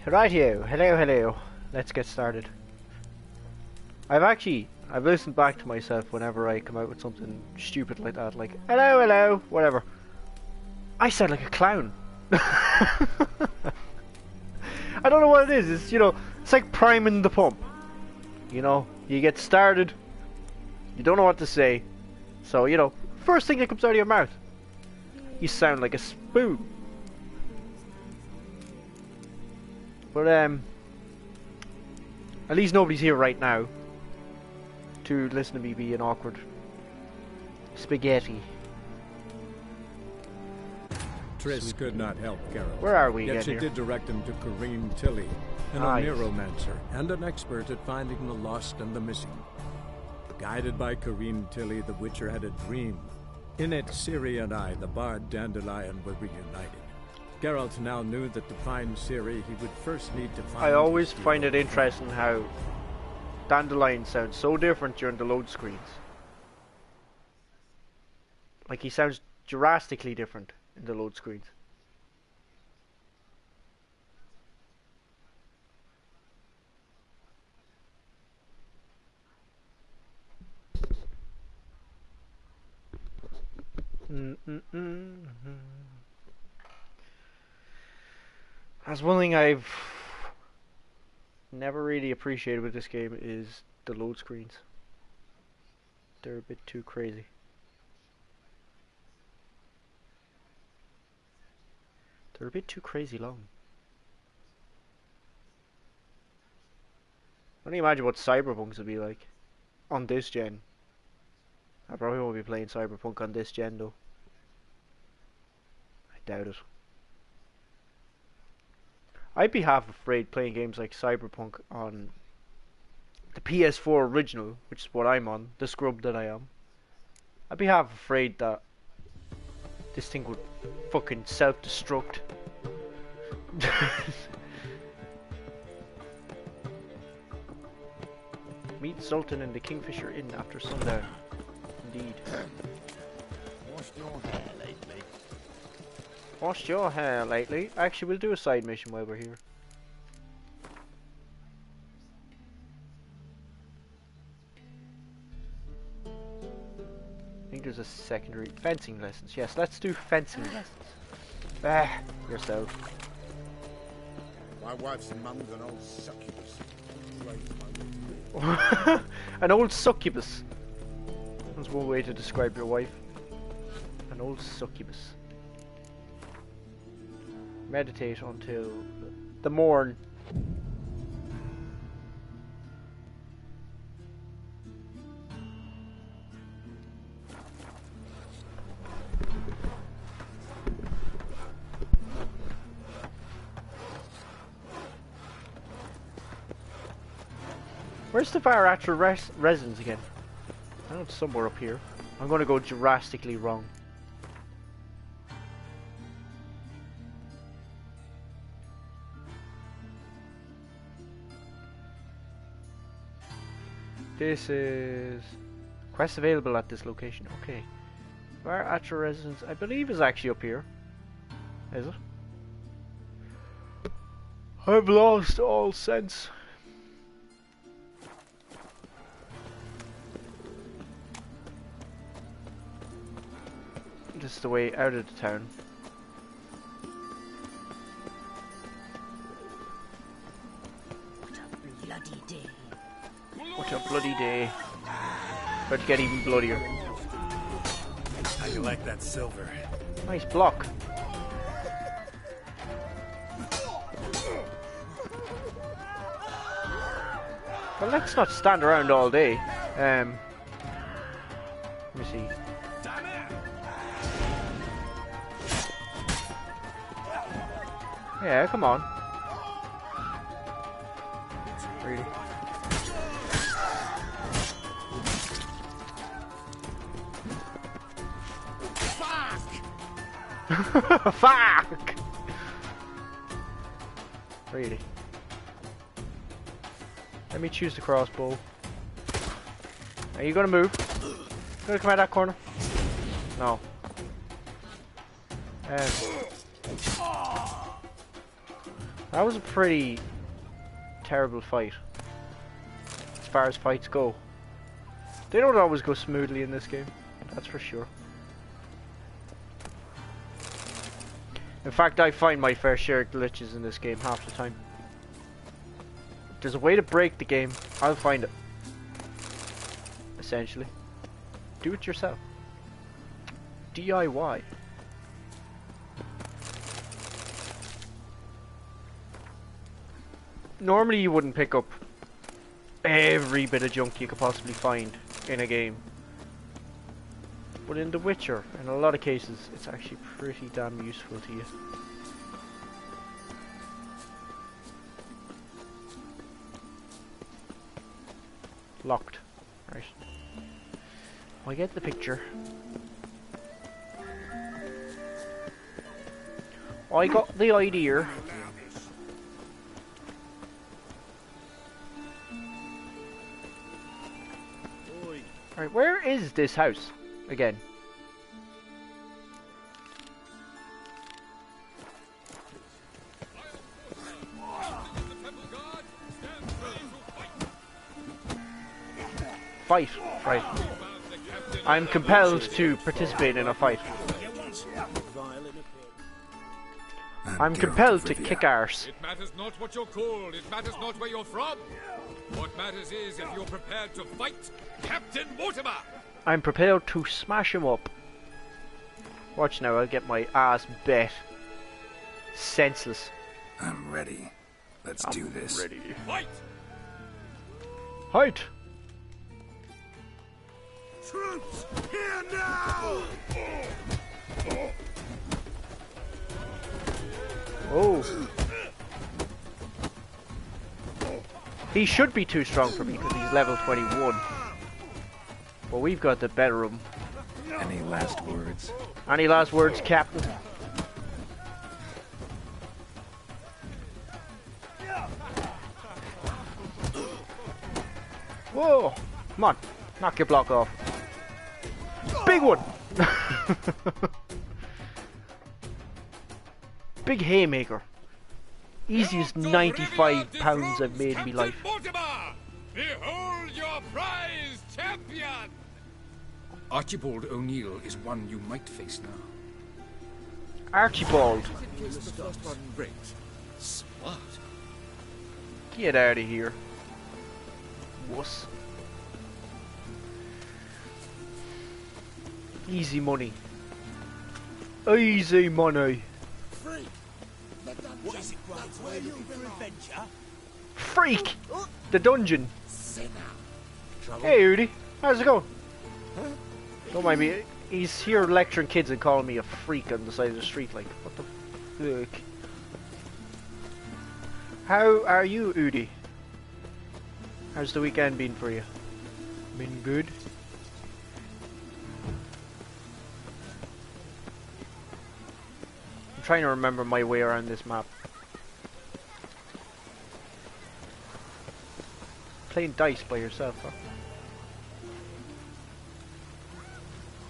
Rightio, hello. Let's get started. I've listened back to myself whenever I come out with something stupid like that, like hello, whatever. I sound like a clown. I don't know what it is. It's, you know, it's like priming the pump. You know, you get started, you don't know what to say, so you know, first thing that comes out of your mouth, you sound like a spoon. But at least nobody's here right now to listen to me be an awkward spaghetti. Triss could not help Geralt. Where are we Yet she here? did direct him to Kareen Tilly, an Oneromancer and an expert at finding the lost and the missing. Guided by Kareen Tilly, the Witcher had a dream. In it, Ciri and I, the bard Dandelion, were reunited. Geralt now knew that to find Ciri, he would first need to find... I always find it interesting how Dandelion sounds so different during the load screens. Like he sounds drastically different in the load screens. That's one thing I've never really appreciated with this game is the load screens. They're a bit too crazy. They're a bit too crazy long. I don't imagine what Cyberpunk's will be like on this gen. I probably won't be playing Cyberpunk on this gen though. I doubt it. I'd be half afraid playing games like Cyberpunk on the PS4 original, which is what I'm on, the scrub that I am. I'd be half afraid that this thing would fucking self-destruct. Meet Sultan in the Kingfisher Inn after sundown. Indeed. Washed your hair lately? Washed your hair lately? Actually, we'll do a side mission while we're here. I think there's a secondary fencing lessons. Yes, let's do fencing lessons. Ah, yourself. My wife's mum's an old succubus. An old succubus. That's one way to describe your wife. An old succubus. Meditate until the morn. Where's the Varatra residence again? I know it's somewhere up here. I'm gonna go drastically wrong. This is quest available at this location. Okay, Varatra residence, I believe, is actually up here. Is it? I've lost all sense. This is the way out of the town. What a bloody day. What a bloody day. About to get even bloodier. How you like that silver? Nice block. Well, let's not stand around all day. Let me see. Yeah, come on. Really? Fuck! Really? Let me choose the crossbow. Are you gonna move? You gonna come out that corner? No. That was a pretty terrible fight. As far as fights go. They don't always go smoothly in this game. That's for sure. In fact, I find my fair share of glitches in this game half the time. If there's a way to break the game, I'll find it. Essentially. Do it yourself. DIY. Normally you wouldn't pick up every bit of junk you could possibly find in a game. But in The Witcher, in a lot of cases, it's actually pretty damn useful to you. Locked. Right. I get the picture. I got the idea. Right, where is this house again? Fight, right. I'm compelled to participate in a fight. I'm compelled to kick arse. It matters not what you're called, it matters not where you're from. What matters is if you're prepared to fight Captain Mortimer. I'm prepared to smash him up. Watch now, I'll get my ass bet. Senseless. I'm ready. Let's do this. Ready. Fight! Fight! Troops, here now! Oh. He should be too strong for me because he's level 21. But we've got the better of him. Any last words? Any last words, Captain? Whoa! Come on, knock your block off. Big one! Big haymaker. Easiest 95 pounds I've made in my life. Mortimer! Behold your prize champion! Archibald O'Neill is one you might face now. Archibald. In case the first one breaks. Smart. Get out of here. Wuss. Easy money. Easy money. Freak! The dungeon. Hey, Udi. How's it going? Don't mind me. He's here lecturing kids and calling me a freak on the side of the street. Like, what the fuck? How are you, Udi? How's the weekend been for you? Been good? I'm trying to remember my way around this map. Playing dice by yourself, huh?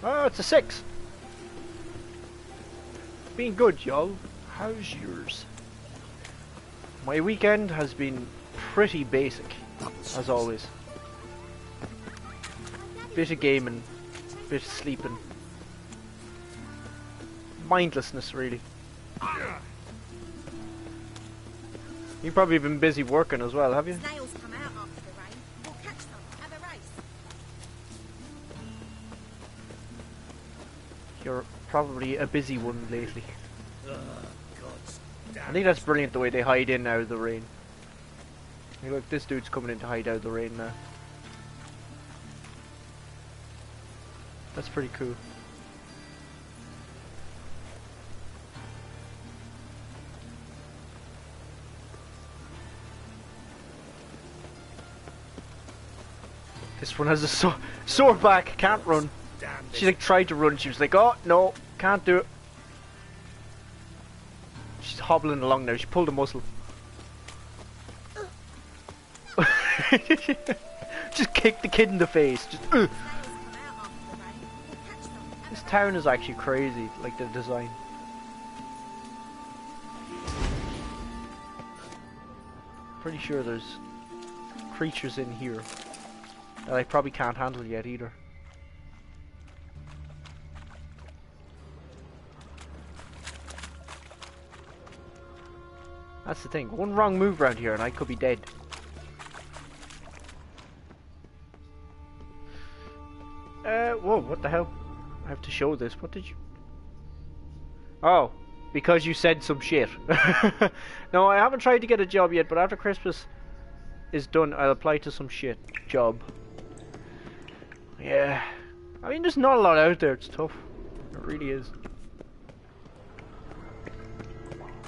Oh, it's a 6. Been good, y'all. How's yours? My weekend has been pretty basic, as always. Bit of gaming, bit of sleeping. Mindlessness, really. You've probably been busy working as well, have you? Snails come out after the rain. We'll catch them. Have a race. You're probably a busy one lately. I think that's brilliant the way they hide in out of the rain. Hey, look, this dude's coming in to hide out of the rain now. That's pretty cool. This one has a sore back, can't run. She like tried to run, she was like, oh no, can't do it. She's hobbling along now, she pulled a muscle. Just kicked the kid in the face, just This town is actually crazy, like the design. pretty sure there's creatures in here that I probably can't handle yet either. That's the thing. One wrong move around here and I could be dead. Whoa, what the hell? I have to show this. What did you... Oh, because you said some shit. No, I haven't tried to get a job yet, but after Christmas is done, I'll apply to some shit job. Yeah. I mean, there's not a lot out there. It's tough. It really is.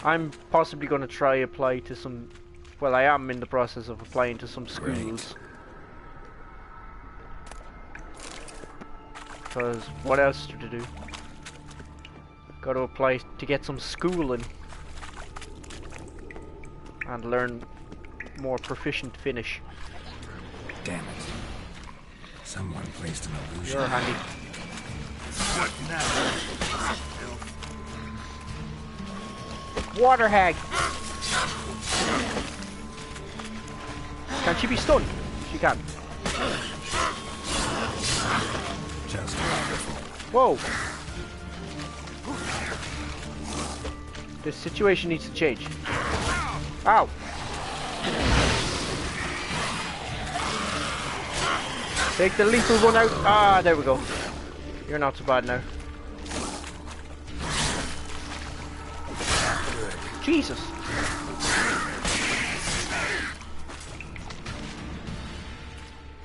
I'm possibly going to try apply to some... Well, I am in the process of applying to some schools. Because what else to do? Got to apply to get some schooling. And learn more proficient Finnish. Damn it. Someone placed an illusion. You're handy. What now? Water hag! Can she be stunned? She can. Just wonderful. Whoa! This situation needs to change. Ow! Take the lethal one out. Ah, there we go. You're not so bad now. Jesus!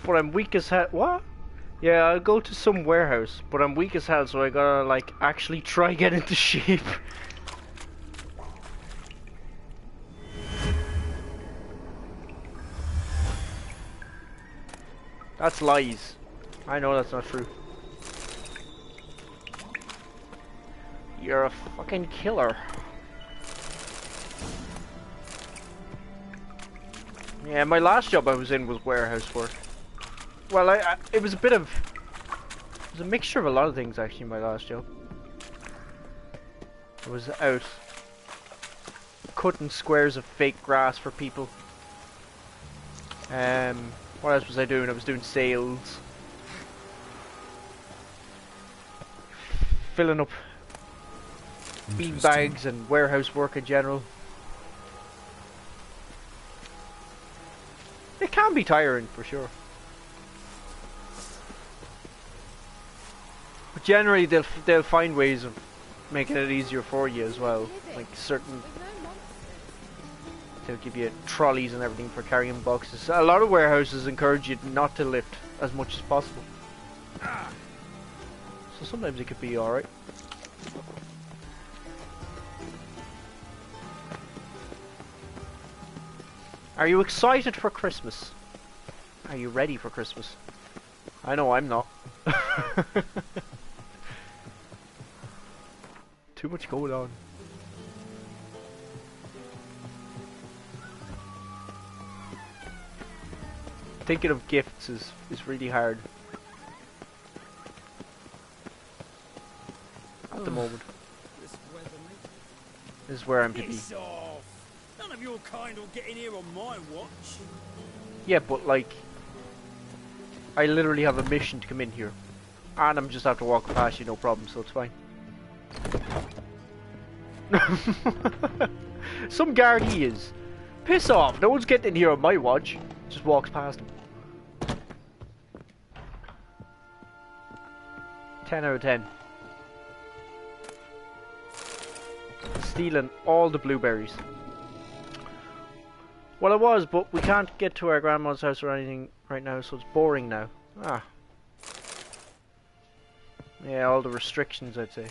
But I'm weak as hell. What? Yeah, I'll go to some warehouse, but I'm weak as hell, so I gotta, like, actually try get into shape. That's lies. I know that's not true. You're a fucking killer. Yeah, my last job I was in was warehouse work. Well, it was a bit of... It was a mixture of a lot of things, actually, my last job. I was out cutting squares of fake grass for people. What else was I doing? I was doing sales. Filling up bean bags and warehouse work in general. It can be tiring, for sure. But generally they'll find ways of making it easier for you as well. Like certain... They'll give you trolleys and everything for carrying boxes. A lot of warehouses encourage you not to lift as much as possible. So sometimes it could be alright. Are you excited for Christmas? Are you ready for Christmas? I know I'm not. Too much going on. Thinking of gifts is really hard at the moment. This is where I'm to be. Piss off. None of your kind will get in here on my watch. Yeah, but like, I literally have a mission to come in here, and I'm just have to walk past you, no problem, so it's fine. Some guard he is. Piss off! No one's getting in here on my watch. Just walks past him. 10 out of 10. Stealing all the blueberries. Well, I was, but we can't get to our grandma's house or anything right now, so it's boring now. Ah. Yeah, all the restrictions, I'd say.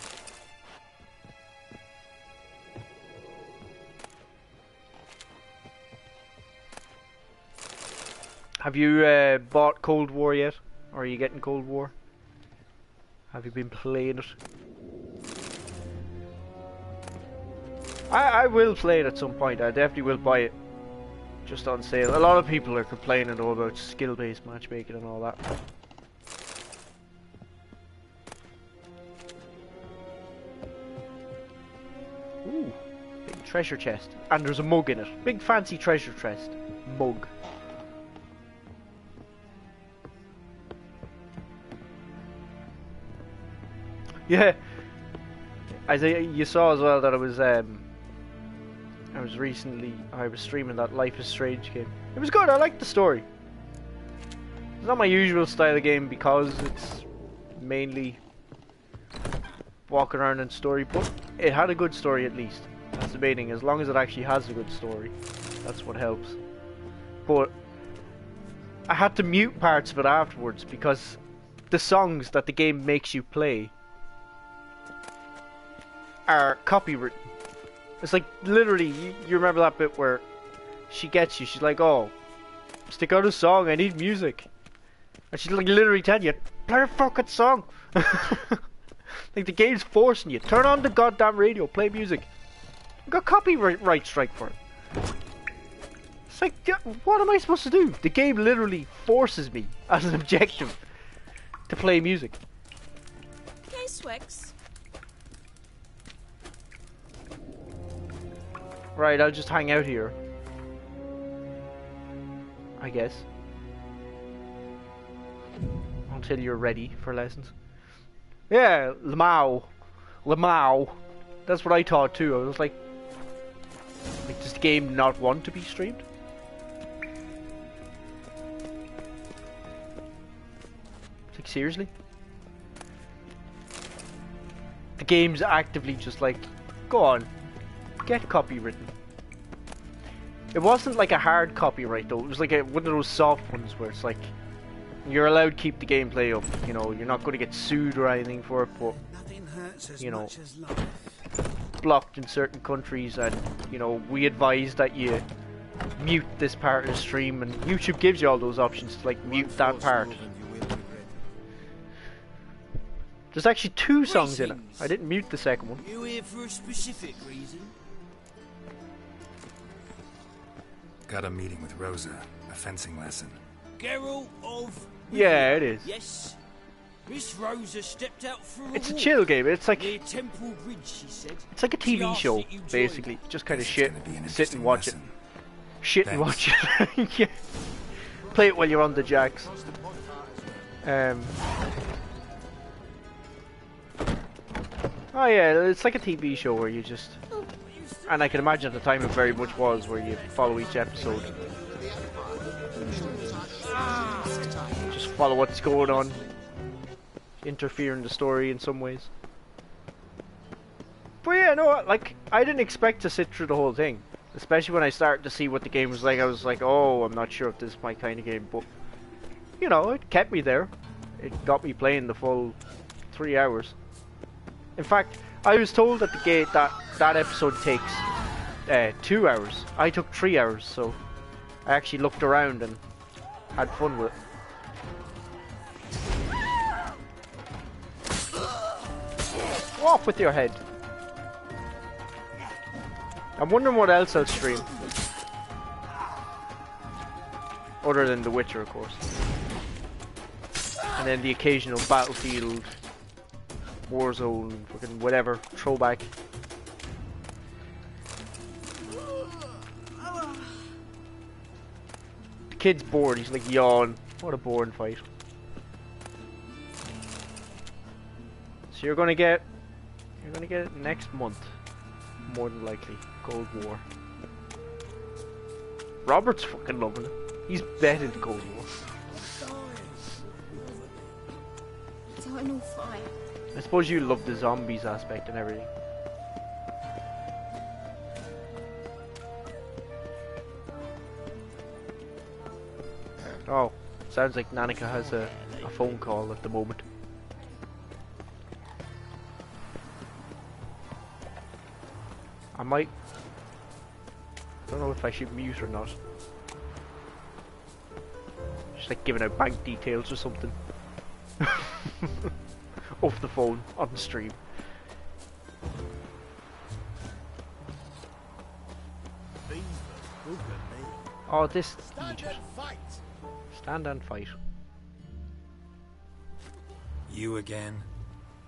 Have you bought Cold War yet? Or are you getting Cold War? Have you been playing it? I will play it at some point. I definitely will buy it. Just on sale. A lot of people are complaining though about skill-based matchmaking and all that. Ooh, big Treasure chest. And there's a mug in it. Big fancy treasure chest. Mug. Yeah. You saw as well that I was streaming that Life is Strange game. It was good, I liked the story. It's not my usual style of game because it's mainly walking around and story, but it had a good story at least. That's the main thing. As long as it actually has a good story, that's what helps. But I had to mute parts of it afterwards because the songs that the game makes you play are copywritten. It's like literally, you remember that bit where she gets you, she's like, oh, stick out a song, I need music. And she's like literally telling you, play a fucking song. Like the game's forcing you, turn on the goddamn radio, play music. You got copyright strike for it. It's like, what am I supposed to do? The game literally forces me as an objective to play music. Okay, Swix. Right, I'll just hang out here, I guess, until you're ready for lessons. Yeah, Lamau. That's what I thought too. I was like, does the game not want to be streamed? Like, seriously? The game's actively just like, go on, get copywritten. It wasn't like a hard copyright though, it was like one of those soft ones where it's like, you're allowed to keep the gameplay up, you know, you're not going to get sued or anything for it, but, you know, blocked in certain countries, and, you know, we advise that you mute this part of the stream, and YouTube gives you all those options to, like, mute that part. There's actually 2 songs in it. I didn't mute the second one. You here for a specific reason? Got a meeting with Rosa, a fencing lesson. Geralt of... Yeah, it is. Yes. Miss Rosa stepped out for a It's a walk chill game. It's like near Temple Bridge, she said. it's like a She TV asked show, that you join. basically. Just kind of shit, Gonna be an sit and interesting watch it. lesson. Shit and watch it. Yeah. Play it while you're on the jacks. Oh yeah, it's like a TV show where you just, and I can imagine at the time it very much was, where you follow each episode. Just follow what's going on. Interfere in the story in some ways. But yeah, no, like, I didn't expect to sit through the whole thing. Especially when I started to see what the game was like, I was like, oh, I'm not sure if this is my kind of game, but, you know, it kept me there. It got me playing the full 3 hours. In fact, I was told that the game, that episode takes 2 hours. I took 3 hours, so I actually looked around and had fun with it. Off with your head. I'm wondering what else I'll stream. Other than The Witcher, of course. And then the occasional Battlefield, Warzone, fucking whatever, throwback. The kid's bored, he's like, yawn. What a boring fight. So you're gonna get it next month, more than likely. Cold War. Robert's fucking loving it. He's betting Cold War. Final fight. I suppose you love the zombies aspect and everything. Oh, sounds like Nanika has a phone call at the moment. I might... don't know if I should mute or not. Just like giving out bank details or something. Off the phone, on the stream. Oh, this... Stand and fight. You again?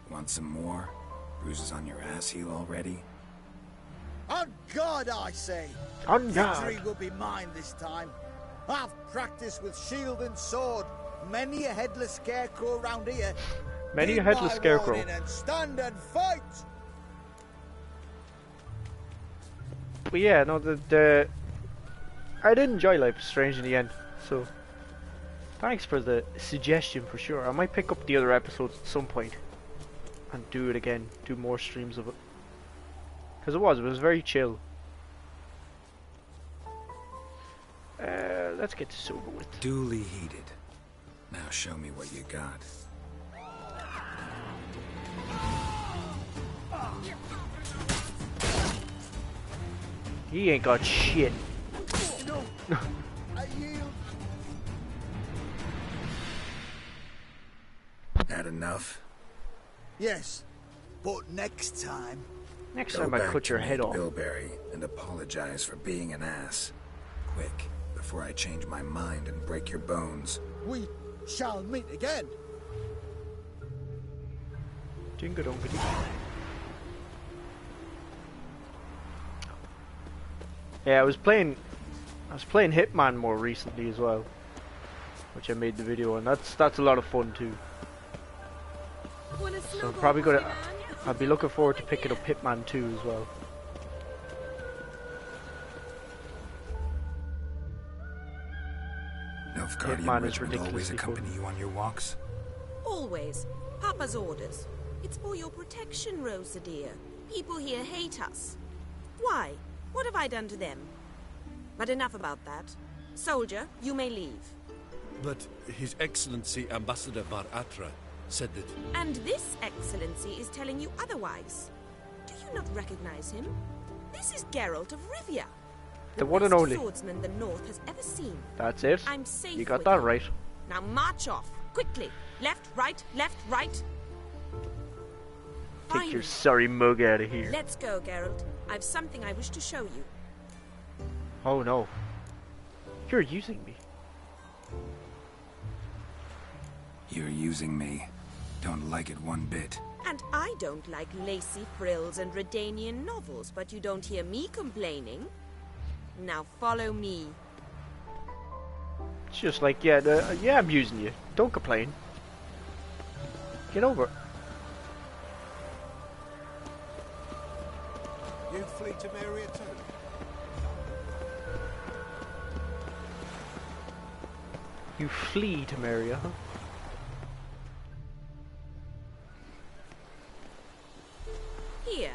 Want some more? Bruises on your ass heel already? On God, I say! On Victory guard. will be mine this time. I've practiced with shield and sword. Many a headless scarecrow round here. Many a Heed headless my scarecrow. warning and stand and fight! But yeah, no, I did enjoy Life is Strange in the end, so thanks for the suggestion for sure. I might pick up the other episodes at some point and do it again, do more streams of it. Because it was very chill. Let's get this over with. Duly heated. Now show me what you got. He ain't got shit. No, I yield. Had enough? Yes, but next time. Next Go time I back cut to your head Nate off. Bilberry and apologize for being an ass. Quick, before I change my mind and break your bones. We shall meet again. Jingadongady. Yeah, I was playing Hitman more recently as well, which I made the video on. That's a lot of fun too. So I'm probably gonna. I'll be looking forward to picking up Hitman 2 as well. Nilfgaardian Hitman is Richmond always ridiculously accompany fun. you on your walks? Always. Papa's orders. It's for your protection, Rosa dear. People here hate us. Why? What have I done to them? But enough about that. Soldier, you may leave. But His Excellency Ambassador Bar Atra said that... And this excellency is telling you otherwise. Do you not recognize him? This is Geralt of Rivia. The one and only. Swordsman the North has ever seen. That's it. I'm safe You got with that you. right. Now march off, quickly. Left, right, left, right. Take your Finally. sorry mug out of here. Let's go, Geralt. I've something I wish to show you. Oh no. You're using me. You're using me. Don't like it one bit. And I don't like lacy frills and Redanian novels, but you don't hear me complaining. Now follow me. It's just like, yeah, yeah, I'm using you. Don't complain. Get over it. You flee to Maria too. You flee to Maria, huh? Here.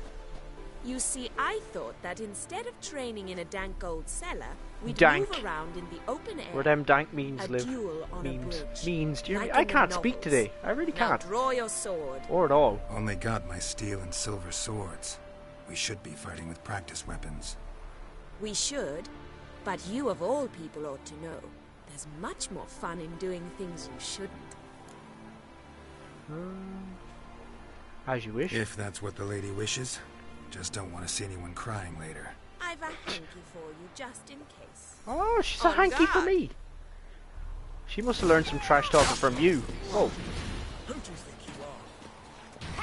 You see, I thought that instead of training in a dank old cellar, we'd Dank. move around in the open air. Where them dank means A live. duel on a bridge. Means, do you Like I in the can't speak novels. today. I really Now can't. draw your sword. Or at all. Only got my steel and silver swords. We should be fighting with practice weapons. We should, but you of all people ought to know. There's much more fun in doing things you shouldn't. As you wish. If that's what the lady wishes. Just don't want to see anyone crying later. I've a hanky for you, just in case. Oh, she's a On hanky for guard. me. She must have learned some trash talking from you. Oh, Who do you think you are?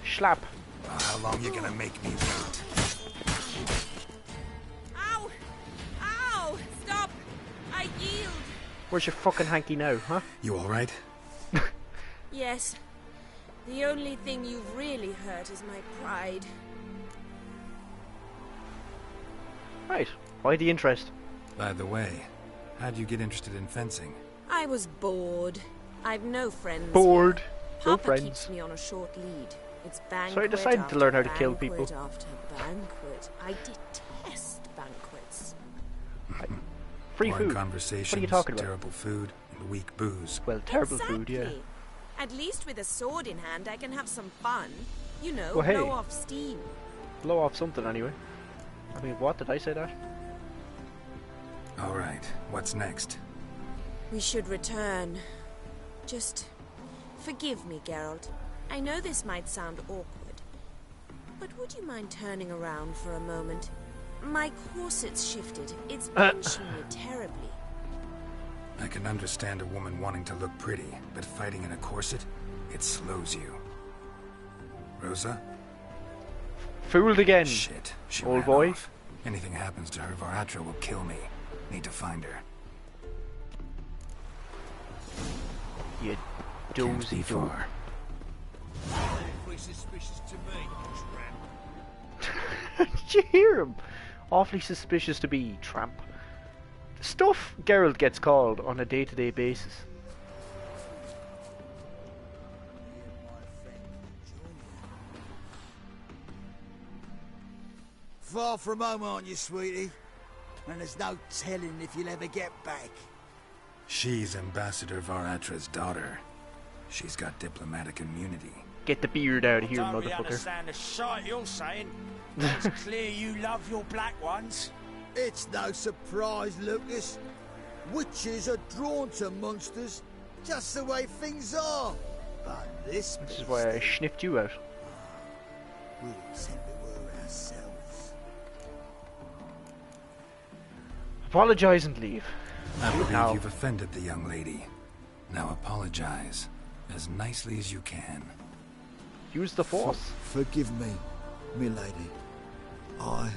slap. How long you gonna make me wait? Ow! Ow! Stop! I yield! Where's your fucking hanky now, huh? You alright? Yes. The only thing you've really hurt is my pride. Right. Why the interest? By the way, how'd you get interested in fencing? I was bored. I've no friends. Bored. Here. No Papa friends. keeps me on a short lead. It's banquet So I decided to learn how to kill people. After banquet. I detest banquets. Free Boring food. conversations, What are you talking about? terrible food, and weak booze. Well, terrible food, yeah. Exactly. At least with a sword in hand, I can have some fun. You know, Well, hey. blow off steam. Blow off something anyway. I mean, what? Did I say that? Alright, what's next? We should return. Just forgive me, Geralt. I know this might sound awkward, but would you mind turning around for a moment? My corset's shifted. It's pinching me terribly. I can understand a woman wanting to look pretty, but fighting in a corset, it slows you. Rosa? Fooled again. Shit, she Old ran boy. off. Anything happens to her, Varatra will kill me. Need to find her. You Can't dozy be dog. far. Awfully suspicious to me, tramp. Did you hear him? Awfully suspicious to be, tramp. The stuff Geralt gets called on a day-to-day basis. Far from home, aren't you, sweetie? And there's no telling if you'll ever get back. She's Ambassador Varatra's daughter. She's got diplomatic immunity. Get the beard out of here, Don't really motherfucker. understand a sight you're saying. It's clear you love your black ones. It's no surprise, Lucas. Witches are drawn to monsters, just the way things are. But this This is why I sniffed you out. we simply were ourselves. Apologise and leave. I believe Now- you've offended the young lady. Now apologize as nicely as you can. Use the force. Forgive me, milady. I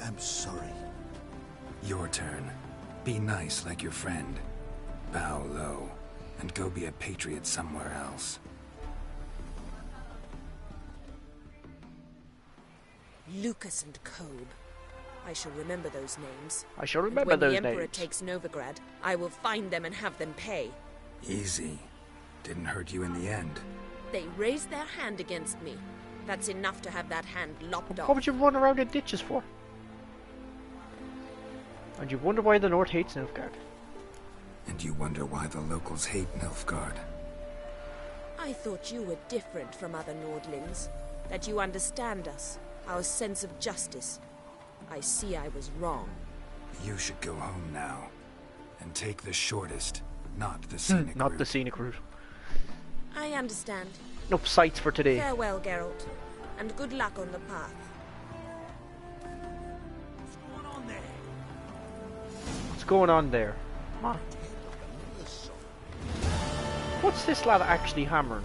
am sorry. Your turn. Be nice like your friend. Bow low, and go be a patriot somewhere else. Lucas and Kobe. I shall remember those names. I shall And remember when those the Emperor names. takes Novigrad, I will find them and have them pay. Easy. Didn't hurt you in the end. They raised their hand against me. That's enough to have that hand lopped What off. would you run around in ditches for? And you wonder why the North hates Nilfgaard. And you wonder why the locals hate Nilfgaard. I thought you were different from other Nordlings. That you understand us, our sense of justice. I see I was wrong. You should go home now. And take the shortest, not the scenic Not route. the scenic route. I understand. Nope, sights for today. Farewell, Geralt. And good luck on the path. What's going on there? What's going on there? Huh? What's this lad actually hammering?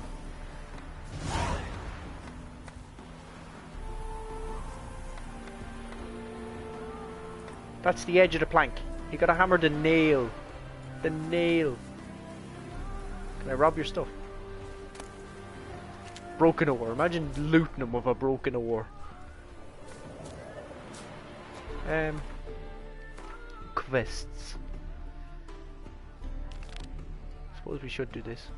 That's the edge of the plank. You gotta hammer the nail. The nail. Can I rob your stuff? Broken oar. Imagine looting them with a broken oar. Quests. Suppose we should do this.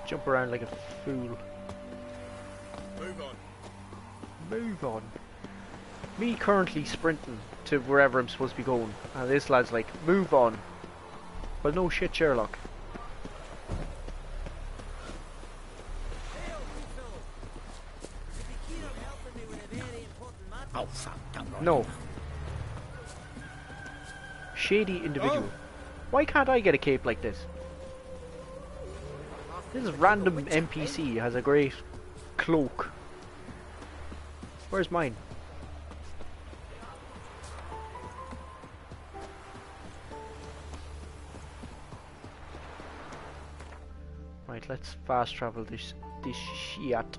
Jump around like a fool. Move on. Move on. Me currently sprinting to wherever I'm supposed to be going, and this lad's like, move on. Well, no shit, Sherlock. No. Shady individual. Why can't I get a cape like this? This random NPC has a great cloak. Where's mine? Right, let's fast travel this shit.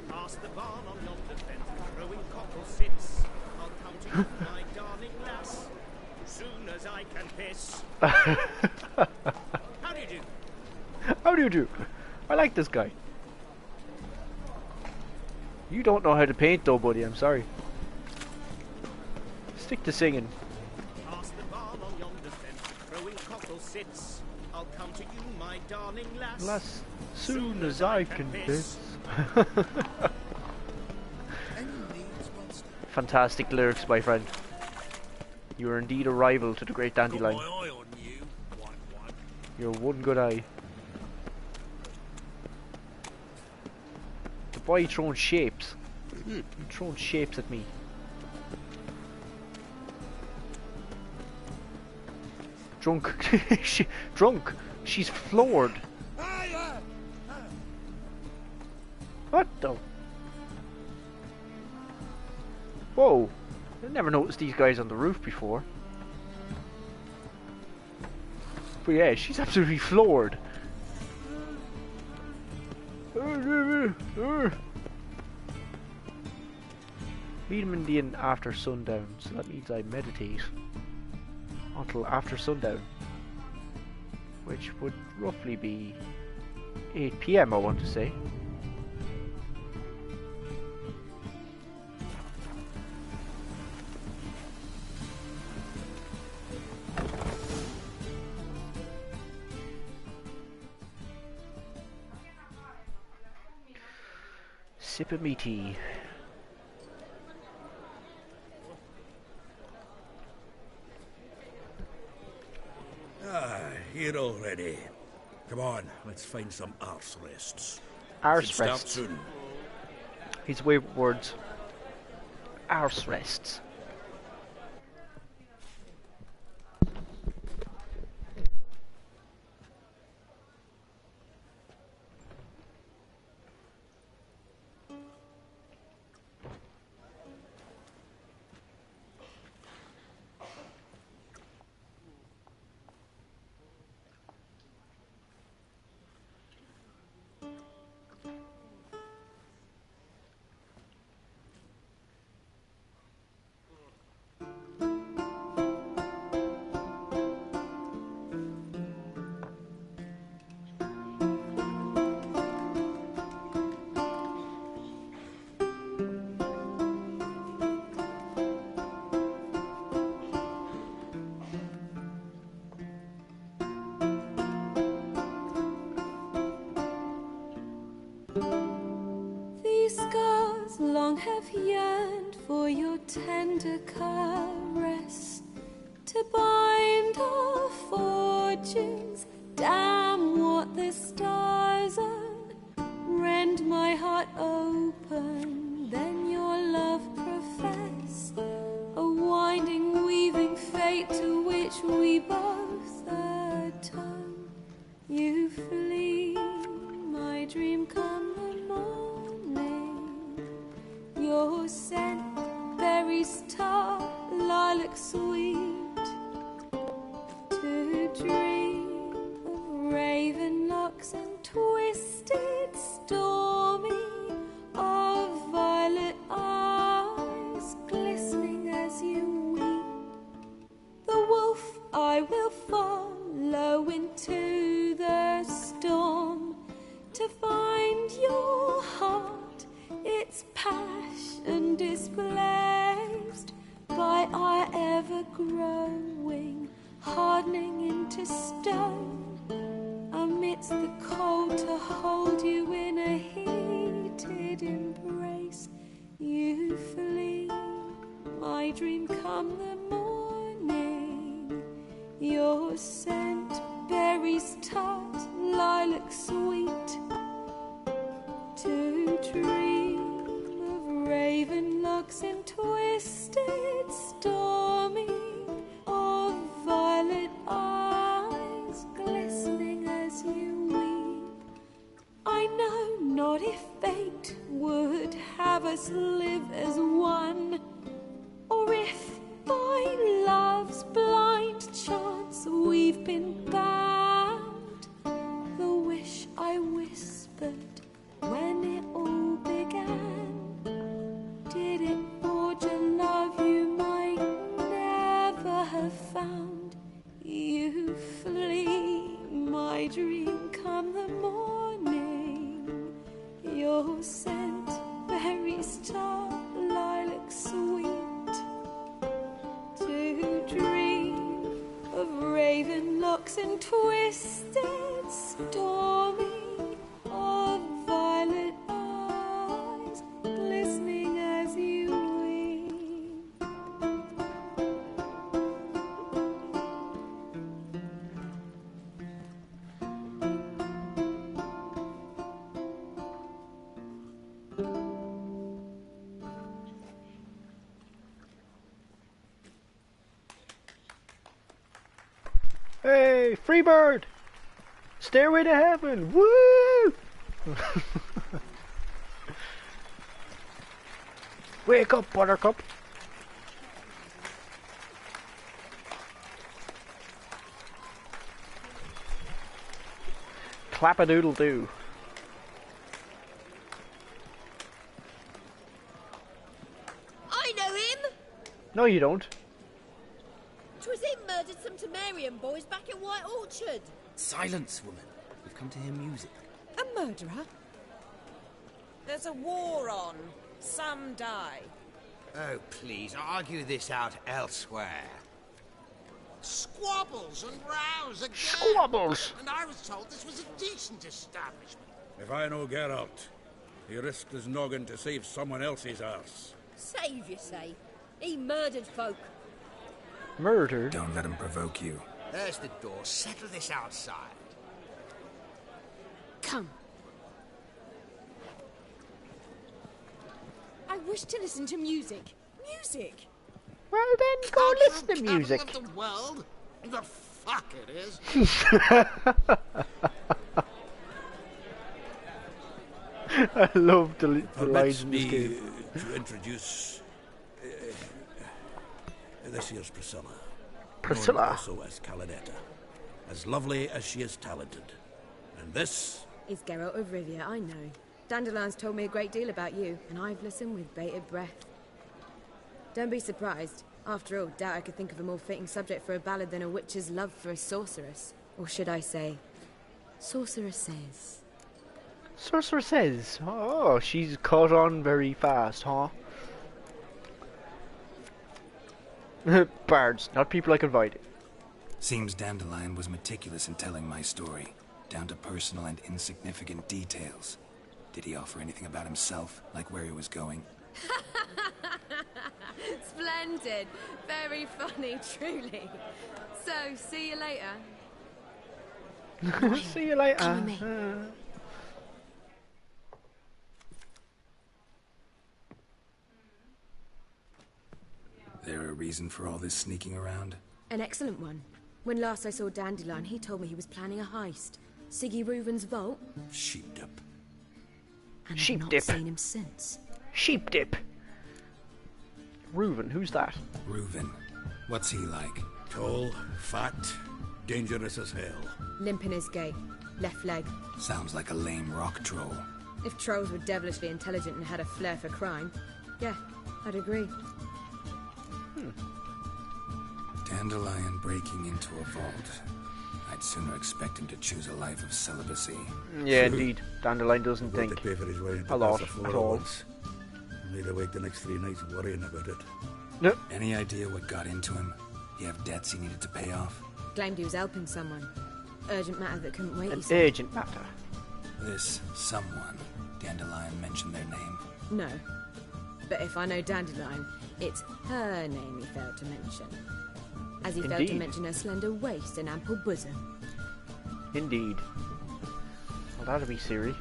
Past the barn on yonder fence, throwing cockle sits. I'll come to you, my darling lass, soon as I can piss. How do you do? How do you do? I like this guy. You don't know how to paint though, buddy, I'm sorry. Stick to singing. Past the barn on yonder fence, throwing cockle sits. I'll come to you, my darling lass. Lass, soon as I can piss. Fantastic lyrics, my friend. You are indeed a rival to the great Dandelion. Got my eye on you, one. You're one good eye. The boy throwing shapes. Throwing shapes at me. Drunk. Drunk. She's floored. What the? Whoa. I never noticed these guys on the roof before. But yeah, she's absolutely floored. Meet him in the inn after sundown, so that means I meditate until after sundown, which would roughly be 8 PM, I want to say. Sip of me tea. Here already. Come on, let's find some arse rests. Arse Should start rests. soon. His way words. Arse rests. These scars long have yearned for your tender caress, to bind our fortunes. Damn what the stars are. Rend my heart open, then your love profess, a winding, weaving fate to which we both atone. You flee, my dream come the morning. Your scent, berries tart, lilac sweet, to dream of raven locks and twisted, stormy, of violet eyes glistening as you weep. The wolf I will follow into the storm, to find your heart, its passion displaced by our ever-growing, hardening into stone. Amidst the cold, to hold you in a heated embrace. You flee, my dream come the morning. Your scent, berries tart, lilac sweet, to dream of raven locks and twisted, stormy, of violet eyes glistening as you weep. I know not if fate would have us live as one, or if by love's blind chance we've been bound. The wish I whispered when it all began, did it forge a love you might never have found? You flee, my dream come the morning. Your scent, berries tart, lilac sweet, to dream of raven locks and twisted, stormy, of violet eyes glistening as you weep. Hey, Freebird! Stairway to heaven! Woo! Wake up, Buttercup! Clap-a-doodle-doo. I know him! No, you don't. 'Twas him murdered some Temerian boys back at White Orchard. Silence, woman. We've come to hear music. A murderer? There's a war on. Some die. Oh, please, argue this out elsewhere. Squabbles and rows again. Squabbles! And I was told this was a decent establishment. If I know Geralt, he risked his noggin to save someone else's arse. Save, you say? He murdered folk. Murdered? Don't let him provoke you. There's the door. Settle this outside. Come. I wish to listen to music. Music? Well then, go listen to music. Capital of the world? The fuck it is. I love the lines in this me game. to introduce this here's Priscilla. Priscilla. Known also as Calinetta. As lovely as she is talented. And this is Geralt of Rivia, I know. Dandelion's told me a great deal about you, and I've listened with bated breath. Don't be surprised. After all, doubt I could think of a more fitting subject for a ballad than a witch's love for a sorceress. Or should I say, sorceresses. Sorceresses. Oh, she's caught on very fast, huh? Bards, not people I can fight. Seems Dandelion was meticulous in telling my story, down to personal and insignificant details. Did he offer anything about himself, like where he was going? Splendid. Very funny, truly. So, see you later. See you later. Come with me. There a reason for all this sneaking around? An excellent one. When last I saw Dandelion, he told me he was planning a heist. Siggy Reuven's vault. sheep dip. And Sheep I've not dip. seen him since. Sheep dip. Reuven, who's that? Reuven. What's he like? Tall, fat, dangerous as hell. Limp in his gait. Left leg. Sounds like a lame rock troll. If trolls were devilishly intelligent and had a flair for crime, yeah, I'd agree. Dandelion breaking into a vault. I'd sooner expect him to choose a life of celibacy. Yeah, indeed. Dandelion doesn't Going think to pay for his way into a lot Casa at Flora all. once. Laid awake the next 3 nights worrying about it. No. Any idea what got into him? He have debts he needed to pay off? Claimed he was helping someone. Urgent matter that couldn't wait, he An said. urgent matter. This someone, Dandelion mentioned their name? No. But if I know Dandelion, it's her name he failed to mention. As he failed to Indeed. mention her slender waist and ample bosom. Indeed. Well, that'll be Siri.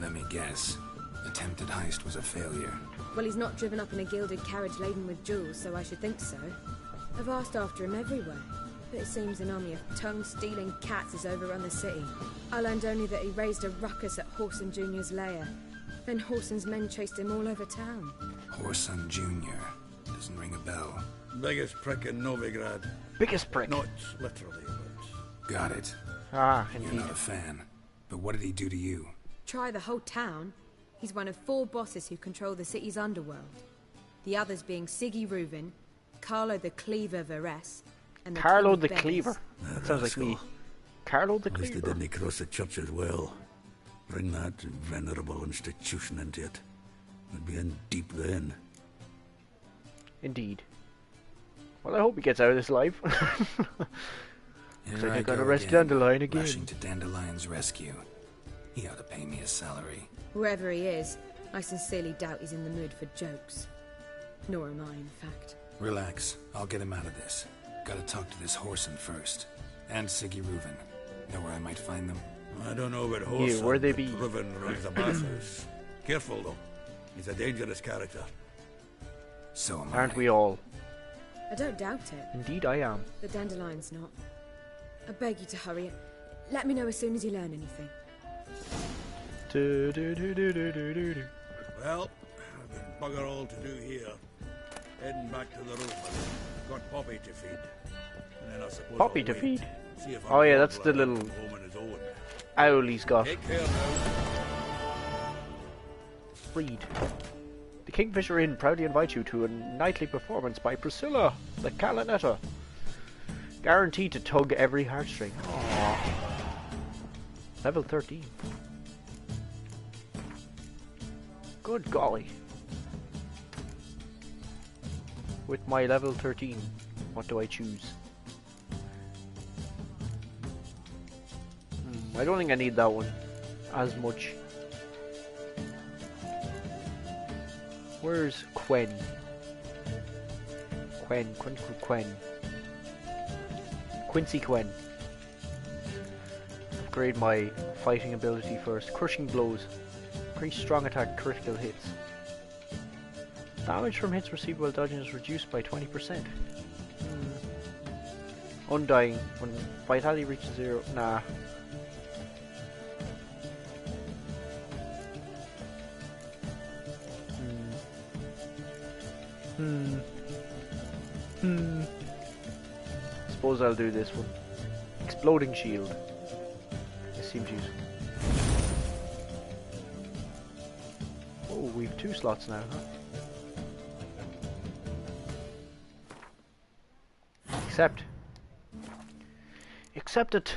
Let me guess. Attempted heist was a failure. Well, he's not driven up in a gilded carriage laden with jewels, so I should think so. I've asked after him everywhere, but it seems an army of tongue-stealing cats has overrun the city. I learned only that he raised a ruckus at Whoreson Jr.'s lair. Then Whoreson's men chased him all over town. Whoreson Jr. Doesn't ring a bell. Biggest prick in Novigrad. Biggest prick. Not literally, but... Got it. Ah, You're indeed. not a fan. But what did he do to you? Try the whole town. He's one of 4 bosses who control the city's underworld. The others being Siggy Reuven, Carlo the Cleaver Varese, and the Carlo King of the Beggars. Cleaver. That sounds like me. Carlo the At least they Cleaver. didn't cross the church as well. Bring that venerable institution into it. We'd be in deep then. Indeed. Well, I hope he gets out of this life. Here So I I gotta go arrest again, Dandelion again. Rushing to Dandelion's rescue. He ought to pay me a salary. Wherever he is, I sincerely doubt he's in the mood for jokes. Nor am I, in fact. Relax. I'll get him out of this. Gotta talk to this Whoreson first. And Siggy Reuven. Know where I might find them? I don't know about Yeah, Whoreson, where they but be? Reuven runs a bathhouse. Careful, though. He's a dangerous character. So am Aren't I. we all? I don't doubt it, Indeed I am. but Dandelion's not. I beg you to hurry. Let me know as soon as you learn anything. Well, I've been bugger all to do here. Heading back to the roof. Got Poppy to feed. And then I suppose Poppy I'll to wait, feed? see if Oh yeah, Uncle that's the Blair little home on his own. owl he's got. Take care now. Freed. The Kingfisher Inn proudly invites you to a nightly performance by Priscilla, the Calanetta. Guaranteed to tug every heartstring. Aww. Level 13. Good golly. With my level 13, what do I choose? I don't think I need that one as much. Where's Quen? Quen. Quincy Quen. Upgrade my fighting ability first. Crushing blows. Increase strong attack critical hits. Damage from hits received while dodging is reduced by 20%. Undying. When vitality reaches 0. Nah. Suppose I'll do this one. Exploding shield. This seems useful. Oh, we've 2 slots now, huh? Accept. Accept it.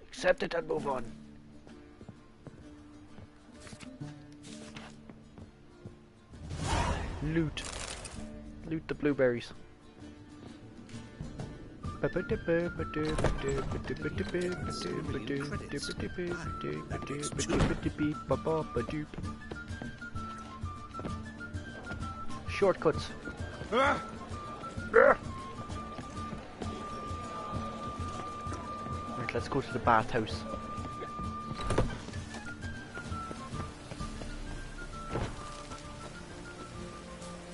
Accept it and move on. Loot. Loot the blueberries. Shortcuts. Right, let's go to the bathhouse.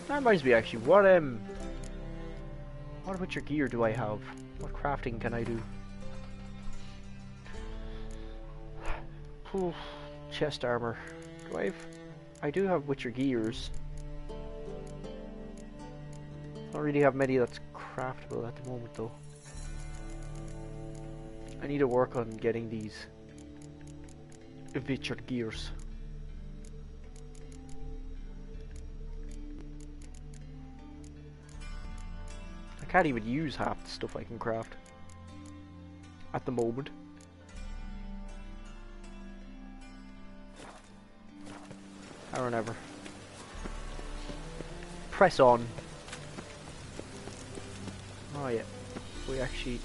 That reminds me, actually, what about your gear do I have? What crafting can I do? Chest armor. Do I have? I do have Witcher gears. I don't really have many that's craftable at the moment, though. I need to work on getting these Witcher gears. I can't even use half the stuff I can craft at the moment. Or never. Press on. Oh yeah, we actually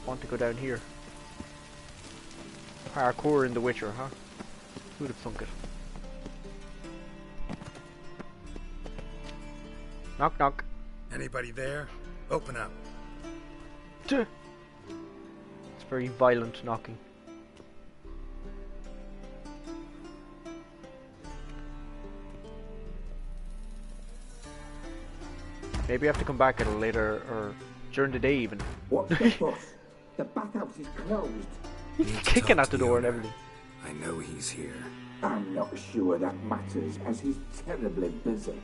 want to go down here. Parkour in The Witcher, huh? Who'd have thunk it? Knock knock. Anybody there? Open up. It's very violent knocking. Maybe I have to come back at a later, or during the day even. What's the fuss? The bathhouse is closed. He's kicking at the door and everything. I know he's here. I'm not sure that matters, as he's terribly busy.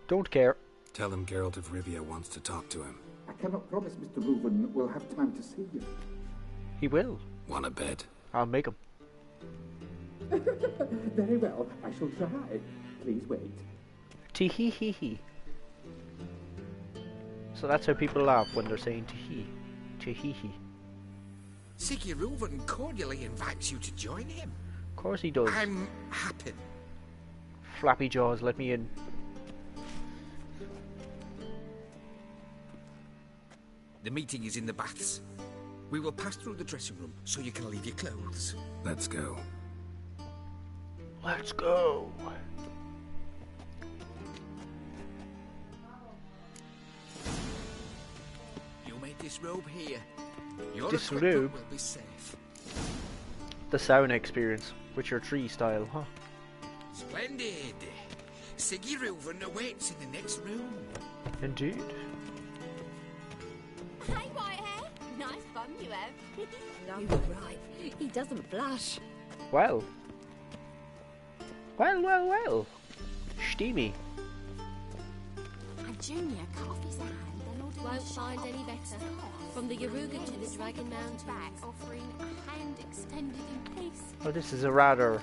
Don't care. Tell him Geralt of Rivia wants to talk to him. I cannot promise Mr. Reuven will have time to see you. He will. Want a bed? I'll make him. Very well, I shall try. Please wait. Tee-hee-hee-hee. So that's how people laugh when they're saying tee-hee. Tee-hee-hee. Siggy Reuven cordially invites you to join him. Of course he does. I'm happy. Flappy jaws, let me in. The meeting is in the baths. We will pass through the dressing room so you can leave your clothes. Let's go. Let's go. You made this robe here. Your This equipment robe? will be safe. The sauna experience, Witcher 3 style, huh? Splendid. Siggy Reuven awaits in the next room. Indeed. Hey, why You were right. He doesn't blush. Well. Well. Steamy. And Junior coffees a hand and orders Won't find any better. From the Yaruga to the Dragon Mountains. back, offering a hand extended in peace. Oh, this is a rather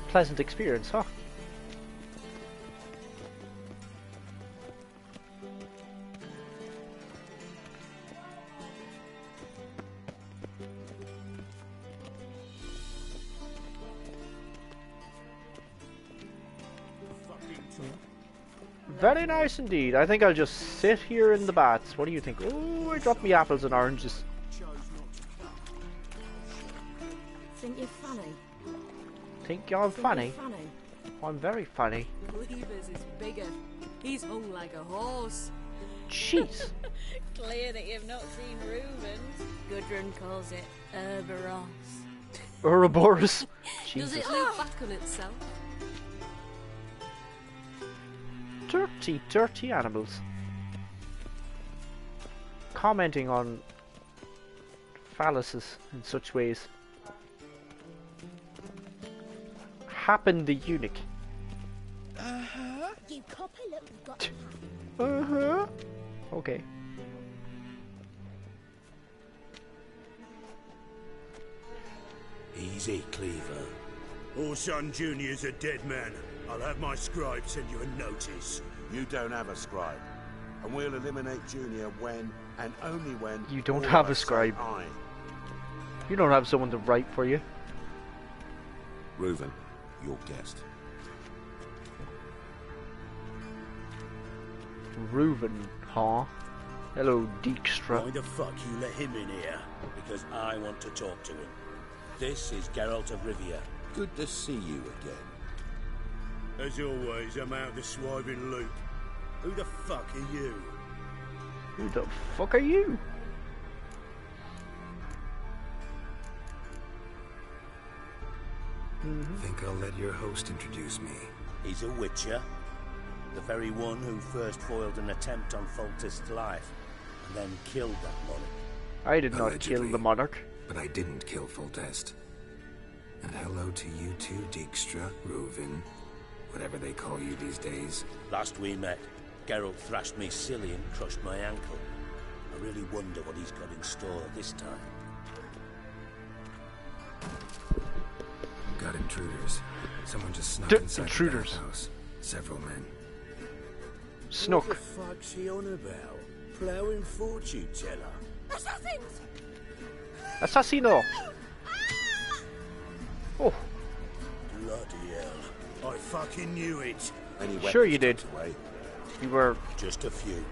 pleasant experience, huh? Very nice indeed. I think I'll just sit here in the bats. What do you think? Oh, I dropped me apples and oranges. Think you're funny? Think you're funny? I'm very funny. Cleaver's is bigger. He's hung like a horse. Jeez. Clear that you've not seen Reuben's. Gudrun calls it Ouroboros. Ouroboros. Does it loop back on itself? Dirty animals. Commenting on phalluses in such ways. Happen the eunuch. You copper, look, we've got. Okay. Easy, Cleaver. Orson Jr.'s a dead man. I'll have my scribe send you a notice. You don't have a scribe. And we'll eliminate Junior when, and only when... You don't have a scribe. You don't have someone to write for you. Reuven, your guest. Reuven, huh? Hello, Dijkstra. Why the fuck you let him in here? Because I want to talk to him. This is Geralt of Rivia. Good to see you again. As always, I'm out the swiving loop. Who the fuck are you? Who the fuck are you? Think I'll let your host introduce me. He's a witcher. The very one who first foiled an attempt on Foltest's life, and then killed that monarch. I did not kill the monarch. But I didn't kill Foltest. And hello to you too, Dijkstra, Reuven, whatever they call you these days. Last we met, Geralt thrashed me silly and crushed my ankle. I really wonder what he's got in store this time. Got intruders. Someone just snuck inside the bathhouse. Several men. Snook. What the fuck's he on about? Plowing fortune teller? Assassins! Assassino! Oh. Bloody hell. I fucking knew it. Sure you did. You were just a few.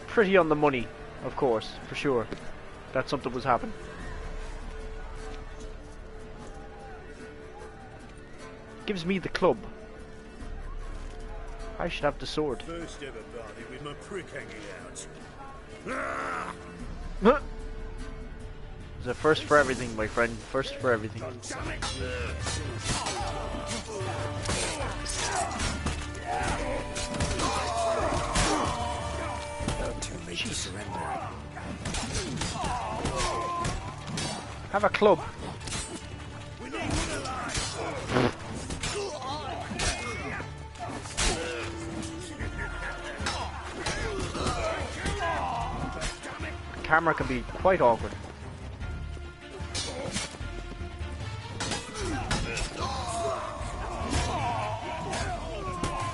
Pretty on the money, of course, for sure. That something was happening. Gives me the club. I should have the sword. First ever party with my prick hanging out. There's a first for everything, my friend. First for everything. Too late to surrender. Have a club. The camera can be quite awkward.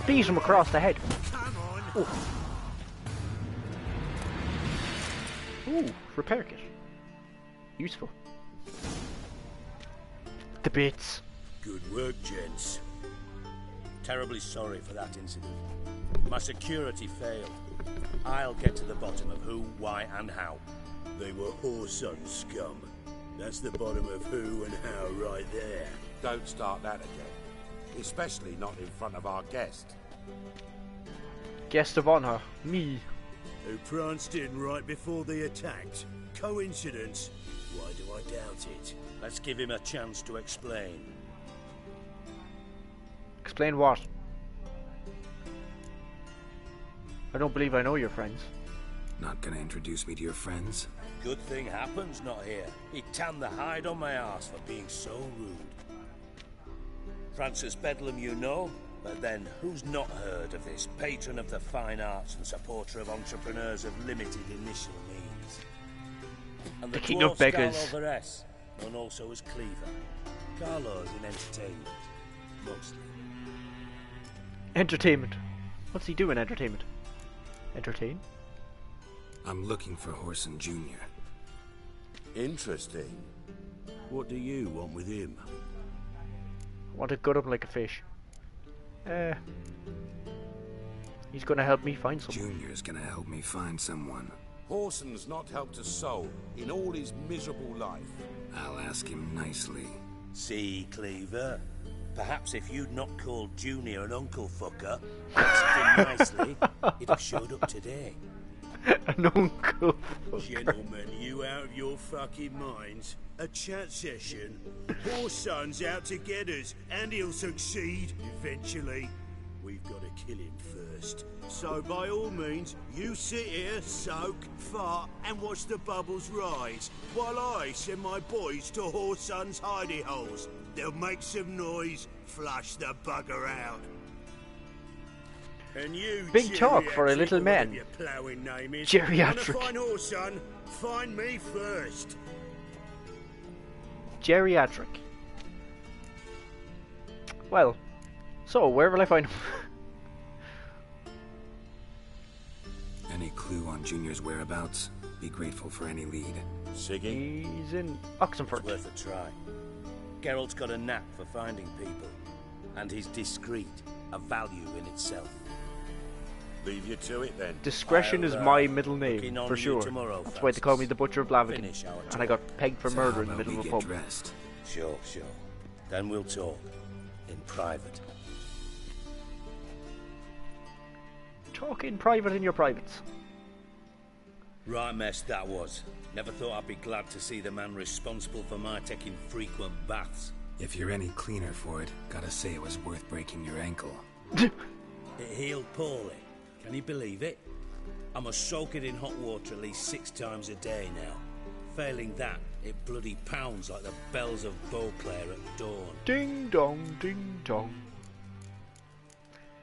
Beat him across the head. Ooh. Ooh, repair kit. Useful. The bits. Good work, gents. Terribly sorry for that incident. My security failed. I'll get to the bottom of who, why, and how. They were whoreson scum. That's the bottom of who and how right there. Don't start that again. Especially not in front of our guest. Guest of honor, me. Who pranced in right before they attacked. Coincidence? Why do I doubt it? Let's give him a chance to explain. Explain what? I don't believe I know your friends. Not gonna introduce me to your friends? Good thing happens not here. He tanned the hide on my arse for being so rude. Francis Bedlam you know, but then who's not heard of this patron of the fine arts and supporter of entrepreneurs of limited initial means? And the king of dwarf beggars. KarlofTheOzz, known also as Cleaver. Carlo's in entertainment, mostly. Entertainment. What's he doing? Entertainment. Entertain? I'm looking for Whoreson Jr. Interesting. What do you want with him? I want to gut him like a fish. He's gonna help me find someone. Junior's gonna help me find someone. Whoreson's not helped a soul in all his miserable life. I'll ask him nicely. See, Cleaver? Perhaps if you'd not called Junior an uncle fucker, asked him nicely, he'd have showed up today. An uncle fucker. Gentlemen, you out of your fucking minds? A chat session? Whoreson's out to get us, and he'll succeed eventually. We've got to kill him first. So by all means, you sit here, soak, fart, and watch the bubbles rise, while I send my boys to Whoreson's hidey holes. They'll make some noise, flush the bugger out. And you, big talk for a little man. Your ploughing name is. Geriatric. Wanna find Whoreson? Find me first. Geriatric. Well, so where will I find him? Any clue on Junior's whereabouts? Be grateful for any lead. Siggy? He's in Oxenford. It's worth a try. Geralt's got a knack for finding people, and he's discreet, a value in itself. Leave you to it then. Discretion is my middle name, for sure. Tomorrow, that's why they call me the Butcher of Blaviken. And I got pegged for murder in the middle of a pub. Dressed? Sure. Then we'll talk. In private. Talk in private in your privates. Right mess that was. Never thought I'd be glad to see the man responsible for my taking frequent baths. If you're any cleaner for it, gotta say it was worth breaking your ankle. It healed poorly. Can you believe it? I must soak it in hot water at least 6 times a day now. Failing that, it bloody pounds like the bells of Beauclair at dawn. Ding dong, ding dong.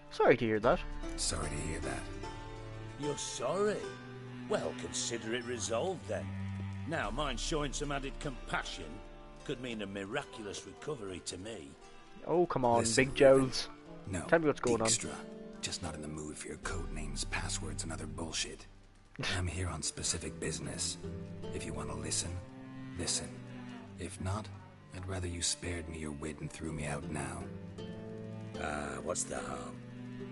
Sorry to hear that. Sorry to hear that. You're sorry? Well, consider it resolved then. Now, mind showing some added compassion could mean a miraculous recovery to me. Oh, come on, Listen, Big Jowls. No, tell me what's going Dijkstra. on. Just not in the mood for your code names, passwords, and other bullshit. I'm here on specific business. If you want to listen, listen. If not, I'd rather you spared me your wit and threw me out now. What's the harm?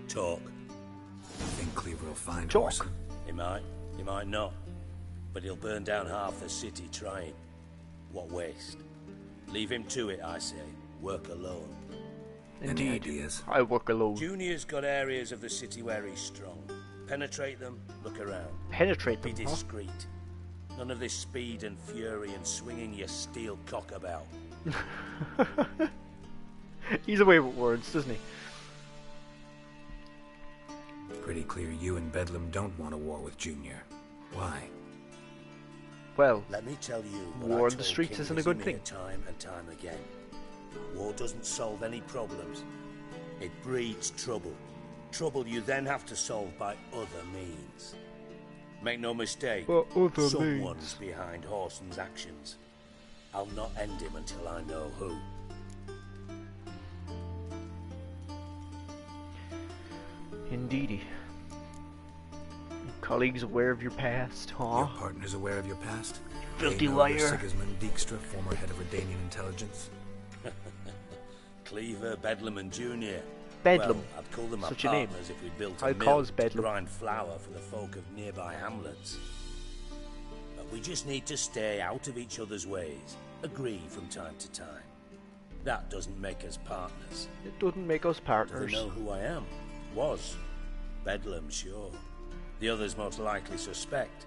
Talk. You think Cleaver will find Talk. Whoreson? He might not. But he'll burn down half the city trying. What waste. Leave him to it, I say. Work alone. Indeed. Any ideas? I work alone. Junior's got areas of the city where he's strong. Penetrate them, look around. Penetrate them, Be discreet. None of this speed and fury and swinging your steel cock about. He's away with words, doesn't he? Pretty clear you and Bedlam don't want a war with Junior. Why? Well, let me tell you what war I in the told streets King isn't a good Casimir thing. Time and time again. War doesn't solve any problems. It breeds trouble. Trouble you then have to solve by other means. Make no mistake, someone's behind Whoreson's actions. I'll not end him until I know who. Indeedy. Colleagues aware of your past, huh? Your partner's aware of your past? Filthy They know liar. you're Sigismund Dijkstra, former head of Redanian intelligence. Cleaver, Bedlam and Junior. Bedlam. Well, I'd call them my Such a name. partners if we built a I'll mill cause to Bedlam. grind flour for the folk of nearby hamlets. But we just need to stay out of each other's ways. Agree from time to time. That doesn't make us partners. It doesn't make us Do partners. they know who I am? Was. Bedlam, sure. The others most likely suspect.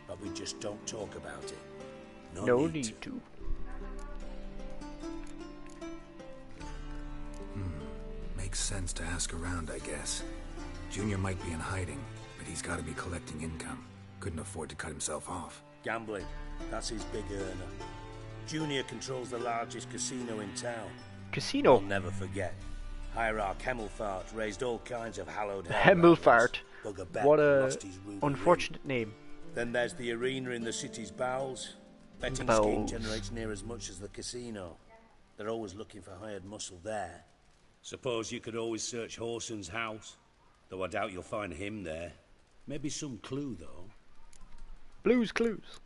But we just don't talk about it. No need to. Makes sense to ask around, I guess. Junior might be in hiding, but he's got to be collecting income. Couldn't afford to cut himself off. Gambling. That's his big earner. Junior controls the largest casino in town. Casino? I'll never forget. Hierarch Hemmelfart raised all kinds of hallowed Hemmelfart. What a unfortunate ring. name. Then there's the arena in the city's bowels. Betting scheme generates near as much as the casino. They're always looking for hired muscle there. Suppose you could always search Horson's house. Though I doubt you'll find him there. Maybe some clue, though. Blues Clues.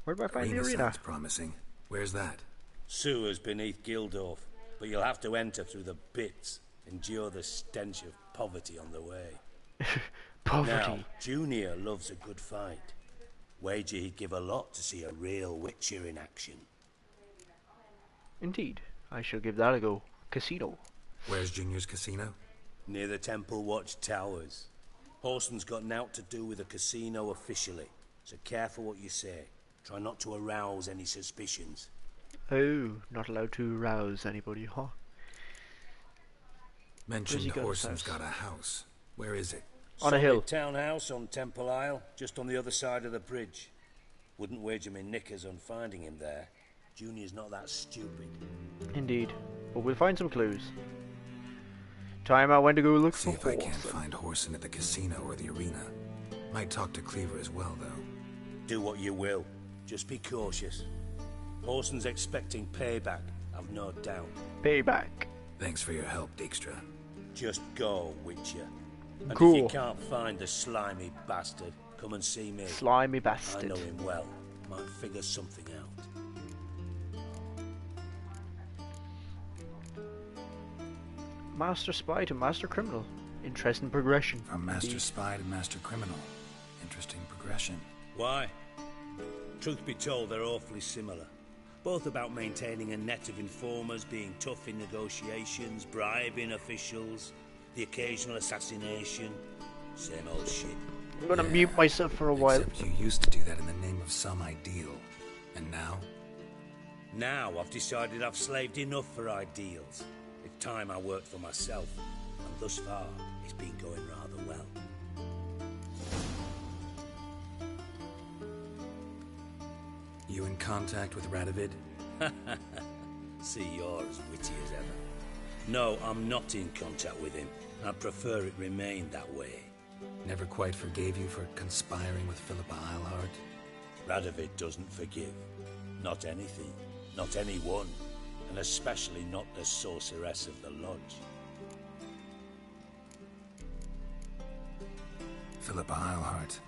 Where do I find the arena? Sounds promising. Where's that? Sewers beneath Gildorf. But you'll have to enter through the bits. Endure the stench of poverty on the way. Poverty. Now, Junior loves a good fight. Wager he'd give a lot to see a real Witcher in action. Indeed. I shall give that a go. Casino. Where's Junior's casino? Near the Temple Watch Towers. Horson's got naught to do with the casino officially. So careful what you say. Try not to arouse any suspicions. Oh, not allowed to arouse anybody, huh? Mentioned Horson's got a house. Where is it? On a hill. Townhouse on Temple Isle, just on the other side of the bridge. Wouldn't wager me knickers on finding him there. Junior's not that stupid. Indeed. But we'll find some clues. Time out when to go look for See if I can't find Horson at the casino or the arena. Might talk to Cleaver as well, though. Do what you will. Just be cautious. Horson's expecting payback, I've no doubt. Payback. Thanks for your help, Dijkstra. Just go, Witcher. And cool. if you can't find the slimy bastard, come and see me. Slimy bastard. I know him well. Might figure something out. Master Spy to Master Criminal. Interesting progression. From Master Spy to Master Criminal. Interesting progression. Why? Truth be told, they're awfully similar. Both about maintaining a net of informers, being tough in negotiations, bribing officials, the occasional assassination. Same old shit. I'm gonna mute myself for a while. Except you used to do that in the name of some ideal. And now? Now I've decided I've slaved enough for ideals. It's time I worked for myself. And thus far, it's been going rather well. You in contact with Radovid? See, you're as witty as ever. No, I'm not in contact with him. I'd prefer it remained that way. Never quite forgave you for conspiring with Philippa Eilhart? Radovid doesn't forgive. Not anything. Not anyone. And especially not the sorceress of the lodge. Philippa Eilhart.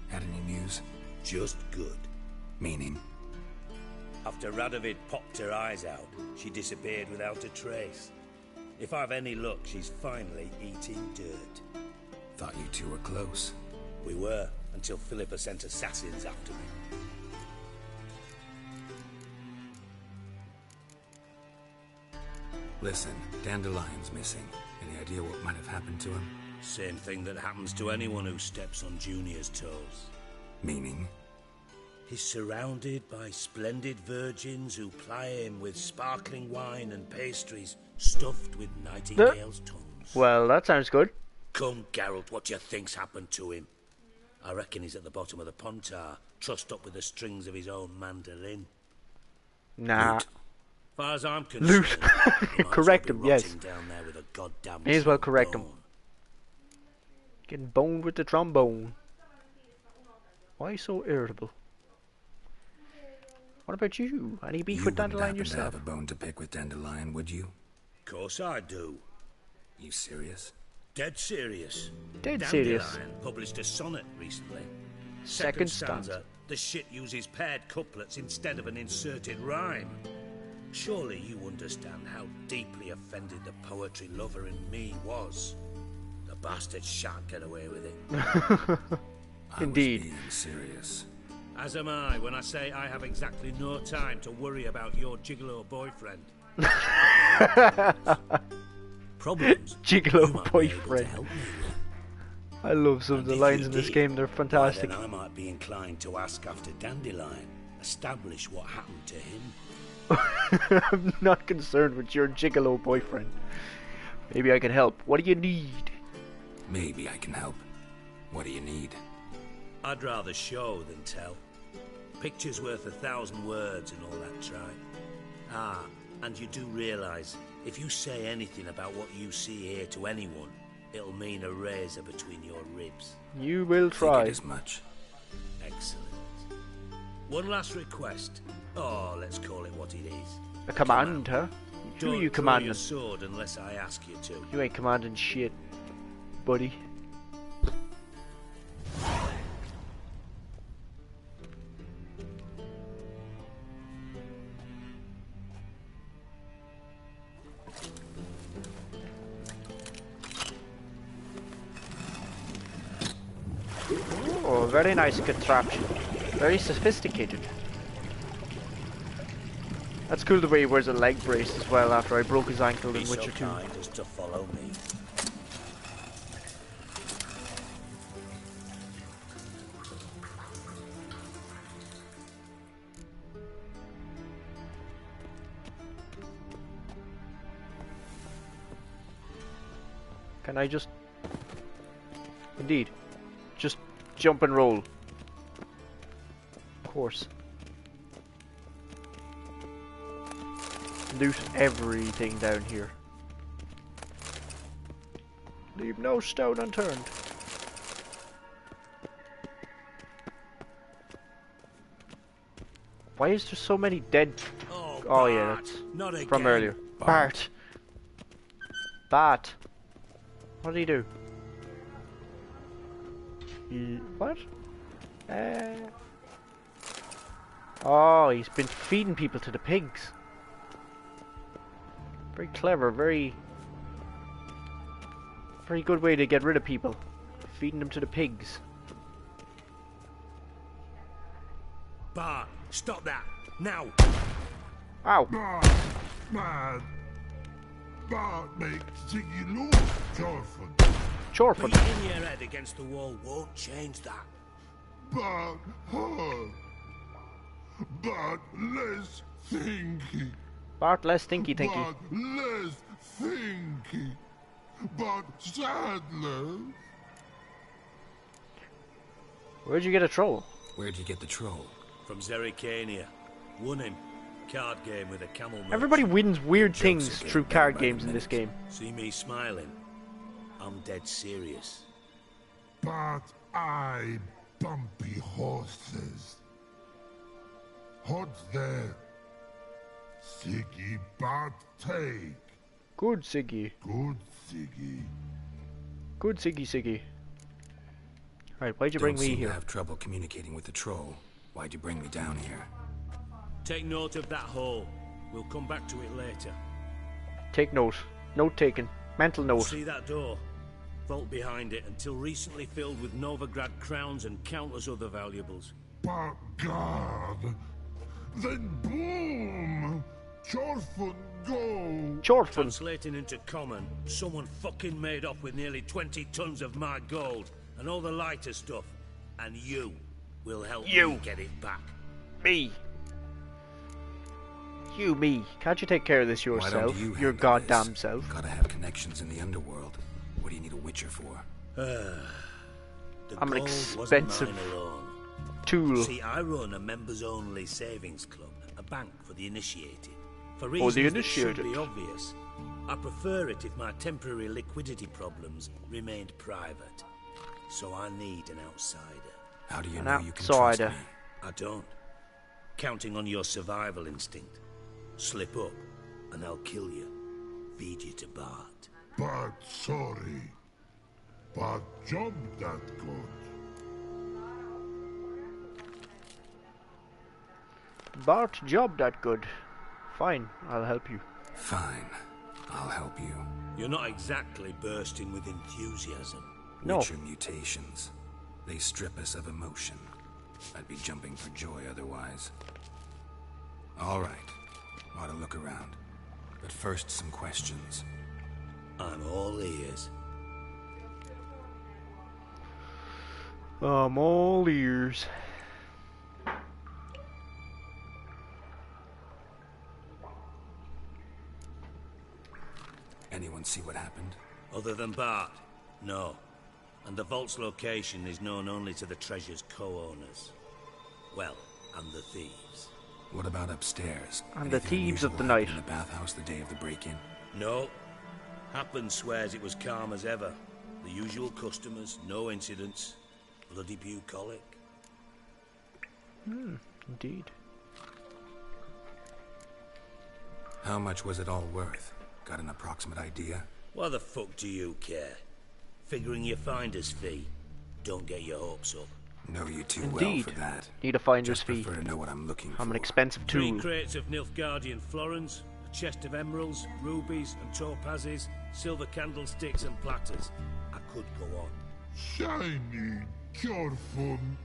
Had any news? Just good. Meaning? After Radovid popped her eyes out, she disappeared without a trace. If I've any luck, she's finally eating dirt. Thought you two were close. We were, until Philippa sent assassins after me. Listen, Dandelion's missing. Any idea what might have happened to him? Same thing that happens to anyone who steps on Junior's toes. Meaning? He's surrounded by splendid virgins who ply him with sparkling wine and pastries stuffed with nightingales' tongues. Well, that sounds good. Come, Geralt, what do you think's happened to him? I reckon he's at the bottom of the Pontar, trussed up with the strings of his own mandolin. Nah. As far as I'm concerned, correct him, yes. Down there with a goddamn May as well correct him. Getting boned with the trombone. Why so irritable? What about you? Any beef with Dandelion yourself? You wouldn't happen to have a bone to pick with Dandelion, would you? Of course I do. You serious? Dead serious. Dead serious. Dandelion published a sonnet recently. Second stanza. The shit uses paired couplets instead of an inserted rhyme. Surely you understand how deeply offended the poetry lover in me was. The bastard shan't get away with it. Indeed. I was being serious. As am I when I say I have exactly no time to worry about your gigolo boyfriend. Problems. Gigolo boyfriend. I love some of the lines in this game, they're fantastic. Then I might be inclined to ask after Dandelion, establish what happened to him. I'm not concerned with your gigolo boyfriend. Maybe I can help. What do you need? Maybe I can help. What do you need? I'd rather show than tell. Picture's worth 1,000 words and all that tripe. And you do realise, if you say anything about what you see here to anyone, it'll mean a razor between your ribs. You will try. Think it as much. Excellent. One last request. Oh, let's call it what it is. A command, huh? Who are you commanding? Don't draw your sword unless I ask you to. You ain't commanding shit, buddy. Oh, very nice contraption. Very sophisticated. That's cool the way he wears a leg brace as well after I broke his ankle in Witcher 2. Kind as to follow me. Can I just... Indeed. Just jump and roll. Of course. Loot everything down here. Leave no stone unturned. Why is there so many dead... Oh yeah, that's from earlier. Bart! Bart! What did he do? What? Oh, he's been feeding people to the pigs. Very clever, very good way to get rid of people. Feeding them to the pigs. Bart, stop that! Now! Ow! Bart makes Ziggy look, Chorford. Chorford? Beating your head against the wall won't change that. Bart hard. Bart less thinky. Bart less thinky. Bart less thinky. Bart Sadler. Where'd you get a troll? Where'd you get the troll? From Zerrikania. Won him. Card game with a camel merchant. Everybody wins weird things through card games in this game. See me smiling? I'm dead serious. But I bumpy horses. What's there? Siggy Bart take. Good Siggy. Good Siggy. Good Siggy. Right, why'd you bring me here? You have trouble communicating with the troll. Why'd you bring me down here? Take note of that hole. We'll come back to it later. Take note. Note taken. Mental note. See that door? Vault behind it, until recently filled with Novigrad crowns and countless other valuables. But God, then boom! Chorfun go! Chorfun! Translating into common, someone fucking made off with nearly 20 tons of my gold, and all the lighter stuff. And you will help me get it back. Me. Me. Can't you take care of this yourself? Why don't you your goddamn self. Gotta have connections in the underworld. What do you need a Witcher for? I'm an expensive tool. See, I run a members-only savings club, a bank for the initiated. For reasons that should be obvious. I prefer it if my temporary liquidity problems remained private. So I need an outsider. How do you know you can trust me? I don't. Counting on your survival instinct. Slip up, and I'll kill you. Feed you to Bart. Bart sorry. Bart job that good. Bart job that good. Fine, I'll help you. Fine, I'll help you. You're not exactly bursting with enthusiasm. No. Witcher mutations. They strip us of emotion. I'd be jumping for joy otherwise. All right. Ought to look around. But first, some questions. I'm all ears. I'm all ears. Anyone see what happened? Other than Bart? No. And the vault's location is known only to the treasure's co-owners. Well, and the thieves. What about upstairs? And the thieves of the night. In the bathhouse the day of the break-in? No. Happen swears it was calm as ever. The usual customers, no incidents. Bloody bucolic. Indeed. How much was it all worth? Got an approximate idea? Why the fuck do you care? Figuring your finder's fee. Don't get your hopes up. Know you too Indeed. well for that. Need a finder's Just fee. prefer to know what I'm looking for. I'm an expensive tool. 3 crates of Nilfgaardian florins, a chest of emeralds, rubies and topazes, silver candlesticks and platters. I could go on. Shiny Chorfun.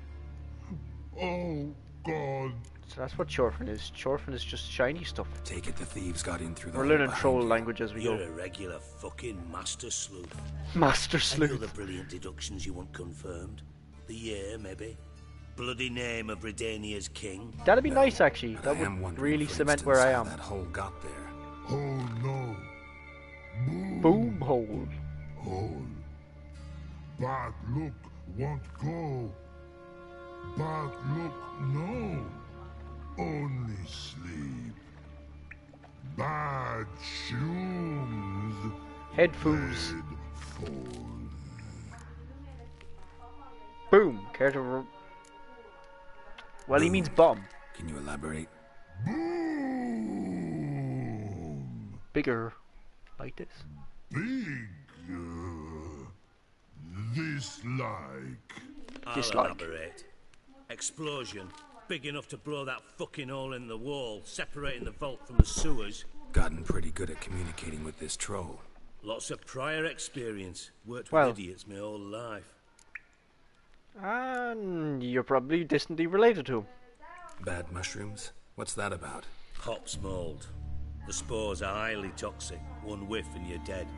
Oh, God. So that's what Chorfin is. Chorfin is just shiny stuff. Take it the thieves got in through the We're hole learning troll language as we You're go. a regular fucking master sleuth. Master Any sleuth. other brilliant deductions you want confirmed? The year, maybe? Bloody name of Redania's king? That'd be nice, actually. That would really cement where I am. That hole got there. Oh, no. Boom hole. Hole. Bad look won't go. Bad look, no. Only sleep. Bad shrooms. Headphones. Headphones. Boom. Care to... Well, he means bomb. Can you elaborate? Boom. Bigger. Like this. Big. Dislike. I'll Dislike. elaborate. Explosion. Big enough to blow that fucking hole in the wall, separating the vault from the sewers. Gotten pretty good at communicating with this troll. Lots of prior experience. Worked Well. with idiots my whole life. And you're probably distantly related to him. Bad mushrooms? What's that about? Hops mold. The spores are highly toxic. One whiff and you're dead.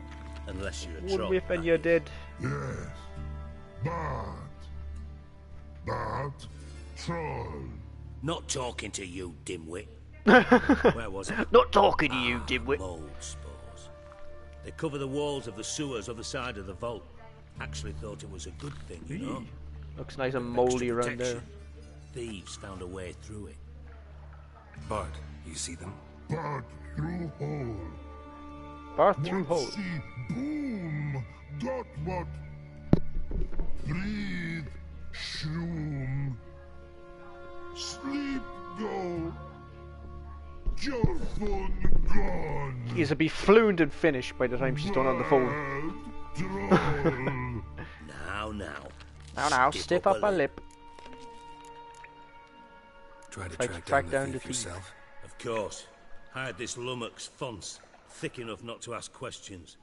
Unless you're a One troll. whiff and you're dead. Yes. Bad. Bad troll. Not talking to you, dimwit. Where was it? Not talking to you, dimwit. Mold spores. They cover the walls of the sewers other side of the vault. Actually thought it was a good thing, you know. Looks nice and mouldy Extra around there. protection. Thieves found a way through it. Bart, you see them? Bad through hole. Bart through hole. See, boom. Got what? Breathe. Shroom. Sleep go. Your phone gone. He's a be fluent and finished by the time she's done on the phone. Now. Stiff up a lip. Try to Try track down the the thief thief yourself. Of course. Hired this lummox Fons, thick enough not to ask questions.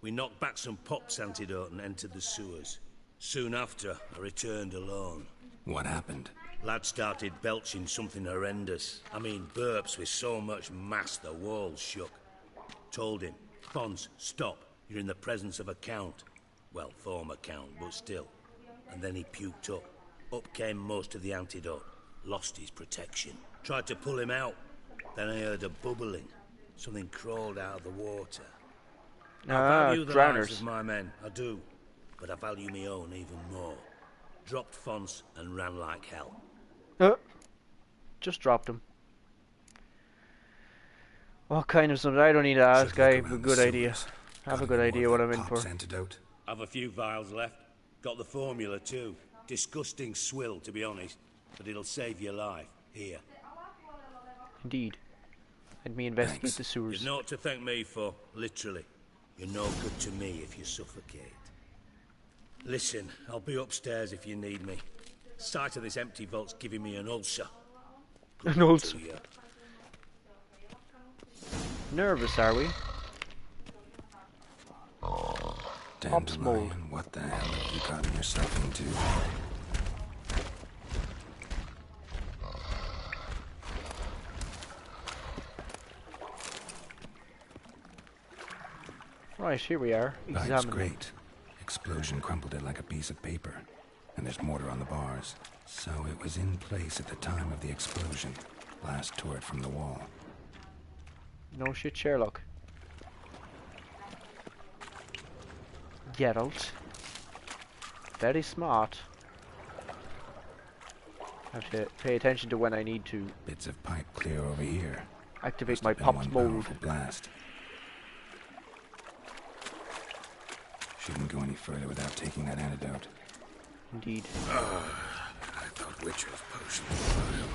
We knocked back some pops antidote and entered the sewers. Soon after, I returned alone. What happened? Lad started belching something horrendous. I mean, burps with so much mass the walls shook. Told him, Fons, stop. You're in the presence of a count. Well, former count, but still. And then he puked up. Up came most of the antidote. Lost his protection. Tried to pull him out. Then I heard a bubbling. Something crawled out of the water. I value the lives of my men, I do. But I value my own even more. Dropped Fons and ran like hell. Just dropped him. What kind of something? I don't need to ask. I have a good idea. I have a good idea what I'm in for. Antidote. I've a few vials left. Got the formula too. Disgusting swill, to be honest. But it'll save your life. Here. Indeed. Let me investigate the sewers. You've naught to thank me for, literally. You're no good to me if you suffocate. Listen, I'll be upstairs if you need me. Sight of this empty vault's giving me an ulcer. An ulcer. Nervous, are we? Dandelion, what the hell have you gotten yourself into? Right, here we are. That's great. Explosion crumpled it like a piece of paper. And there's mortar on the bars. So it was in place at the time of the explosion. Blast tore it from the wall. No shit, Sherlock. Geralt. Very smart. I have to pay attention to when I need to. Bits of pipe clear over here. Activate my pops mold. Blast. Shouldn't go any further without taking that antidote. Indeed. I thought Witcher's potion was vile.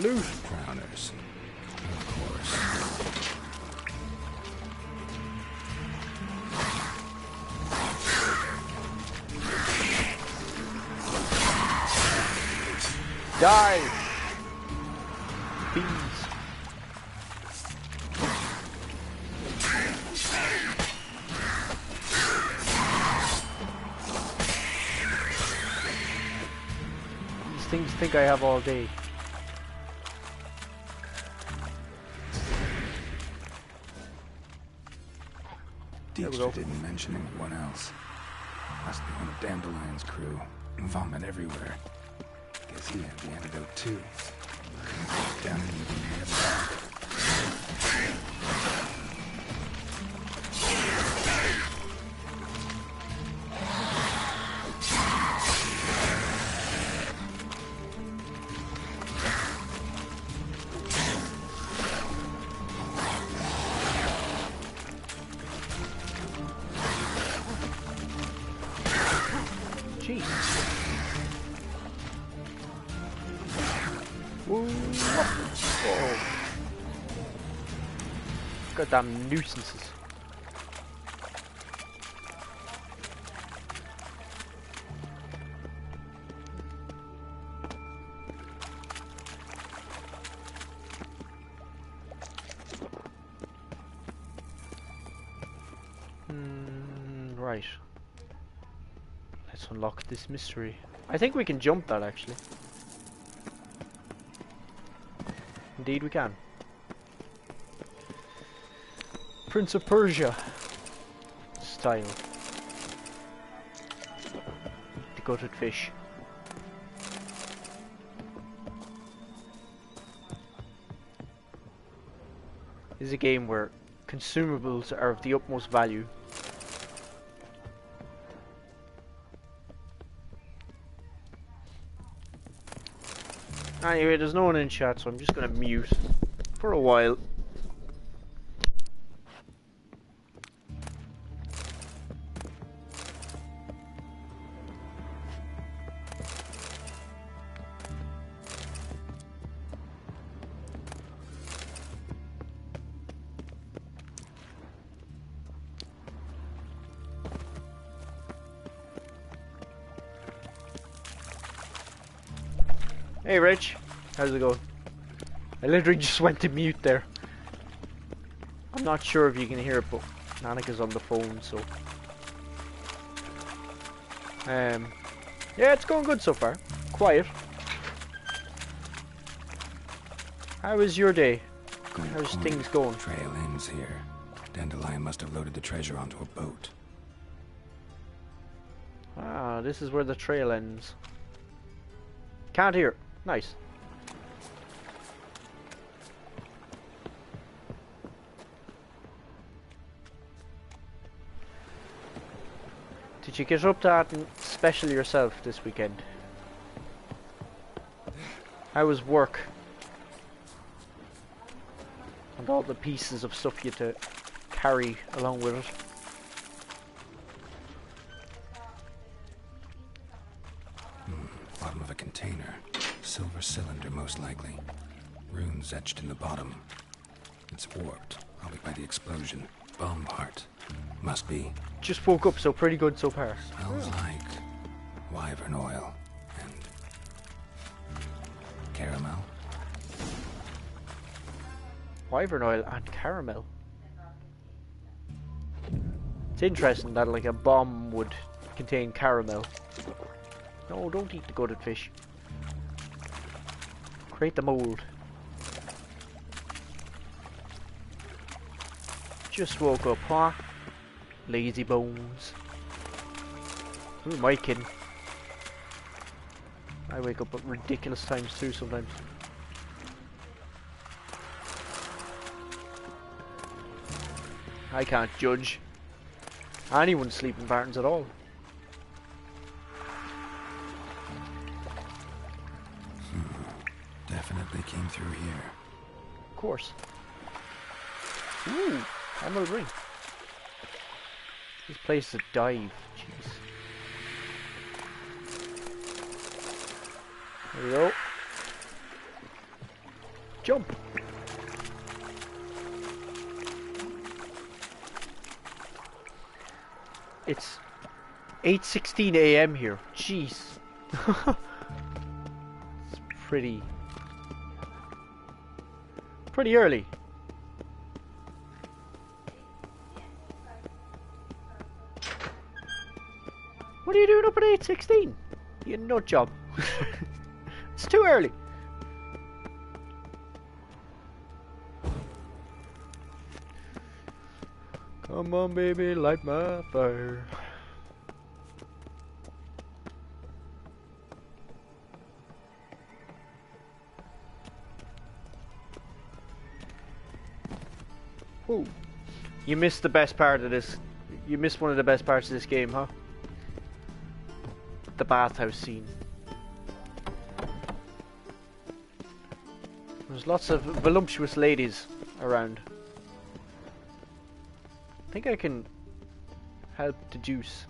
Loot. Crowners. Of course. Die! Bees. These things think I have all day. Dijkstra didn't mention anyone else. Must be one of Dandelion's crew. Vomit everywhere. Guess he had the antidote too. Down in the other back. Goddamn nuisances. Right. Let's unlock this mystery. I think we can jump that actually. Indeed we can. Prince of Persia style. The gutted fish. This is a game where consumables are of the utmost value. Anyway, there's no one in chat, so I'm just gonna mute for a while. Hey Rich, how's it going? I literally just went to mute there. I'm not sure if you can hear it, but Nanika's on the phone, so... yeah, it's going good so far. Quiet. How is your day? How's things going? Trail ends here. Dandelion must have loaded the treasure onto a boat. Ah, this is where the trail ends. Can't hear. Nice. Did you get up to that special yourself this weekend? How was work? And all the pieces of stuff you had to carry along with it? Bottom of a container. Silver cylinder, most likely. Runes etched in the bottom. It's warped, probably by the explosion. Bomb part. Must be. Just woke up, so pretty good so far. Smells like wyvern oil and caramel. Wyvern oil and caramel. It's interesting that like a bomb would contain caramel. No, don't eat the gutted fish. Create the mold. Just woke up, huh? Lazy bones. Who am I kidding? I wake up at ridiculous times too sometimes. I can't judge anyone's sleeping patterns at all. Definitely came through here. Of course. Ooh, emerald ring. This place is a dive. Jeez. There we go. Jump. It's 8:16 a.m. here. Jeez. It's pretty early. What are you doing up at 8:16? You nut job. It's too early. Come on, baby, light my fire. Whoa. You missed the best part of this. You missed one of the best parts of this game, huh? The bathhouse scene. There's lots of voluptuous ladies around. I think I can help deduce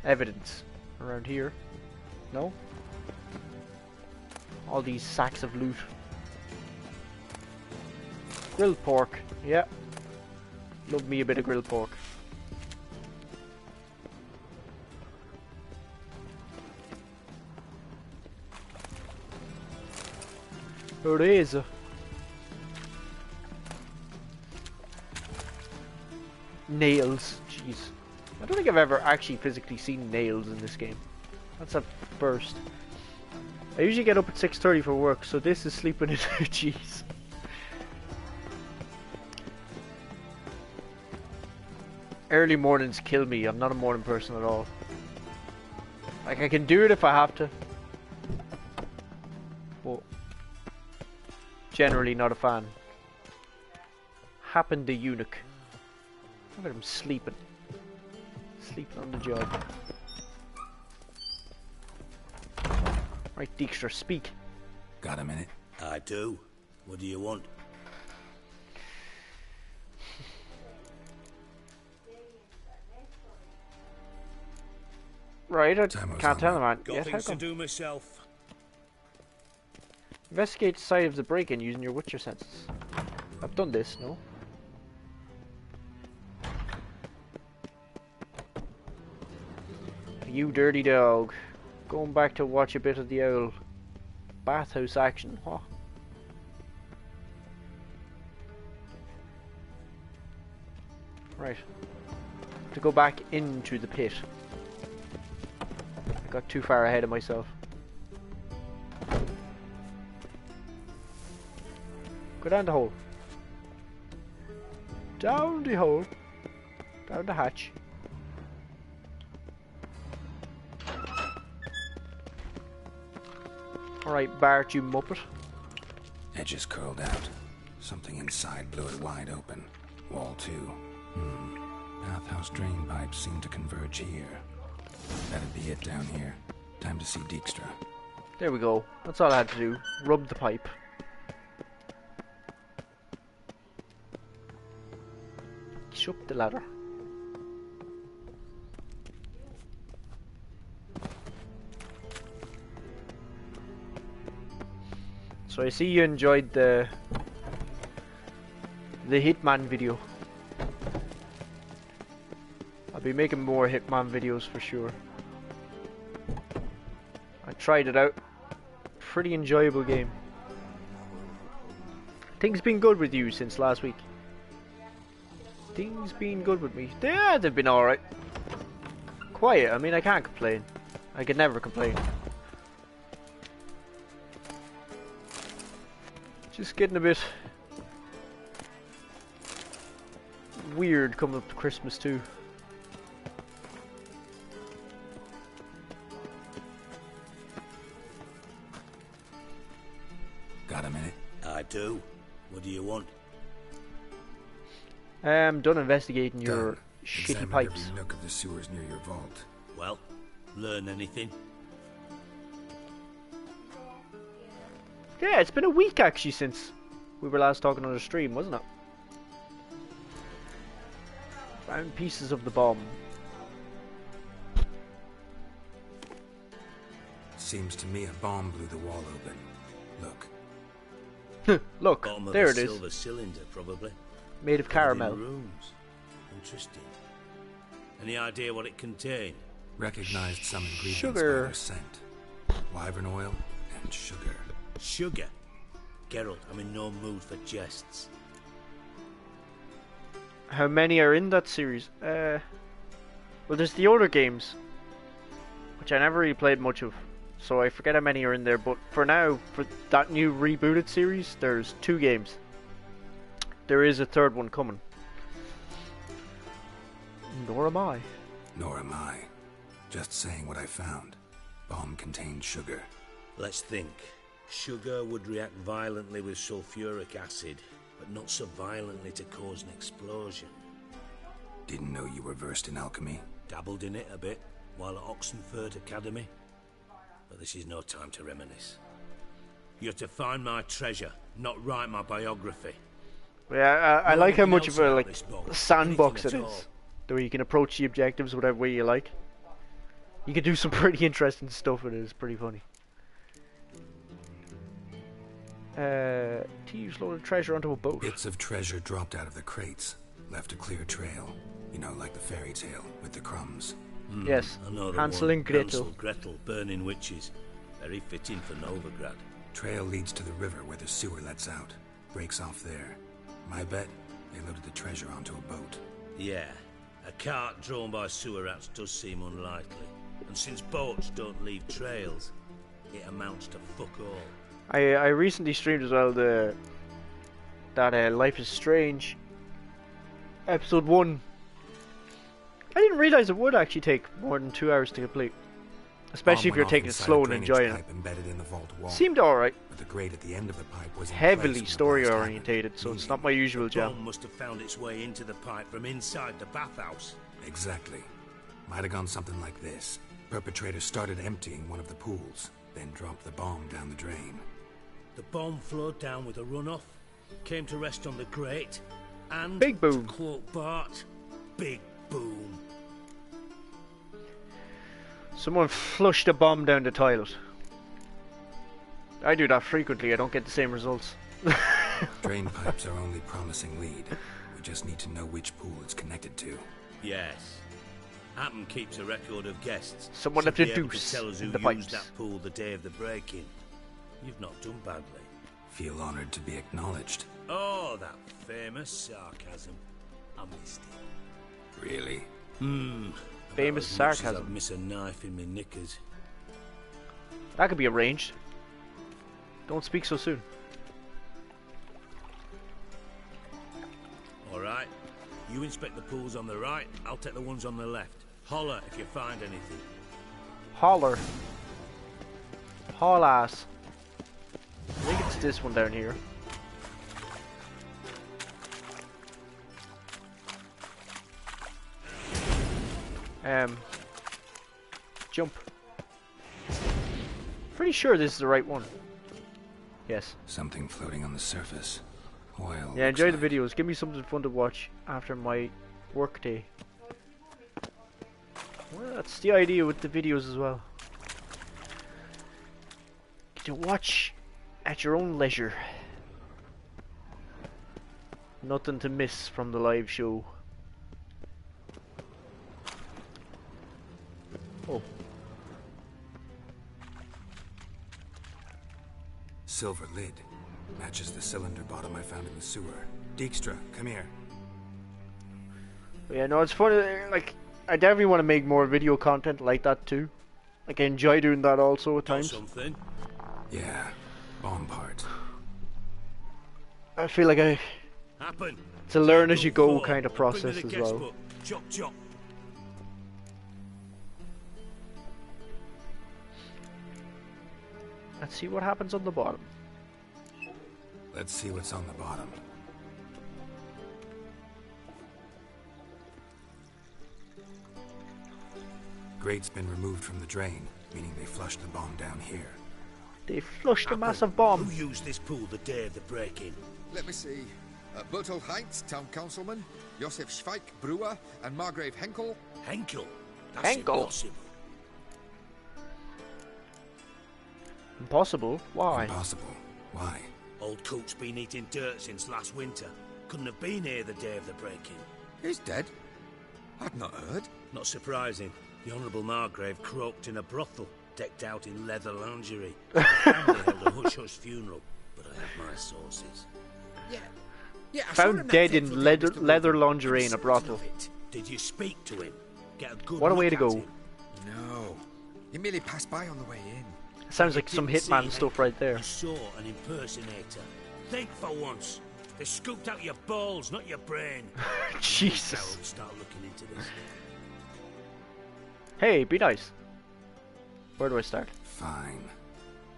evidence around here. No? All these sacks of loot. Grilled pork, yeah. Love me a bit of grilled pork. There it is. Nails, jeez. I don't think I've ever actually physically seen nails in this game. That's a first. I usually get up at 6:30 for work, so this is sleeping in. Jeez. Early mornings kill me. I'm not a morning person at all. Like, I can do it if I have to, but generally not a fan. Happened the eunuch. Look at him sleeping. Sleeping on the job. Right, Dijkstra, speak. Got a minute? I do. What do you want? Right, I can't tell him that Got yet. things to do myself. Investigate the site of the break-in using your Witcher senses. I've done this, no? You dirty dog. Going back to watch a bit of the old bathhouse action, huh? Right. To go back into the pit. I got too far ahead of myself. Go down the hole. Down the hole. Down the hatch. Alright, Bart, you muppet. Edges curled out. Something inside blew it wide open. Wall 2. Bathhouse drain pipes seem to converge here. That'd be it down here. Time to see Dijkstra. There we go. That's all I had to do. Rub the pipe. Push up the ladder. So I see you enjoyed the Hitman video. I'll be making more Hitman videos for sure. I tried it out. Pretty enjoyable game. Things been good with you since last week. Things been good with me. Yeah, they've been alright. Quiet, I mean, I can't complain. I could never complain. Just getting a bit weird coming up to Christmas too. Got a minute? I do. What do you want? Done investigating your shitty Examine pipes. every nook of the sewers near your vault. Well, learn anything? Yeah, it's been a week actually since we were last talking on the stream, wasn't it? Found pieces of the bomb. Seems to me a bomb blew the wall open. Look. Look, Bottom of there a it is. silver cylinder, probably. Made of caramel. Rooms. Interesting. Any idea what it contained? Recognized some ingredients Sugar. by their scent. Wyvern oil and sugar. Sugar? Geralt, I'm in no mood for jests. How many are in that series? Well, there's the older games, which I never really played much of, so I forget how many are in there. But for now, for that new rebooted series, there's 2 games. There is a 3rd one coming. Nor am I. Nor am I. Just saying what I found. Bomb contained sugar. Let's think. Sugar would react violently with sulfuric acid, but not so violently to cause an explosion. Didn't know you were versed in alchemy. Dabbled in it a bit while at Oxenford Academy. But this is no time to reminisce. You're to find my treasure, not write my biography. Yeah, I like how much of a else like about this book? sandbox it Anything at is. all? The way you can approach the objectives whatever way you like. You can do some pretty interesting stuff with it. It's pretty funny. Thieves loaded treasure onto a boat. Bits of treasure dropped out of the crates. Left a clear trail. You know, like the fairy tale with the crumbs. Yes, I know the Hansel one. and Gretel. Hansel, Gretel, burning witches. Very fitting for Novigrad. Trail leads to the river where the sewer lets out. Breaks off there. My bet, they loaded the treasure onto a boat. Yeah, a cart drawn by sewer rats does seem unlikely. And since boats don't leave trails, it amounts to fuck all. I recently streamed as well that Life is Strange episode 1. I didn't realize it would actually take more than 2 hours to complete, especially if you're taking it slow and enjoying it. Embedded in the vault wall. Seemed alright. But the grate at the end of the pipe was Heavily story orientated, so it's not my usual The jam. bomb must have found its way into the pipe from inside the bathhouse. Exactly. Might have gone something like this. Perpetrator started emptying one of the pools, then dropped the bomb down the drain. The bomb flowed down with a runoff, came to rest on the grate, and... Big boom. To quote Bart, big boom. Someone flushed a bomb down the toilet. I do that frequently, I don't get the same results. Drain pipes are only promising lead. We just need to know which pool it's connected to. Yes. Hammond keeps a record of guests. Someone Should left a be able to deuce tell us who in the used pipes. that pool the day of the break-in. You've not done badly. Feel honored to be acknowledged. Oh, that famous sarcasm. I missed it. Really? Famous As much as sarcasm. I'd miss a knife in my knickers. That could be arranged. Don't speak so soon. All right. You inspect the pools on the right. I'll take the ones on the left. Holler if you find anything. Holler. Haul ass. I think it's this one down here. Jump. Pretty sure this is the right one. Yes. Something floating on the surface. Oil. Yeah, enjoy the videos. Give me something fun to watch after my work day. Well, that's the idea with the videos as well. Get to watch at your own leisure. Nothing to miss from the live show. Oh. Silver lid. Matches the cylinder bottom I found in the sewer. Dijkstra, come here. Yeah, no, it's funny. Like, I definitely want to make more video content like that too. Like, I enjoy doing that also at times. Something. Yeah, bomb part. I feel like it's a learn as you go kind of process as well. Chop, chop. Let's see what happens on the bottom. Let's see what's on the bottom. Grate's been removed from the drain, meaning they flushed the bomb down here. They flushed a massive bomb. Who used this pool the day of the break-in? Let me see. Berthold Heinz, town councilman, Josef Schweik, brewer, and Margrave Henkel. Henkel? That's Henkel? impossible. Impossible? Why? Impossible. Why? Old Coot's been eating dirt since last winter. Couldn't have been here the day of the break-in. He's dead? I'd not heard. Not surprising. The Honourable Margrave croaked in a brothel, decked out in leather lingerie. The family held a hush-hush funeral, but I have my sources. Yeah, I Found dead in leather lingerie in a brothel. Did you speak to him? Get a good What a way look to at go. him? No. He merely passed by on the way in. Sounds like some Didn't see Hitman him. stuff right there. You saw an impersonator. Think for once. They scooped out your balls, not your brain. Jesus. Harold, start looking into this. Hey, be nice. Where do I start? Fine.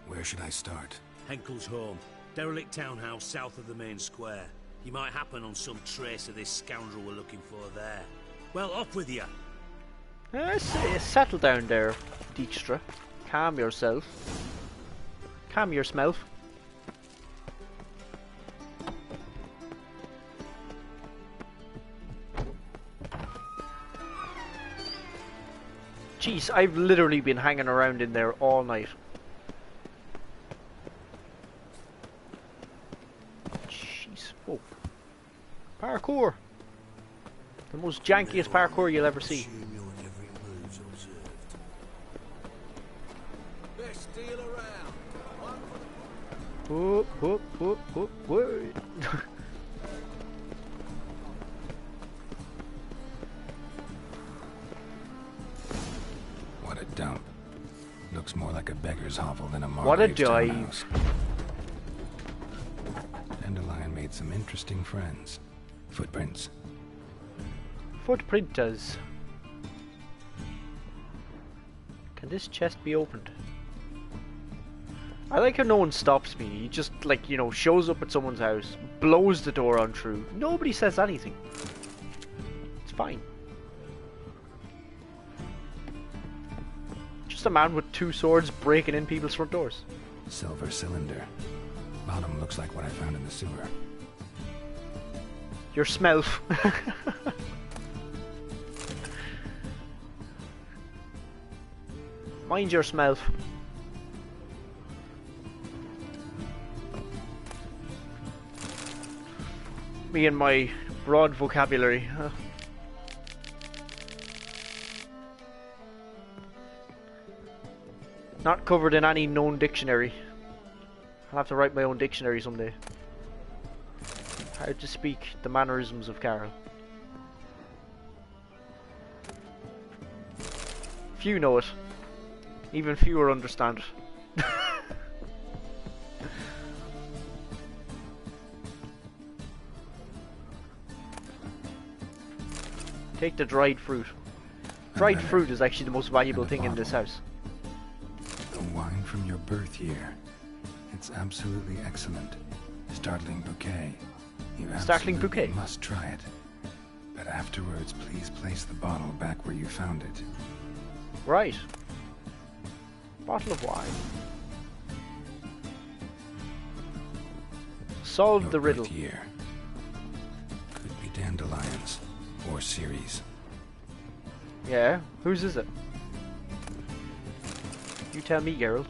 Where should I start? Henkel's home. Derelict townhouse south of the main square. You might happen on some trace of this scoundrel we're looking for there. Well, off with you. Settle down there, Dijkstra. Calm yourself. Calm yourself. Jeez, I've literally been hanging around in there all night. Jeez. Whoa. Parkour. The most jankiest parkour you'll ever see. Whoop, whoop, whoop, whoop, whoop. What a dump. Looks more like a beggar's hovel than a What a Margrave's dive. townhouse. Dandelion made some interesting friends. Footprints. Footprinters. Can this chest be opened? I like how no one stops me. He just, like, you know, shows up at someone's house, blows the door on through. Nobody says anything. It's fine. Just a man with two swords breaking in people's front doors. Silver cylinder. Bottom looks like what I found in the sewer. Your smell. Mind your smell. Me and my broad vocabulary. Not covered in any known dictionary. I'll have to write my own dictionary someday. How to speak the mannerisms of Karl. Few know it. Even fewer understand it. Take the dried fruit. Dried fruit is actually the most valuable thing in this house. The wine from your birth year. It's absolutely excellent. Startling bouquet. You Startling absolutely bouquet. must try it. But afterwards, please place the bottle back where you found it. Right. Bottle of wine. Solve the riddle. Year. Could be dandelions. Or Ceres. Yeah, whose is it? You tell me, Geralt.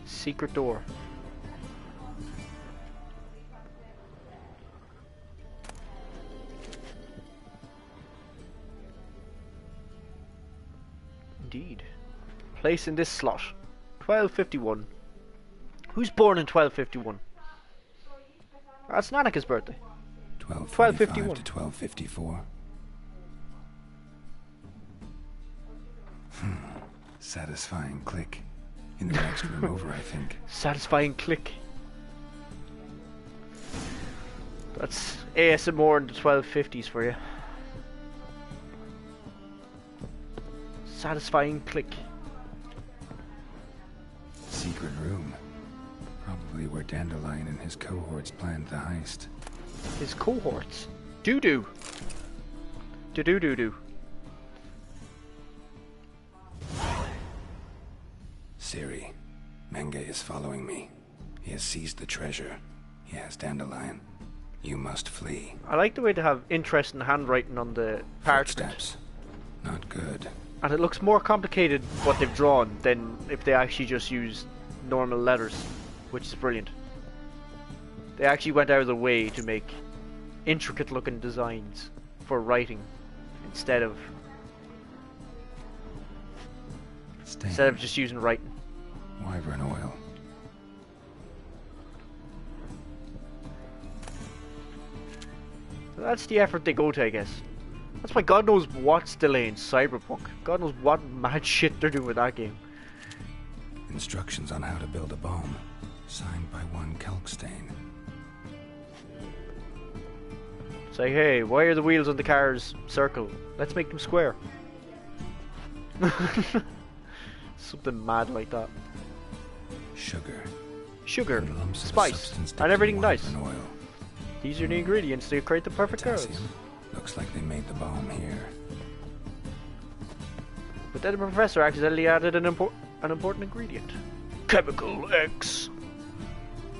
Secret door. Indeed. Place in this slot. 1251. Who's born in 1251? That's Nanika's birthday. 1251 to 1254. Satisfying click. In the next room over, I think. Satisfying click. That's ASMR in the 1250s for you. Satisfying click. Secret room. Probably where Dandelion and his cohorts planned the heist. His cohorts? Doo-doo. Do-do-do-do. Ciri, Menge is following me. He has seized the treasure. He has Dandelion. You must flee. I like the way they have interesting handwriting on the parchment. Footsteps. Not good. And it looks more complicated what they've drawn than if they actually just used normal letters, which is brilliant. They actually went out of the way to make intricate looking designs for writing instead of just using writing. Wyvern oil. So that's the effort they go to, I guess. That's why God knows what's delaying Cyberpunk. God knows what mad shit they're doing with that game. Instructions on how to build a bomb, signed by one Kalkstain. Say, hey, why are the wheels on the cars circle? Let's make them square. Something mad like that. Sugar, spice, and everything nice. Oil. These are the ingredients to create the perfect girls. Looks like they made the bomb here. But then the professor accidentally added an important ingredient. Chemical X.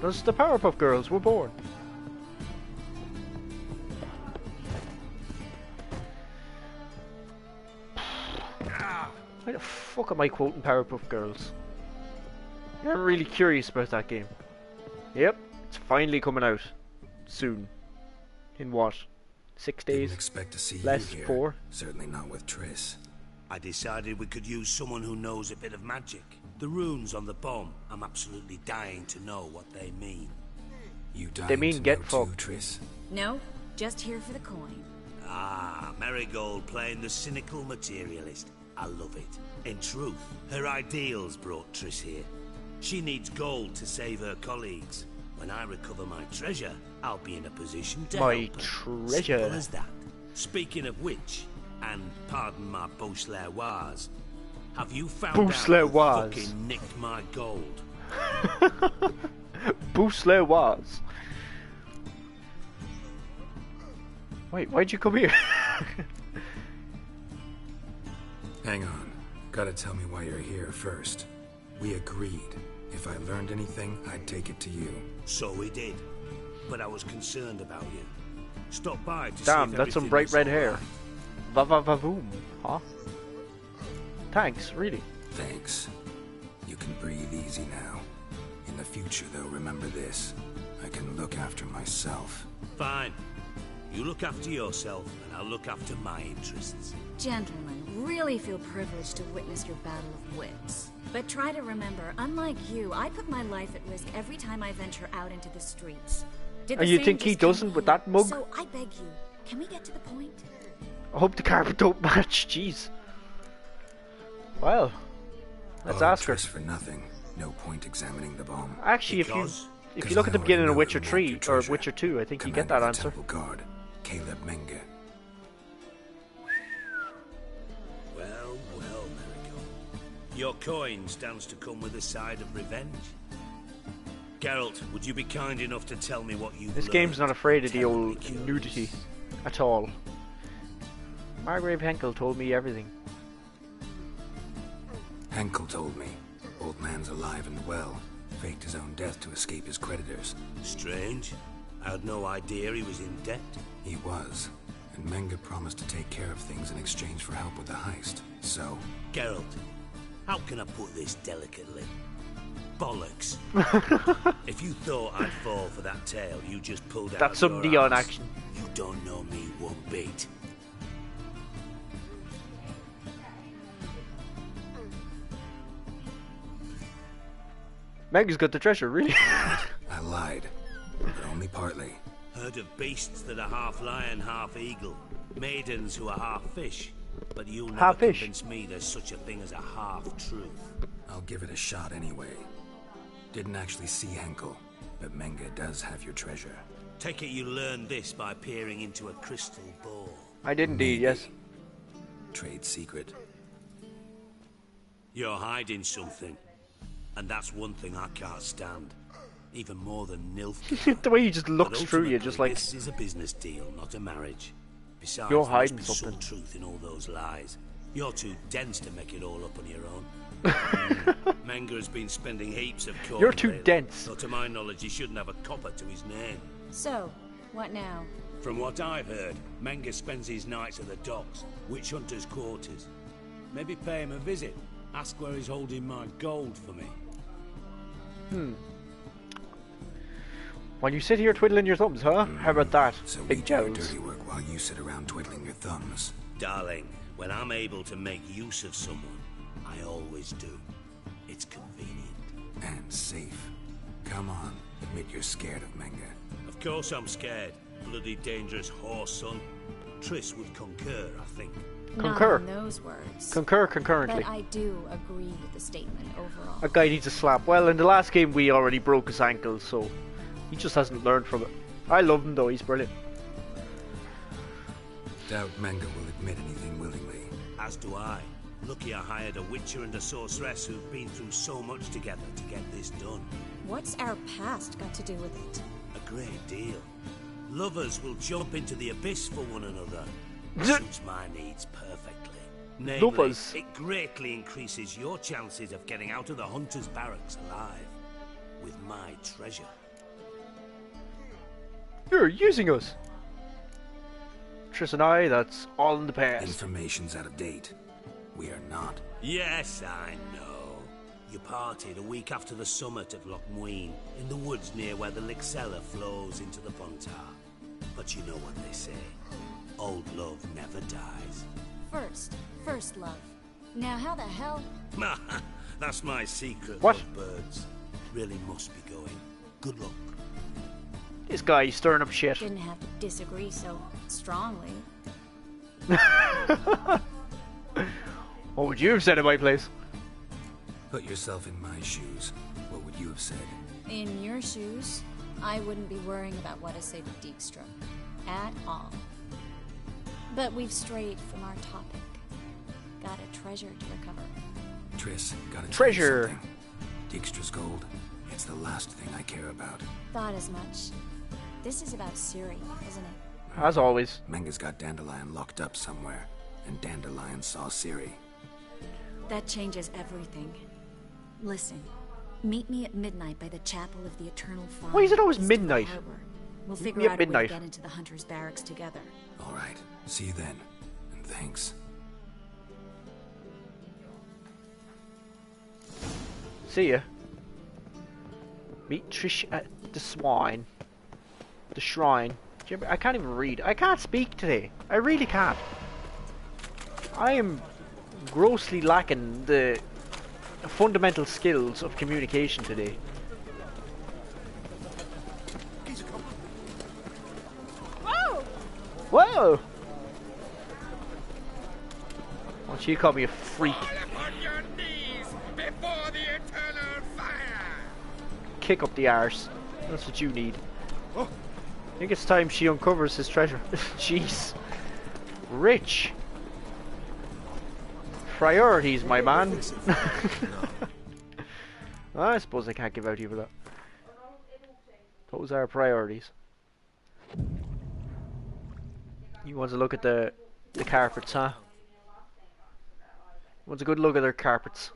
Thus the Powerpuff Girls were born. Why the fuck am I quoting Powerpuff Girls? I'm really curious about that game. Yep, it's finally coming out. Soon. In what? 6 days? Didn't expect to see less you here. 4? Certainly not with Triss. I decided we could use someone who knows a bit of magic. The runes on the bomb, I'm absolutely dying to know what they mean. You dying they mean to get know fucked. Too, Triss? No, just here for the coin. Ah, Marigold playing the cynical materialist. I love it. In truth, her ideals brought Triss here. She needs gold to save her colleagues. When I recover my treasure, I'll be in a position to help her. treasure. Simple as that. Speaking of which, and pardon my Beauclervoise, have you found out who fucking nicked my gold? Beauclervoise. Wait, why'd you come here? Hang on. Gotta tell me why you're here first. We agreed. If I learned anything, I'd take it to you. So we did. But I was concerned about you. Stop by to Damn, see if that's some everything bright was red all hair. right. Va-va-va-voom, huh? Thanks, really. Thanks. You can breathe easy now. In the future, though, remember this. I can look after myself. Fine. You look after yourself, and I'll look after my interests. Gentlemen, really feel privileged to witness your battle of wits. But try to remember, unlike you, I put my life at risk every time I venture out into the streets. And you think he doesn't with that mug? So I beg you, can we get to the point? I hope the carpet don't match, jeez. Well, let's ask her. For nothing. No point examining the bomb. Actually, if you look at the beginning of Witcher 3 or Witcher 2, I think you get that answer. Temple Guard, Caleb Menge. Well, Marigold. Your coin stands to come with a side of revenge. Geralt, would you be kind enough to tell me what you've This learned? game's not afraid of the old nudity at all. Margrave Henkel told me everything. Henkel told me. Old man's alive and well. Faked his own death to escape his creditors. Strange. I had no idea he was in debt. He was. And Menge promised to take care of things in exchange for help with the heist. So... Geralt, how can I put this delicately? Bollocks. If you thought I'd fall for that tale you just pulled out That's some your neon arse, action. You don't know me one bit. Meg's got the treasure, really? I lied. But only partly. Heard of beasts that are half lion, half eagle. Maidens who are half fish. But you'll never Half fish. convince me there's such a thing as a half-truth. I'll give it a shot anyway. Didn't actually see Henkel, but Menge does have your treasure. Take it you learned this by peering into a crystal ball. I did indeed, yes. Trade secret. You're hiding something. And that's one thing I can't stand. Even more than Nilf. The way he just looks But through you, just like... This is a business deal, not a marriage. Besides, You're there hiding must be something. some truth in all those lies. You're too dense to make it all up on your own. Menga has been spending heaps of coin. You're too lately, dense. though to my knowledge, he shouldn't have a copper to his name. So, what now? From what I've heard, Menga spends his nights at the docks, witch hunters' quarters. Maybe pay him a visit. Ask where he's holding my gold for me. When you sit here twiddling your thumbs, huh? How about that? So Big we do your Jones. dirty work while you sit around twiddling your thumbs. Darling, when I'm able to make use of someone, I always do. It's convenient. And safe. Come on, admit you're scared of Menga. Of course I'm scared. Bloody dangerous whore, son. Triss would concur, I think. Concur. Not in those words. Concur concurrently. But I do agree with the statement overall. A guy needs a slap. Well, in the last game we already broke his ankle, so he just hasn't learned from it. I love him though, he's brilliant. Doubt Menga will admit anything willingly. As do I. Lucky I hired a witcher and a sorceress who've been through so much together to get this done. What's our past got to do with it? A great deal. Lovers will jump into the abyss for one another. Suits my needs perfectly. Namely, Lovers. it greatly increases your chances of getting out of the hunter's barracks alive. With my treasure. You're using us. Triss and I, that's all in the past. Information's out of date. We are not. Yes, I know. You parted a week after the summit of Loch Muine, in the woods near where the Lixella flows into the Pontar. But you know what they say. Old love never dies. First love. Now how the hell? That's my secret, What? birds. Really must be going. Good luck. This guy's stirring up shit. Didn't have to disagree so strongly. What would you have said in my place? Put yourself in my shoes. What would you have said? In your shoes, I wouldn't be worrying about what I say to Dijkstra. At all. But we've strayed from our topic. Got a treasure to recover. Triss, gotta Treasure. tell you something. Dijkstra's gold. It's the last thing I care about. Thought as much. This is about Ciri, isn't it? As always. Menga's got Dandelion locked up somewhere, and Dandelion saw Ciri. That changes everything. Listen, meet me at midnight by the Chapel of the Eternal Fire. Why is it always east of the midnight? harbor. We'll Meet figure me at out a way midnight. to get into the Hunter's barracks together. All right, see you then, and thanks. See ya. Meet Trish at the swine. The shrine. I can't even read. I can't speak today. I really can't. I am grossly lacking the fundamental skills of communication today. Whoa! Whoa! Why don't you call me a freak? Upon your knees before the eternal fire. Kick up the arse. That's what you need. I think it's time she uncovers his treasure. Jeez. Rich. Priorities, my man. I suppose I can't give out either that. Those are priorities. You want to look at the carpets, huh? Wants a good look at their carpets.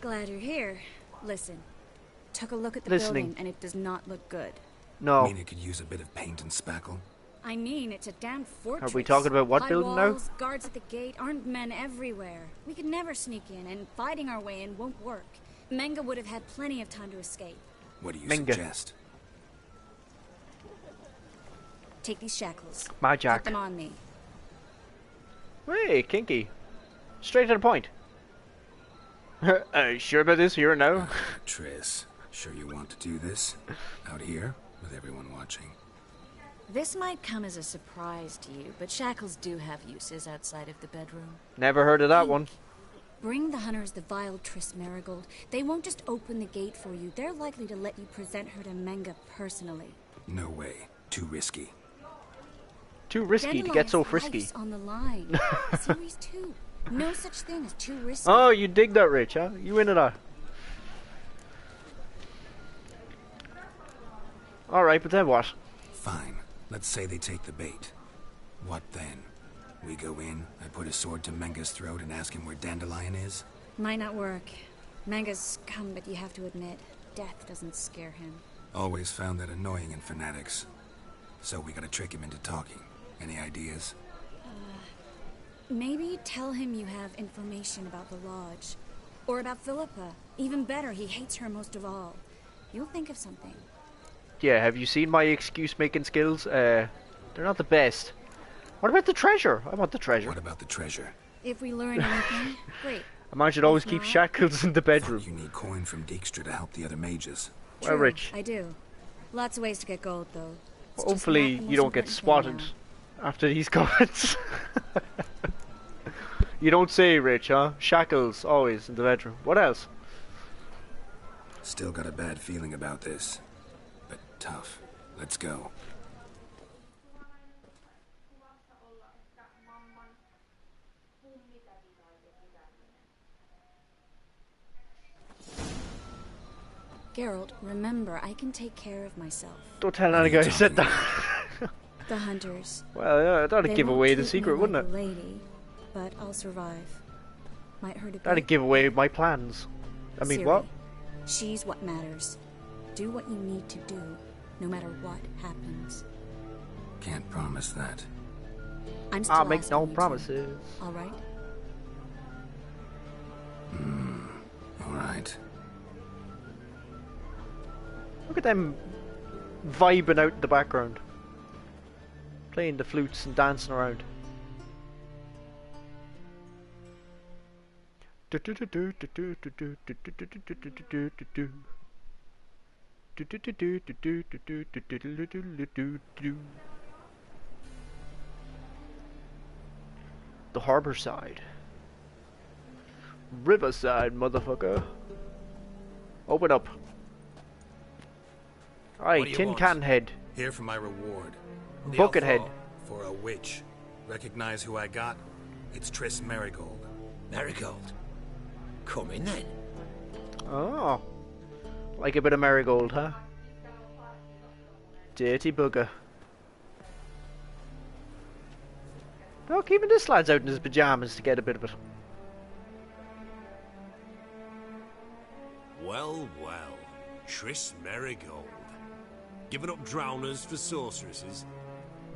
Glad you're here. Listen, took a look at the Listening. building and it does not look good. No. I mean, it could use a bit of paint and spackle. I mean, it's a damn fortress. Are we talking about what High building walls, now? Guards at the gate, armed men everywhere. We could never sneak in, and fighting our way in won't work. Menga would have had plenty of time to escape. What do you Menga. suggest? Take these shackles. My Put jack. them on me. Hey, kinky. Straight to the point. Sure about this here and now? Triss, sure you want to do this? Out here, with everyone watching? This might come as a surprise to you, but shackles do have uses outside of the bedroom. Never heard of that one. Bring the hunters the vile Triss Marigold. They won't just open the gate for you. They're likely to let you present her to Menga personally. No way. Too risky. Too risky to get so Dandelion's frisky. life's on the line. Series 2. No such thing as too risky. Oh, you dig that, Rich, huh? You into that? Alright, but then what? Fine. Let's say they take the bait. What then? We go in, I put a sword to Menga's throat and ask him where Dandelion is? Might not work. Manga's scum, but you have to admit, death doesn't scare him. Always found that annoying in fanatics. So we gotta trick him into talking. Any ideas? Maybe tell him you have information about the Lodge. Or about Philippa. Even better, he hates her most of all. You'll think of something. Yeah, have you seen my excuse-making skills? They're not the best. What about the treasure? I want the treasure. What about the treasure? If we learn anything, great. A man should always keep shackles in the bedroom. You need coin from Dijkstra to help the other mages. Well, Rich. I do. Lots of ways to get gold, though. Well, hopefully you don't get spotted after these comments. You don't say, Rich, huh? Shackles, always in the bedroom. What else? Still got a bad feeling about this. But tough. Let's go. Geralt, remember, I can take care of myself. Don't tell any guy who said that. The hunters. Well, yeah, that'd give away the secret, wouldn't it? Lady, but I'll survive. Might hurt a bit. That'd give away my plans. I mean, Ciri, what? She's what matters. Do what you need to do, no matter what happens. Can't promise that. I'm still I'll make no asking you promises. to. All right? All right. Look at them vibing out in the background. Playing the flutes and dancing around. The harbor side. Riverside, motherfucker. Open up. Aye, tin can head. Here for my reward. Bucket head. For a witch. Recognize who I got? It's Triss Merigold. Merigold? Come in then. Oh. Like a bit of marigold, huh? Dirty bugger. Look, even this lad's out in his pajamas to get a bit of it. Well, well. Triss Merigold. Giving up drowners for sorceresses?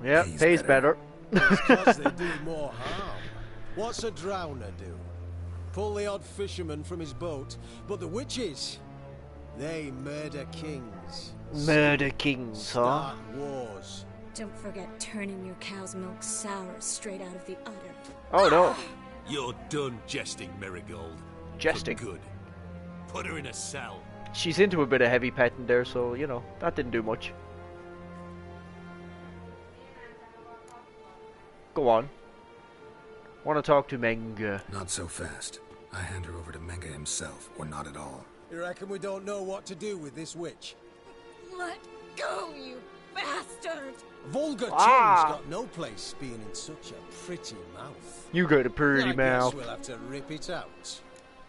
Yeah, pays better. It's 'cause they do more harm. What's a drowner do? Pull the odd fisherman from his boat, but the witches, they murder kings. Murder kings, huh? Start wars. Don't forget turning your cow's milk sour straight out of the udder. Oh no. You're done jesting, Merigold. Jesting. For good. Put her in a cell. She's into a bit of heavy petting there, so, you know, that didn't do much. Go on. Want to talk to Menga. Not so fast. I hand her over to Menga himself, or not at all. You reckon we don't know what to do with this witch? Let go, you bastard! Vulgar tongue's got no place being in such a pretty mouth. You got a pretty I mouth. guess we'll have to rip it out.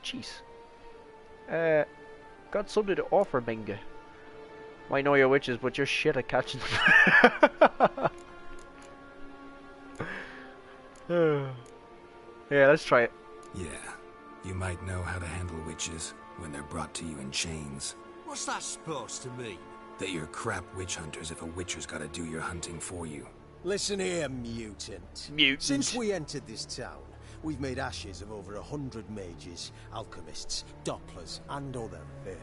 Jeez. Got something to offer, Menga. Might know your witches, but you're shit at catching them. Yeah, let's try it. Yeah. You might know how to handle witches when they're brought to you in chains. What's that supposed to mean? That you're crap witch hunters if a witcher's gotta do your hunting for you. Listen here, mutant. Mutant. Since we entered this town, we've made ashes of over 100 mages, alchemists, dopplers, and other vermin.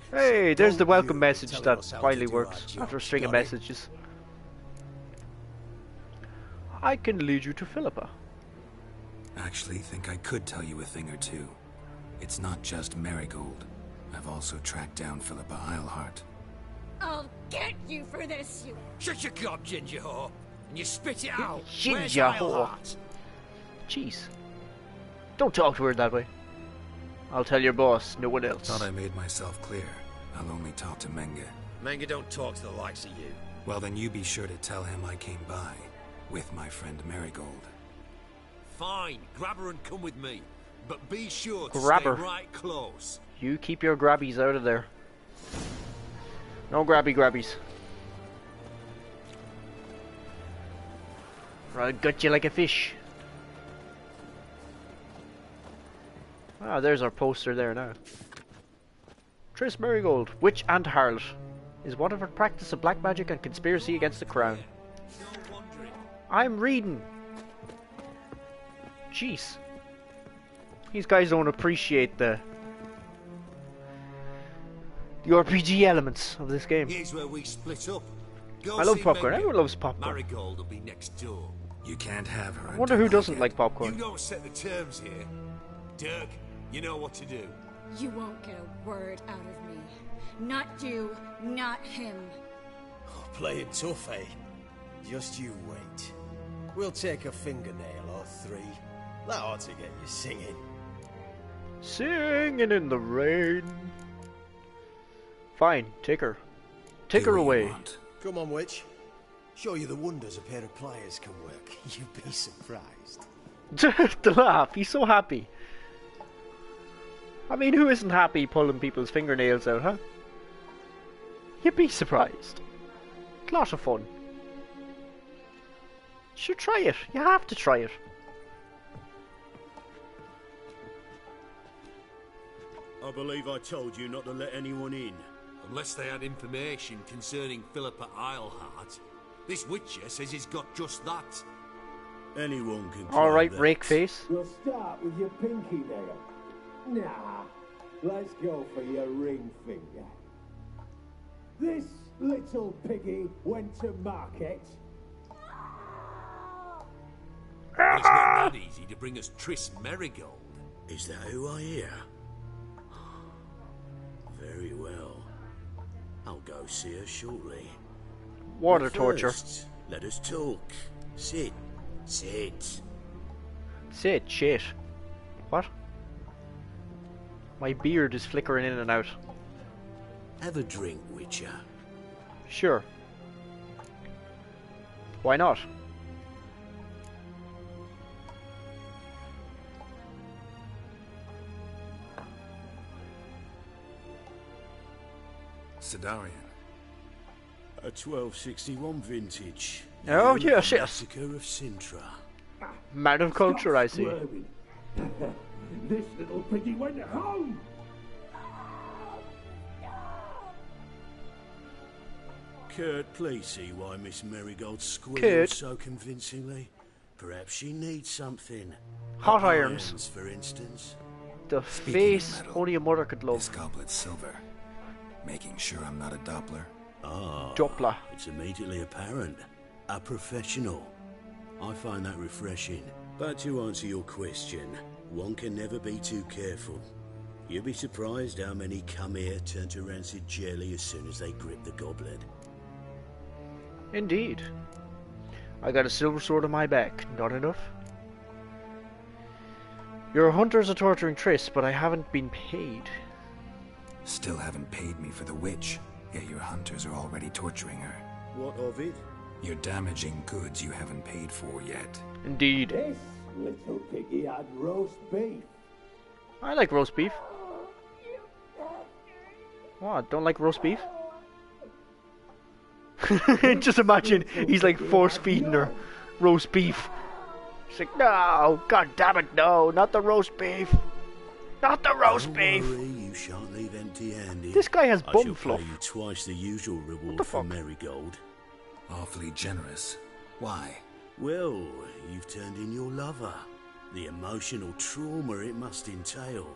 Hey, there's the welcome message telling that us how to finally do works our job. after a string of Got it? messages. I can lead you to Philippa. Actually, think I could tell you a thing or two. It's not just Merigold. I've also tracked down Philippa Eilhart. I'll get you for this, you... Shut your gob, ginger whore, and you spit it out. Ginger Where's whore. Eilhart? Jeez. Don't talk to her that way. I'll tell your boss, no one else. Thought I made myself clear. I'll only talk to Menga. Menga don't talk to the likes of you. Well, then you be sure to tell him I came by with my friend Merigold. Fine, grab her and come with me. But be sure to Grab stay her. right close. You keep your grabbies out of there. No grabbies. Or I'll gut you like a fish. Ah, there's our poster there now. Triss Merigold, witch and harlot, is one of her practice of black magic and conspiracy against the crown. I'm reading. Jeez. These guys don't appreciate the RPG elements of this game. Here's where we split up. Go I love see popcorn. Mengen. Everyone loves popcorn. Marigold will be next door. You can't have her. I wonder who doesn't like popcorn. You don't set the terms here. Dirk, you know what to do. You won't get a word out of me. Not you, not him. Oh, play it tough, eh? Just you wait. We'll take a fingernail or three. That ought to get you singing. Singing in the rain. Fine, take her. Take her away. Come on, witch. Show you the wonders a pair of pliers can work. You'd be surprised. The laugh, he's so happy. I mean, who isn't happy pulling people's fingernails out, huh? You'd be surprised. A lot of fun. You should try it. You have to try it. I believe I told you not to let anyone in. Unless they had information concerning Philippa Eilhart. This witcher says he's got just that. Anyone can. Alright, rake face. We'll start with your pinky nail. Nah, let's go for your ring finger. This little piggy went to market. But it's not that easy to bring us Triss Merigold. Is that who I hear? Very well. I'll go see her shortly. Water But torture. First, let us talk. Sit. Sit. Sit, shit. What? My beard is flickering in and out. Have a drink, Witcher. Sure. Why not? Sidarian. A 1261 vintage. Oh, The yes, yes. Massacre of Sintra. Man of culture, I see. This little piggy went home. Kurt, please see why Miss Merigold squealed Kurt. so convincingly. Perhaps she needs something. Hot irons. For instance. The face only a mother could love. This goblet's silver. Making sure I'm not a Doppler. Ah, Doppler. It's immediately apparent. A professional. I find that refreshing. But to answer your question, one can never be too careful. You'll be surprised how many come here turn to rancid jelly as soon as they grip the goblet. Indeed. I got a silver sword on my back. Not enough? Your hunters are torturing Triss, but I haven't been paid. Still haven't paid me for the witch, yet your hunters are already torturing her. What of it? You're damaging goods you haven't paid for yet. Indeed. This little piggy had roast beef. I like roast beef. What? Don't like roast beef? Just imagine he's like force feeding her roast beef. She's like, no, god damn it, no, not the roast beef. Not the roast beef. Don't worry, you shan't leave empty-handed. This guy has I bum shall fluff. pay you twice the usual reward the for fuck? Merigold. Awfully generous. Why? Well, you've turned in your lover. The emotional trauma it must entail.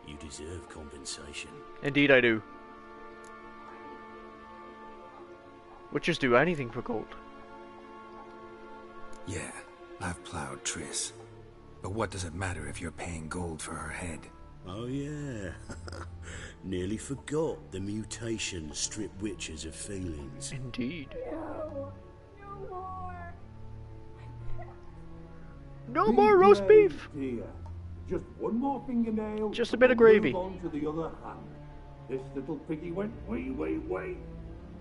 You deserve compensation. Indeed I do. Witchers do anything for gold. Yeah, I've plowed Triss. But what does it matter if you're paying gold for her head? Oh yeah. Nearly forgot the mutations strip witches of feelings. Indeed. Be No more roast beef. brave, dear. Just one more fingernail. Just a and bit of we'll gravy. Move on to the other hand. This little piggy went wee.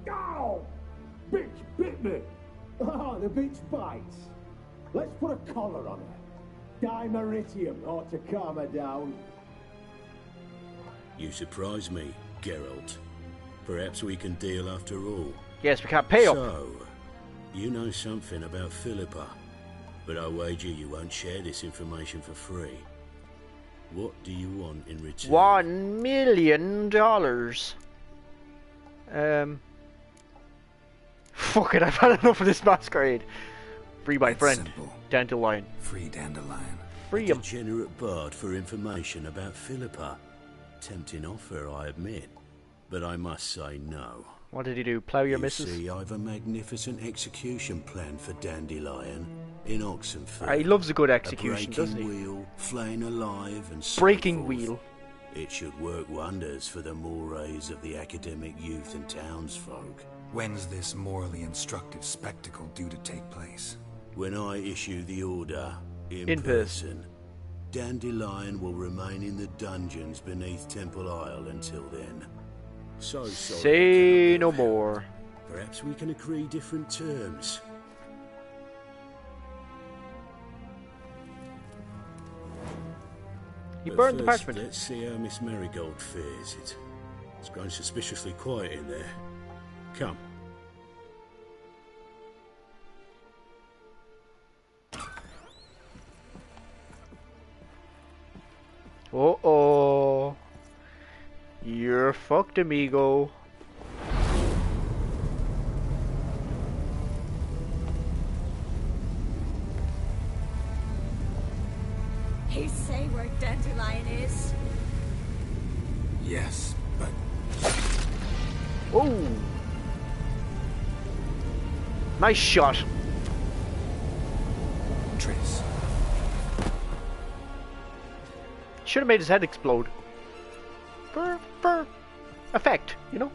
Ow! Bitch bit me. Ah, the bitch bites. Let's put a collar on her. Dimeritium ought to calm her down. You surprise me, Geralt. Perhaps we can deal after all. Yes, we can't pay up. So, you know something about Philippa, but I wager you won't share this information for free. What do you want in return? $1 million. Fuck it, I've had enough of this masquerade. Free my friend, simple. Dandelion. Free Dandelion. Free A him. degenerate bard for information about Philippa. Tempting offer, I admit, but I must say no. What did he do? Plough your You missus? see, I've a magnificent execution plan for Dandelion in Oxenford. He loves a good execution, a doesn't he? wheel, flaying alive, and so Breaking forth. wheel. It should work wonders for the mores of the academic youth and townsfolk. When's this morally instructive spectacle due to take place? When I issue the order In person. Dandelion will remain in the dungeons beneath Temple Isle until then. So sorry. Say no more. Perhaps we can agree different terms. He But burned the first, parchment. Let's see how Miss Marigold fares. It's grown suspiciously quiet in there. Come. Uh-oh. You're fucked, amigo. He say where Dandelion is? Yes, but... Oh! Nice shot. Triss. Should have made his head explode. For effect, you know?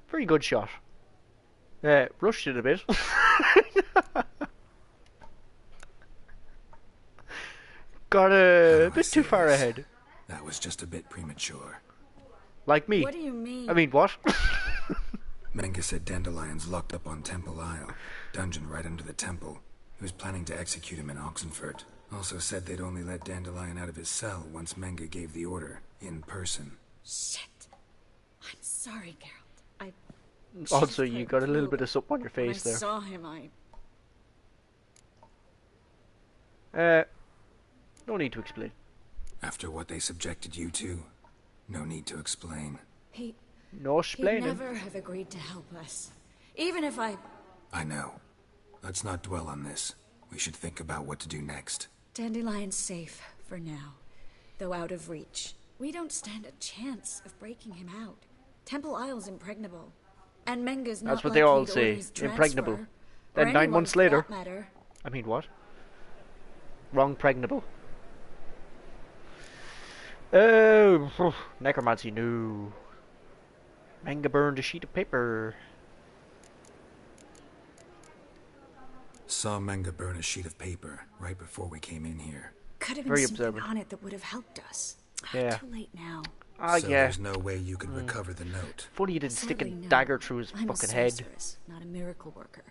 Very good shot. Rushed it a bit. Got a bit too far ahead. That was just a bit premature. Like me. What do you mean? I mean, what? Menge said Dandelion's locked up on Temple Isle, dungeon right under the temple. He was planning to execute him in Oxenford. Also said they'd only let Dandelion out of his cell once Menge gave the order, in person. Shit. I'm sorry, Geralt. Also, you got a little bit of soap on your When face I there. saw him, No need to explain. After what they subjected you to, no need to explain. No He'd explaining. never have agreed to help us. Even if I know. Let's not dwell on this. We should think about what to do next. Dandelion's safe for now, though out of reach. We don't stand a chance of breaking him out. Temple Isle's impregnable, and Menge's not That's what likely they all to say. order his Impregnable. transfer, Then or 9 anyone months for later. that matter. I mean, what? Wrong pregnable. Oh, necromancy, no. Menge burned a sheet of paper. Saw Menge burn a sheet of paper right before we came in here. Could have been Very something observant. on it that would have helped us. Yeah. Too late now. Ah, So yeah. there's no way you could recover the note. Funny you didn't stick a Sadly, no. dagger through his I'm fucking a head. sorceress, not a miracle worker.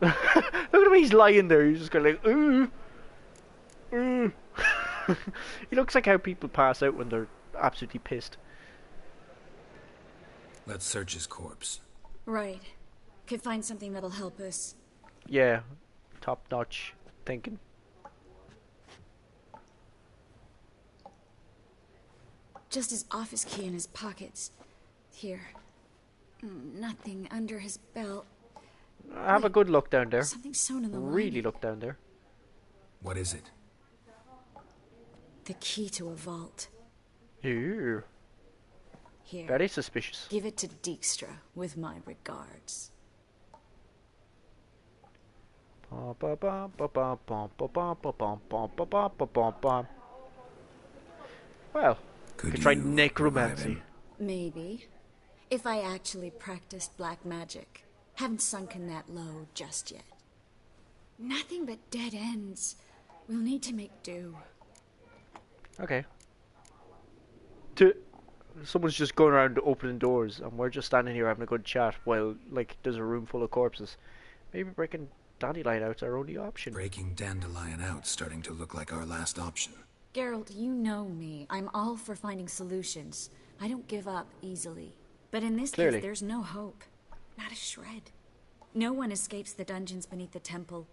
Look at him, he's lying there. He's just going like, ooh. Ooh. He looks like how people pass out when they're absolutely pissed. Let's search his corpse. Right. Could find something that'll help us. Yeah, top notch thinking. Just his office key in his pockets. Here. Nothing under his belt. Have a good look down there. Something sewn in the Really lining. look down there. What is it? The key to a vault. Ooh, Here. very suspicious. Give it to Dijkstra with my regards. Well, Could could try you necromancy. Maybe. If I actually practiced black magic. Haven't sunken that low just yet. Nothing but dead ends. We'll need to make do. Okay. Someone's just going around opening doors, and we're just standing here having a good chat while, like, there's a room full of corpses. Maybe breaking Dandelion out's our only option. Breaking Dandelion out's starting to look like our last option. Geralt, you know me. I'm all for finding solutions. I don't give up easily. But in this Clearly. case, there's no hope. Not a shred. No one escapes the dungeons beneath the temple.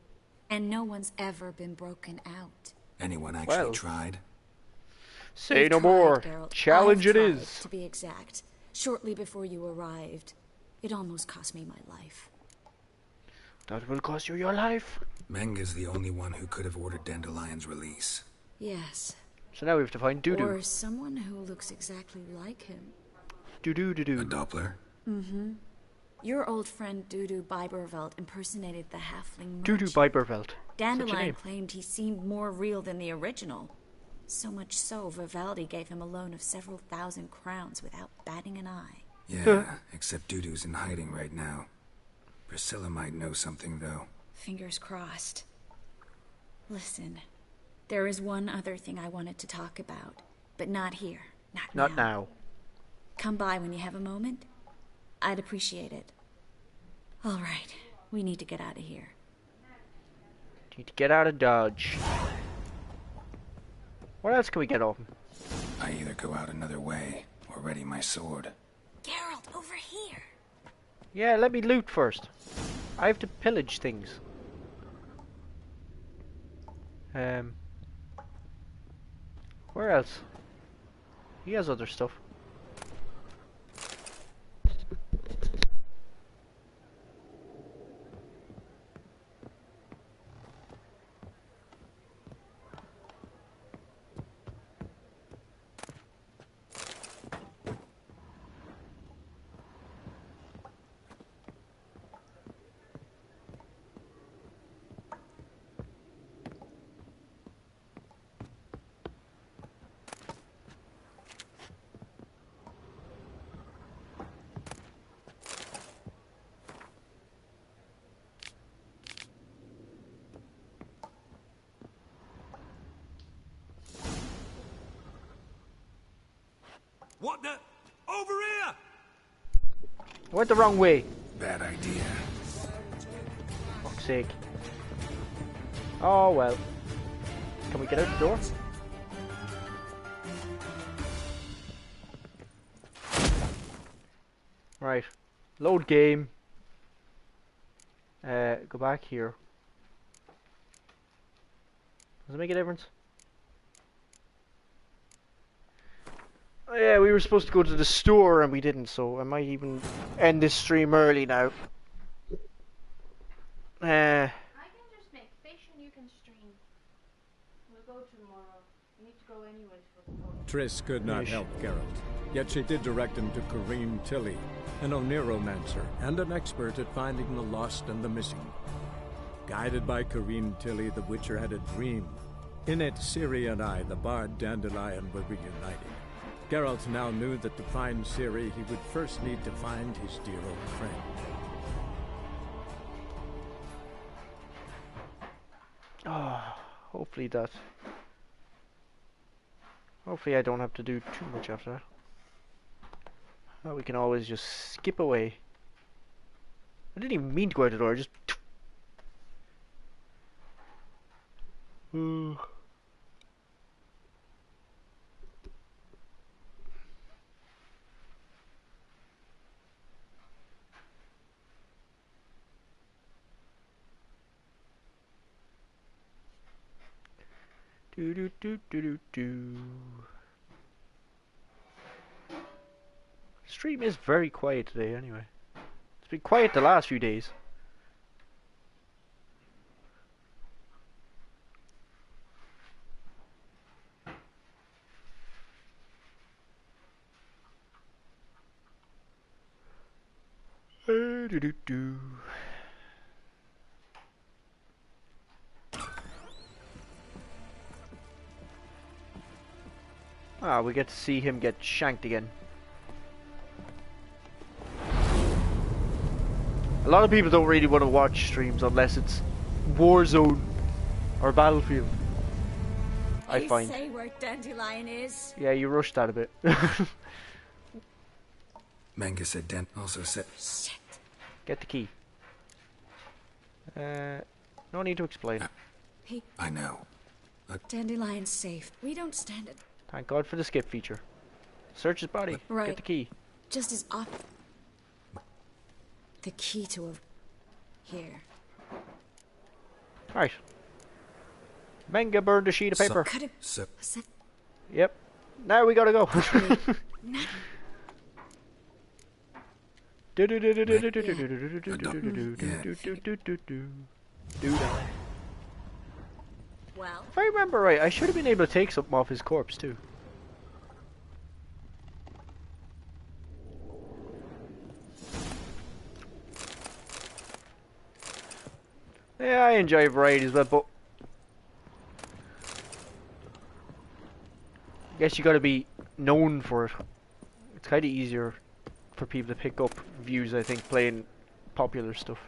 And no one's ever been broken out. Anyone actually tried? Say We've no tried, more. Geralt. Challenge I've it tried, is. to be exact. Shortly before you arrived. It almost cost me my life. That will cost you your life. Menga's the only one who could have ordered Dandelion's release. Yes. So now we have to find Dudu. Or someone who looks exactly like him. Dudu. A Doppler? Mm-hmm. Your old friend Dudu Biberveld impersonated the halfling merchant. Dudu Biberveld. Dandelion claimed he seemed more real than the original. So much so, Vivaldi gave him a loan of several thousand crowns without batting an eye. Yeah, except Dudu's in hiding right now. Priscilla might know something, though. Fingers crossed. Listen, there is one other thing I wanted to talk about, but not here. Not now. Come by when you have a moment. I'd appreciate it. All right, we need to get out of here. Need to get out of Dodge. What else can we get off him? I either go out another way or ready my sword. Geralt, over here. Yeah, let me loot first. I have to pillage things. Where else? He has other stuff. What the? Over here! I went the wrong way. Bad idea. Fuck's sake. Oh well. Can we get out the door? Right. Load game. Go back here. Does it make a difference? Oh, yeah, we were supposed to go to the store and we didn't, so I might even end this stream early now. I can just make fish and you can stream. We'll go tomorrow. We need to go anyways for the photo. Triss could not help Geralt, yet she did direct him to Kareem Tilly, an oniromancer and an expert at finding the lost and the missing. Guided by Kareem Tilly, the Witcher had a dream. In it, Ciri and I, the bard Dandelion, were reunited. Geralt now knew that to find Ciri, he would first need to find his dear old friend. Hopefully I don't have to do too much after that. We can always just skip away. I didn't even mean to go out the door, I just... Stream is very quiet today anyway. It's been quiet the last few days. Ah, we get to see him get shanked again. A lot of people don't really want to watch streams unless it's Warzone or Battlefield. I find. Say where Dandelion is. Yeah, you rushed that a bit. Menga said also said... Shit. Get the key. No need to explain. I know. Dandelion's safe. We don't stand it. Thank God for the skip feature. Search his body. Right. Get the key. Just as off. The key to a... Here. Right. Manga burned a sheet of paper. Yep. Now we gotta go. Well, if I remember right, I should have been able to take something off his corpse too. Yeah, I enjoy variety as well, but I guess you gotta be known for it. It's kinda easier for people to pick up views, I think, playing popular stuff.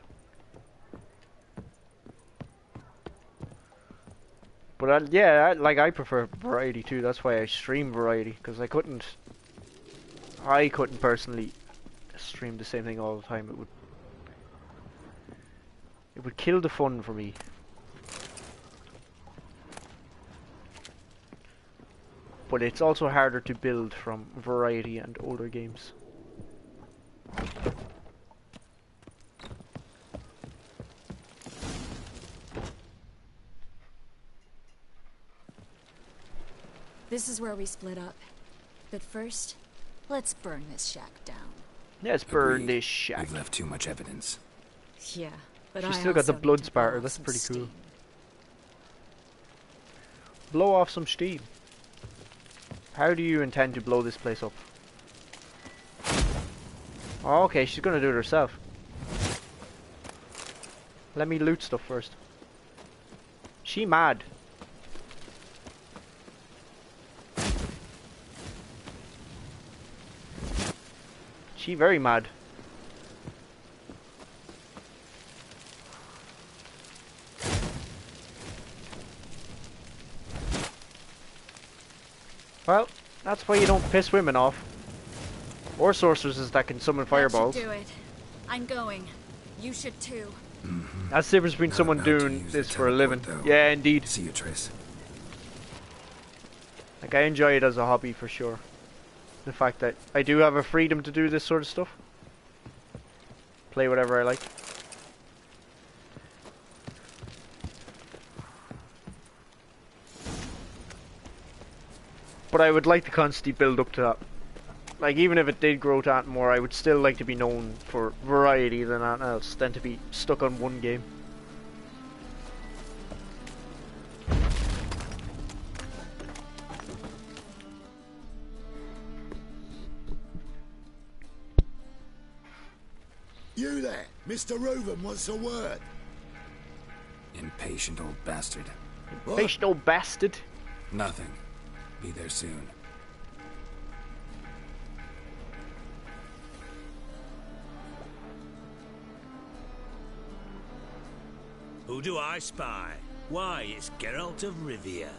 But yeah, I prefer variety too. That's why I stream variety, because I couldn't personally stream the same thing all the time. It would kill the fun for me. But it's also harder to build from variety and older games. This is where we split up. But first, let's burn this shack down. Let's burn this shack. We've left too much evidence. Yeah, but She's still got the blood spatter. That's pretty cool. Blow off some steam. How do you intend to blow this place up? Oh, okay, she's gonna do it herself. Let me loot stuff first. She mad. She very mad. Well, that's why you don't piss women off. Or sorceresses that can summon fireballs. That should do it. I'm going. You should too. That's the difference between someone doing this for a living. Yeah, indeed. See you, Triss. Like, I enjoy it as a hobby for sure. The fact that I do have a freedom to do this sort of stuff. Play whatever I like. But I would like to constantly build up to that. Like, even if it did grow to that more, I would still like to be known for variety than anything else, than to be stuck on one game. You there, Mr. Reuven wants a word. Impatient old bastard. Impatient old bastard? Nothing. Be there soon. Who do I spy? Why, it's Geralt of Rivia.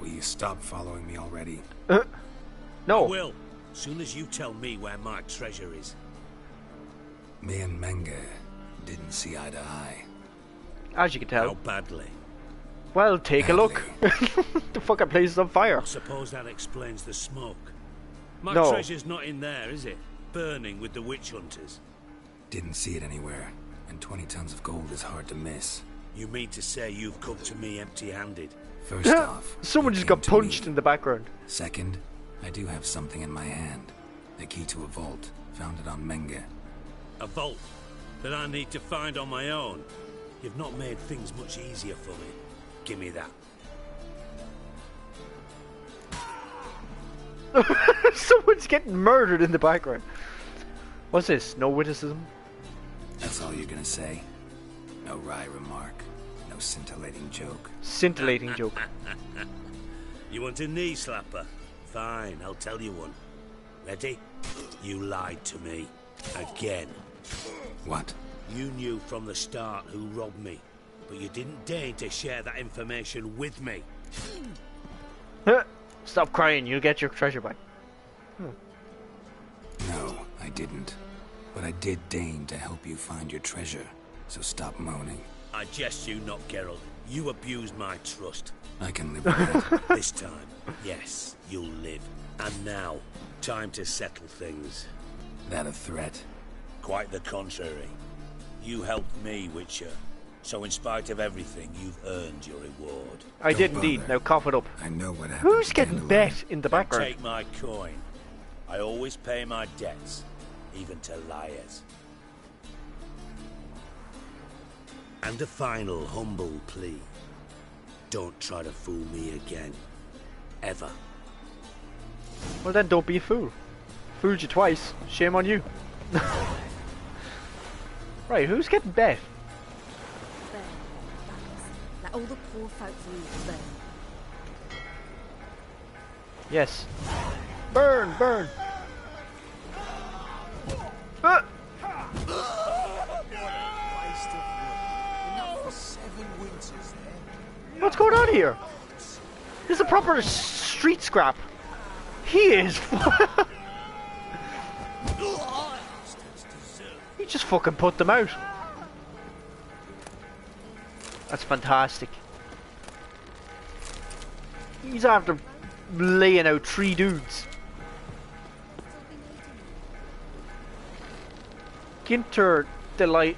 Will you stop following me already? No. I will, soon as you tell me where my treasure is. Me and Menge didn't see eye to eye. As you can tell. How badly? Well, take a look. The fucking place is on fire. I suppose that explains the smoke. My No. treasure's not in there, is it? Burning with the witch hunters. Didn't see it anywhere. And 20 tons of gold is hard to miss. You mean to say you've come to me empty-handed? First off, someone just got punched in the background. Second, I do have something in my hand. The key to a vault. Found it on Menge. A vault that I need to find on my own. You've not made things much easier for me. Give me that. Someone's getting murdered in the background. What's this? No witticism? That's all you're gonna say? No wry remark. No scintillating joke. Scintillating joke. You want a knee slapper? Fine, I'll tell you one. Ready? You lied to me. Again. What? You knew from the start who robbed me, but you didn't deign to share that information with me. Stop crying, you'll get your treasure back. No, I didn't. But I did deign to help you find your treasure, so stop moaning. I jest you not, Geralt. You abused my trust. I can live with that. This time, yes, you'll live. And now, time to settle things. That a threat? Quite the contrary. You helped me, Witcher. So in spite of everything, you've earned your reward. I did indeed. Now cough it up. I know what happened. Who's getting bet in the background? Take my coin. I always pay my debts, even to liars. And a final humble plea. Don't try to fool me again. Ever. Well then, don't be a fool. Fooled you twice. Shame on you. Right, who's getting bet? Let all the poor folk leave burn. Yes. Burn, burn. What's going on here? This is a proper street scrap. He is. He just fucking put them out. That's fantastic. He's after laying out 3 dudes. Ginter Delaveric.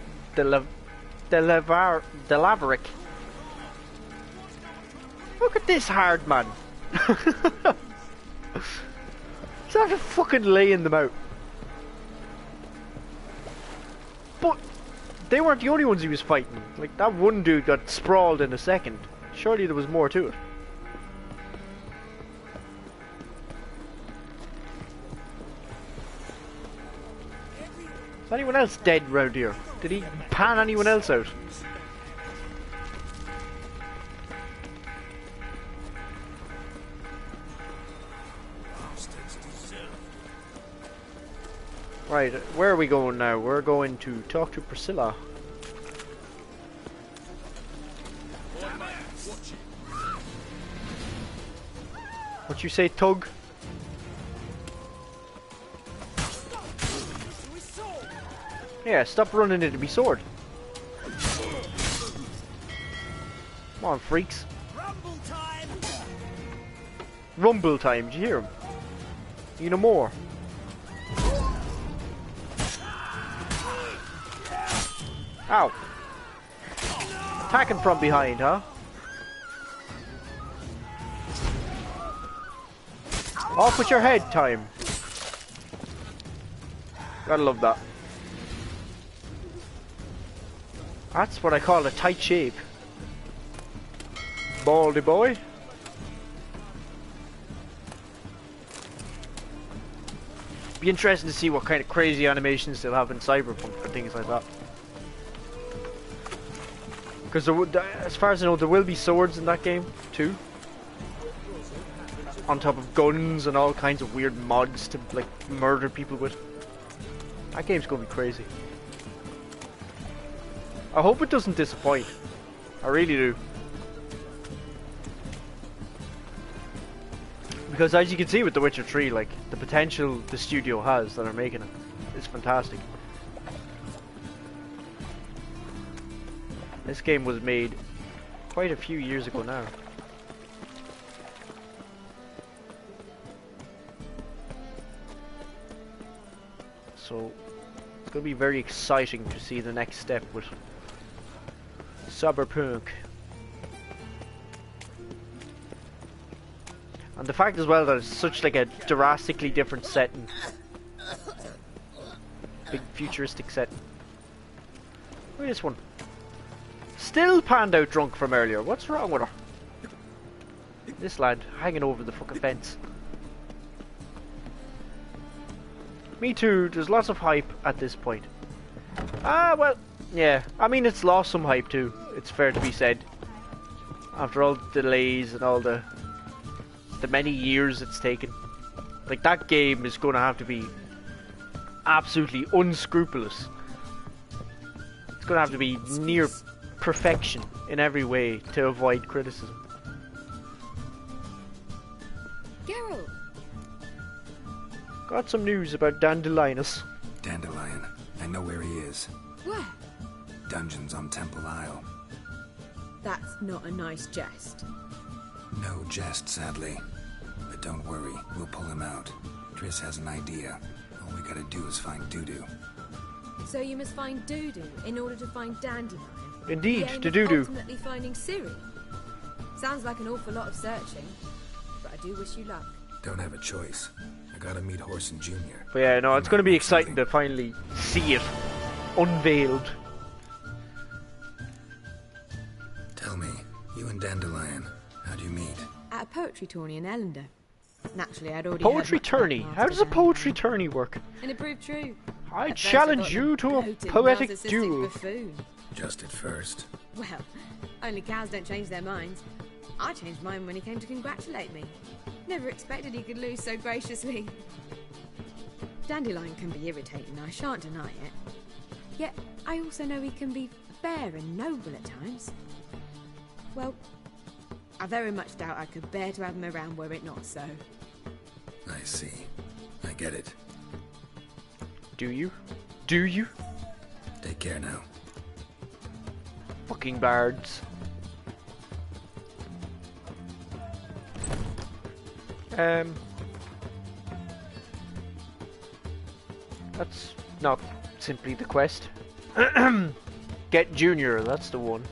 Look at this hard man. He's after fucking laying them out. But they weren't the only ones he was fighting. Like, that one dude got sprawled in a second. Surely there was more to it. Is anyone else dead round here? Did he pan anyone else out? Right, where are we going now? We're going to talk to Priscilla. What you say, Tug? Yeah, stop running into me sword. Come on, freaks. Rumble time, did you hear him? You know more. Ow. Attacking from behind, huh? Off with your head time. Gotta love that. That's what I call a tight shape. Baldy boy. Be interesting to see what kind of crazy animations they'll have in Cyberpunk and things like that. Because as far as I know, there will be swords in that game too. On top of guns and all kinds of weird mods to like murder people with. That game's gonna be crazy. I hope it doesn't disappoint. I really do. Because as you can see with The Witcher 3, like, the potential the studio has that are making it is fantastic. This game was made quite a few years ago now. So it's going to be very exciting to see the next step with Cyberpunk. And the fact as well that it's such like a drastically different setting. Big futuristic setting. Look at this one. Still panned out drunk from earlier. What's wrong with her? This lad hanging over the fucking fence. Me too, there's lots of hype at this point. Ah, well, yeah. I mean, it's lost some hype too, it's fair to be said. After all the delays and all the many years it's taken. Like, that game is going to have to be absolutely unscrupulous. It's going to have to be near perfection in every way to avoid criticism. Geralt! Got some news about Dandelionus. Dandelion. I know where he is. Where? Dungeons on Temple Isle. That's not a nice jest. No jest, sadly. But don't worry, we'll pull him out. Triss has an idea. All we gotta do is find Dudu. So you must find Dudu in order to find Dandelion? Indeed, the aim to of do-do. ultimately finding Ciri. Sounds like an awful lot of searching, but I do wish you luck. Don't have a choice. I gotta meet Horson Jr. But yeah, no, it's going to be exciting to finally see it unveiled. Tell me, you and Dandelion, how'd you meet? At a poetry tourney in Ellender. Naturally, I'd already Poetry heard much tourney? about How does a poetry tourney work? And it proved true. I At first challenge thought you to a bloated, poetic narcissistic duel. buffoon. Just at first. Well, only cows don't change their minds. I changed mine when he came to congratulate me. Never expected he could lose so graciously. Dandelion can be irritating, I shan't deny it. Yet, I also know he can be fair and noble at times. Well, I very much doubt I could bear to have him around were it not so. I see. I get it. Do you? Do you? Take care now. Fucking bards. That's not simply the quest. Get Junior, that's the one.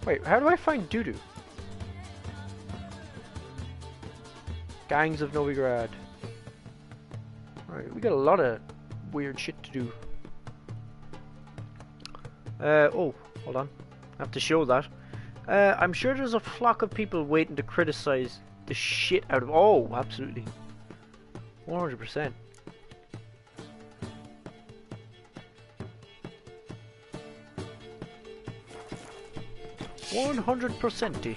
Wait, how do I find Dudu? Gangs of Novigrad. Alright, we got a lot of weird shit to do. Oh, hold on. I have to show that. I'm sure there's a flock of people waiting to criticize the shit out of... Oh, absolutely. 100%. %.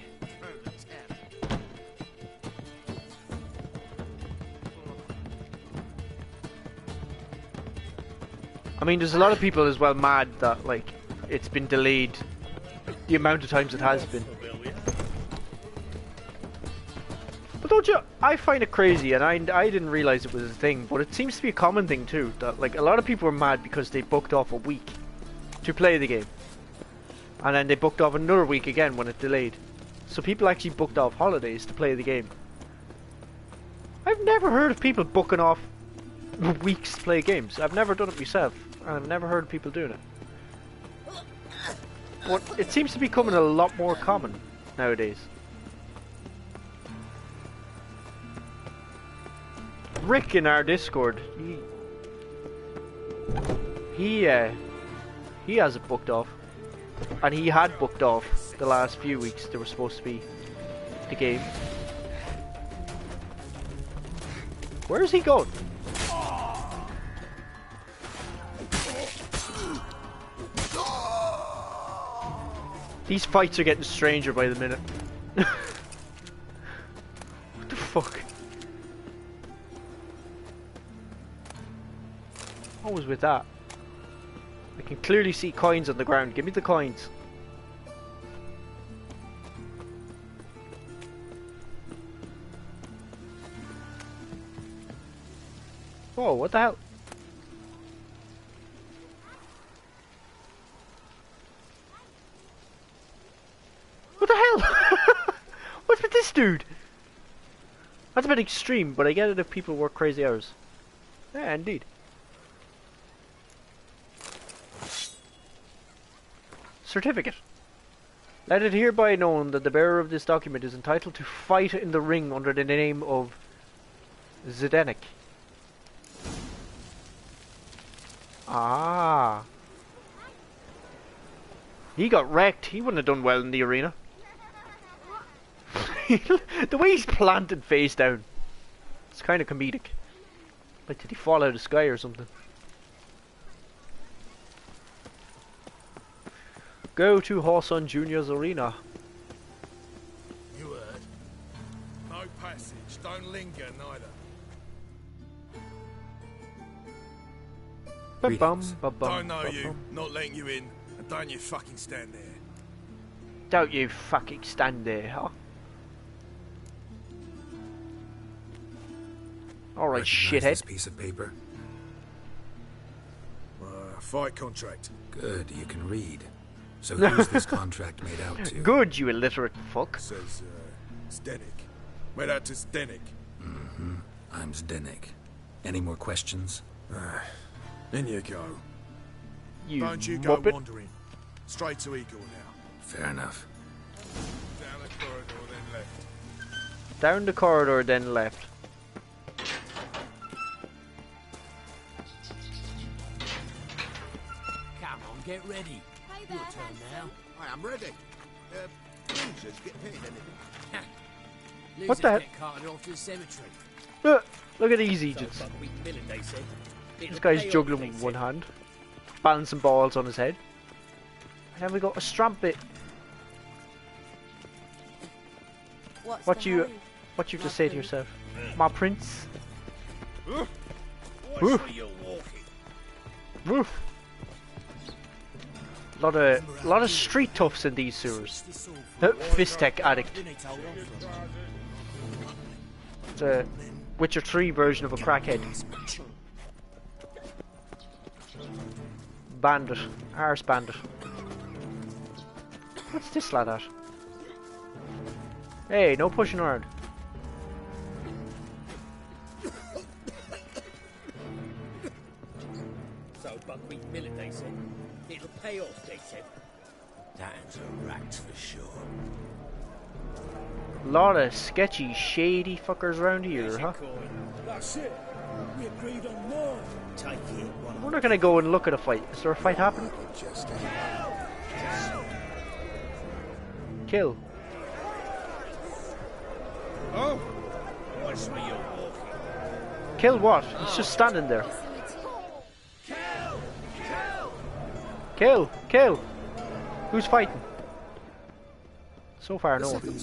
I mean, there's a lot of people as well mad that, like, it's been delayed the amount of times it has been. But don't you, I find it crazy, and I didn't realize it was a thing, but it seems to be a common thing too, that, like, a lot of people are mad because they booked off a week to play the game. And then they booked off another week again when it delayed. So people actually booked off holidays to play the game. I've never heard of people booking off weeks to play games. I've never done it myself, and I've never heard of people doing it. But it seems to be becoming a lot more common nowadays. Rick in our Discord, he has it booked off, and he had booked off the last few weeks. There was supposed to be the game. Where is he going? These fights are getting stranger by the minute. What the fuck? What was with that? I can clearly see coins on the ground. Give me the coins. Whoa, what the hell? What the hell? What's with this dude? That's a bit extreme, but I get it if people work crazy hours. Yeah, indeed. Certificate. Let it hereby known that the bearer of this document is entitled to fight in the ring under the name of Zdenek. Ah. He got wrecked. He wouldn't have done well in the arena. The way he's planted face down. It's kind of comedic. Like, did he fall out of the sky or something? Go to Horson Jr.'s arena. You heard? No passage. Don't linger, neither. Don't know you, not letting you in, and don't you fucking stand there. Don't you fucking stand there, huh? Alright, shithead. This piece of paper. Fight contract. Good, you can read. So who's this contract made out to? Good, you illiterate fuck. Says, Zdenek. Made out to Zdenek. Mm-hmm. I'm Zdenek. Any more questions? In you go. You Don't you go muppet. wandering. Straight to Eagle now. Fair enough. Down the corridor, then left. Down the corridor, then left. Come on, get ready. Your turn now. I am ready. Losers get paid anything. What the heck? Get carted off to the cemetery. Look at these Egypts. This guy's juggling with one hand, balancing balls on his head. And then we got a strumpet. What you to say to yourself, my prince? Woof. Woof. Lot of street toughs in these sewers. Fist tech addict. It's a Witcher 3 version of a crackhead. Bandit. Arse bandit. What's this lad at? Hey, no pushing around. So buckwheat millet, they said. It'll pay off, they said. That's a rat for sure. Lot of sketchy, shady fuckers around here, huh? That's it. We agreed on more. Take it. We're not gonna go and look at a fight. Is there a fight happening? Kill. Oh, what's where you're walking? Kill what? He's just standing there. Kill! Kill! Who's fighting? So far, no one. Won't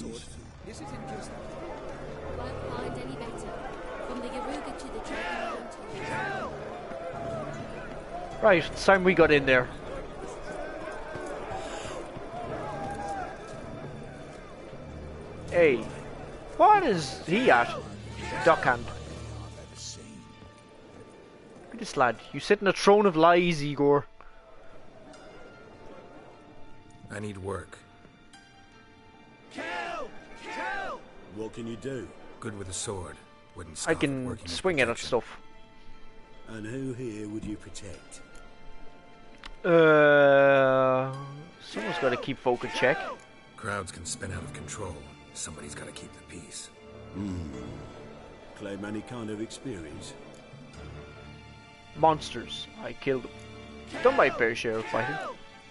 find any better. From the Yaruga to the Dragon Mountain. Right, it's time we got in there. Hey, what is he at? Dockhand. Look at this lad. You sit in a throne of lies, Igor. I need work. What can you do? Good with a sword. Wouldn't I scoff at can working as swing it at protection. stuff. And who here would you protect? Someone's got to keep folk in check. Crowds can spin out of control. Somebody's got to keep the peace. Claim any kind of experience? Monsters. I killed them. Done my fair share of fighting.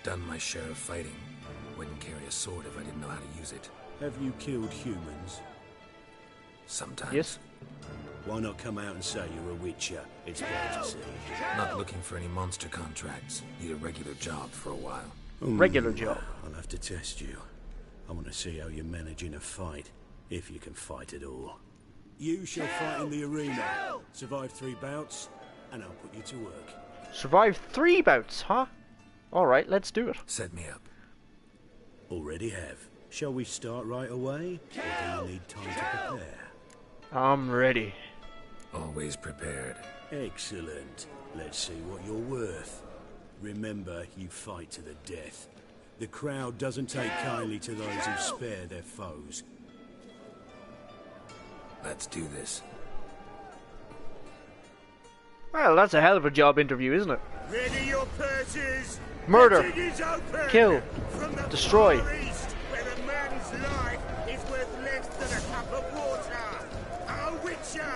Done my share of fighting. Wouldn't carry a sword if I didn't know how to use it. Have you killed humans? Sometimes. Yes. Why not come out and say you're a witcher? It's better to see. Not looking for any monster contracts. Need a regular job for a while. Regular job. I'll have to test you. I want to see how you manage in a fight, if you can fight at all. You shall fight in the arena. Survive 3 bouts, and I'll put you to work. Survive 3 bouts, huh? Alright, let's do it. Set me up. Already have. Shall we start right away, or do you need time to prepare? I'm ready. Always prepared. Excellent. Let's see what you're worth. Remember, you fight to the death. The crowd doesn't take kindly to those who spare their foes. Let's do this. Well, that's a hell of a job interview, isn't it? Ready your purses. Murder. The dig is open. Kill. From the Destroy. Far East, where a man's life is worth less than a cup of water. A witcher,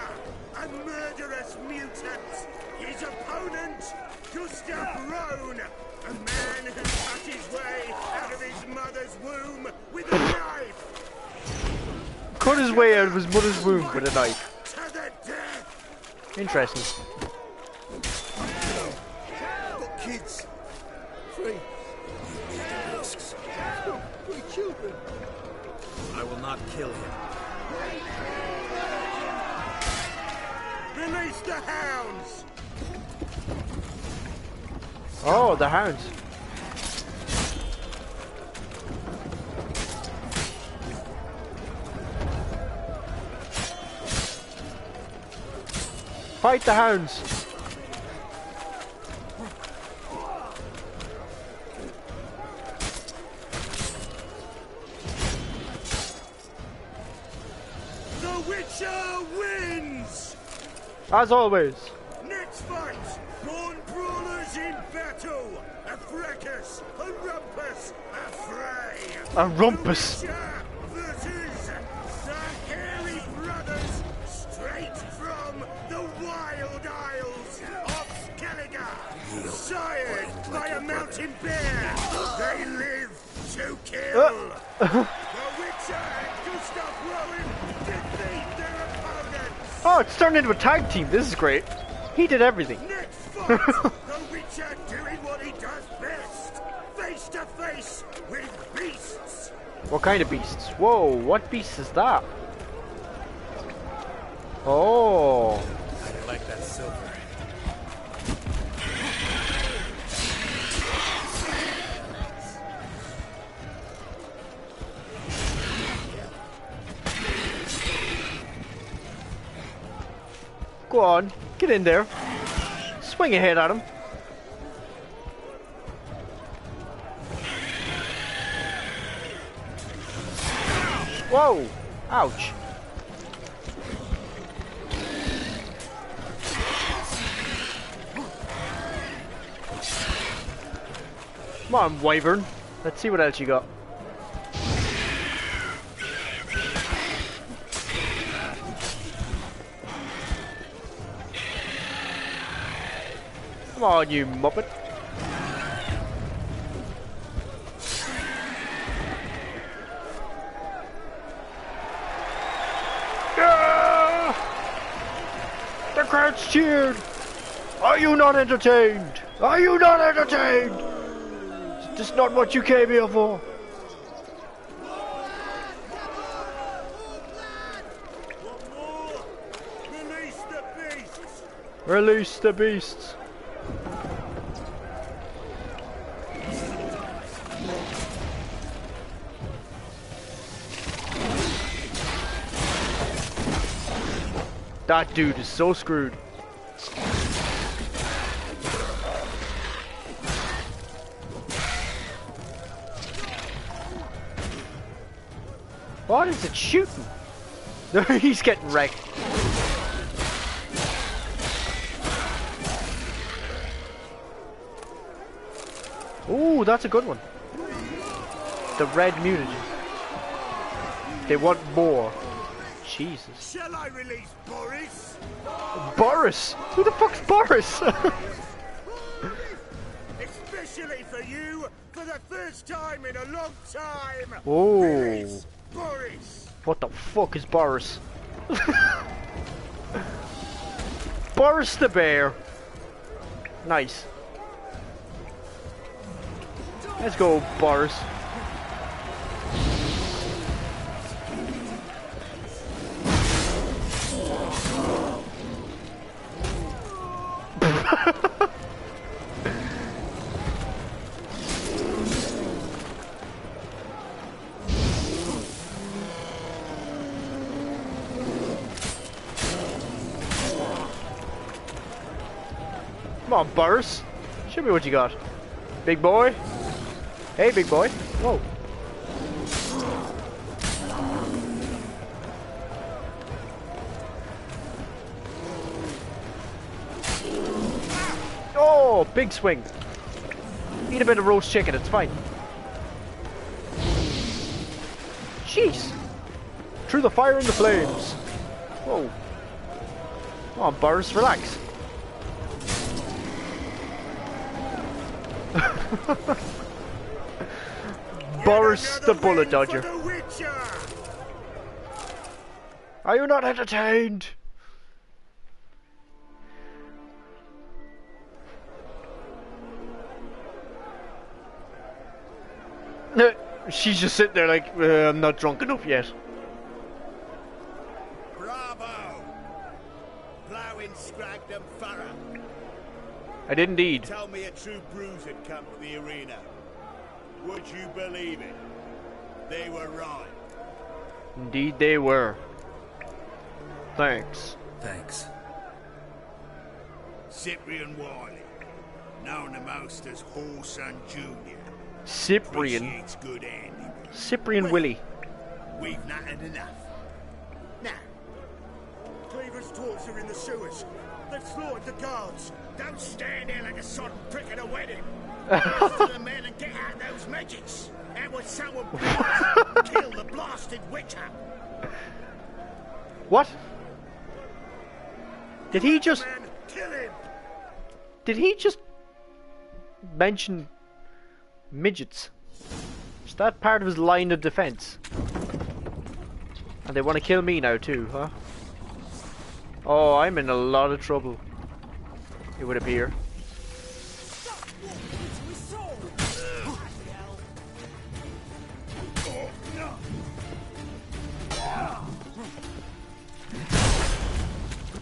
a murderous mutant. His opponent, Gustav Rohn, a man who cut his way out of his mother's womb with a knife. Cut his way out of his mother's womb with a knife. To the death. Interesting. Got kids. 3. You need the risks. 3 children. I will not kill him. Release the hounds. Oh, the hounds. Fight the hounds. The Witcher wins. As always. Next fight, Born Brawlers As in battle, a fracas, a rumpus, a fray. A rumpus. The Witcher versus the hairy brothers, straight from the wild isles of Skellige, sired by a mountain bear. They live to kill. The Witcher and Gustav Rowan defeat their opponents. Oh, it's turned into a tag team. This is great. He did everything. Next fight, the Witcher doing what he does best, face to face with beasts. What kind of beasts? Whoa, what beast is that? Oh. I like that silver. Go on, get in there. Swing ahead at him. Whoa! Ouch! Come on, Wyvern. Let's see what else you got. Come on, you muppet. The crowd's cheered! Are you not entertained? Are you not entertained? Is this not what you came here for? Release the beasts! Release the beasts! That dude is so screwed. What is it shooting? He's getting wrecked. Ooh, that's a good one. The red mutagen. They want more. Jesus. Shall I release Boris? Boris? Who the fuck's Boris? Especially for you, for the first time in a long time. Oh. Release Boris. What the fuck is Boris? Boris the bear. Nice. Let's go, Boris. Come on, Boris. Show me what you got. Big boy. Hey, big boy. Whoa. Oh, big swing. Eat a bit of roast chicken, it's fine. Jeez. Through the fire and the flames. Whoa. Come on, Boris, relax. Boris the bullet dodger. Are you not entertained? She's just sitting there like, I'm not drunk enough yet. Bravo! Ploughing Scragdom Thorough. I did indeed. Tell me a true bruise had come to the arena. Would you believe it? They were right. Indeed they were. Thanks. Thanks. Cyprian Wiley, known the most as Whoreson Jr. Cyprian. Appreciates good handling. Cyprian Willie. We've not had enough. Now, Cleaver's dwarves are in the sewers. they've slaughtered the guards. Don't stand there like a sodden prick at a wedding. Get to the men and get out those magics. And with someone please, kill the blasted witcher. What? Did he just... Man, kill him. Did he just mention midgets? Is that part of his line of defense? And they want to kill me now too, huh? Oh, I'm in a lot of trouble, it would appear.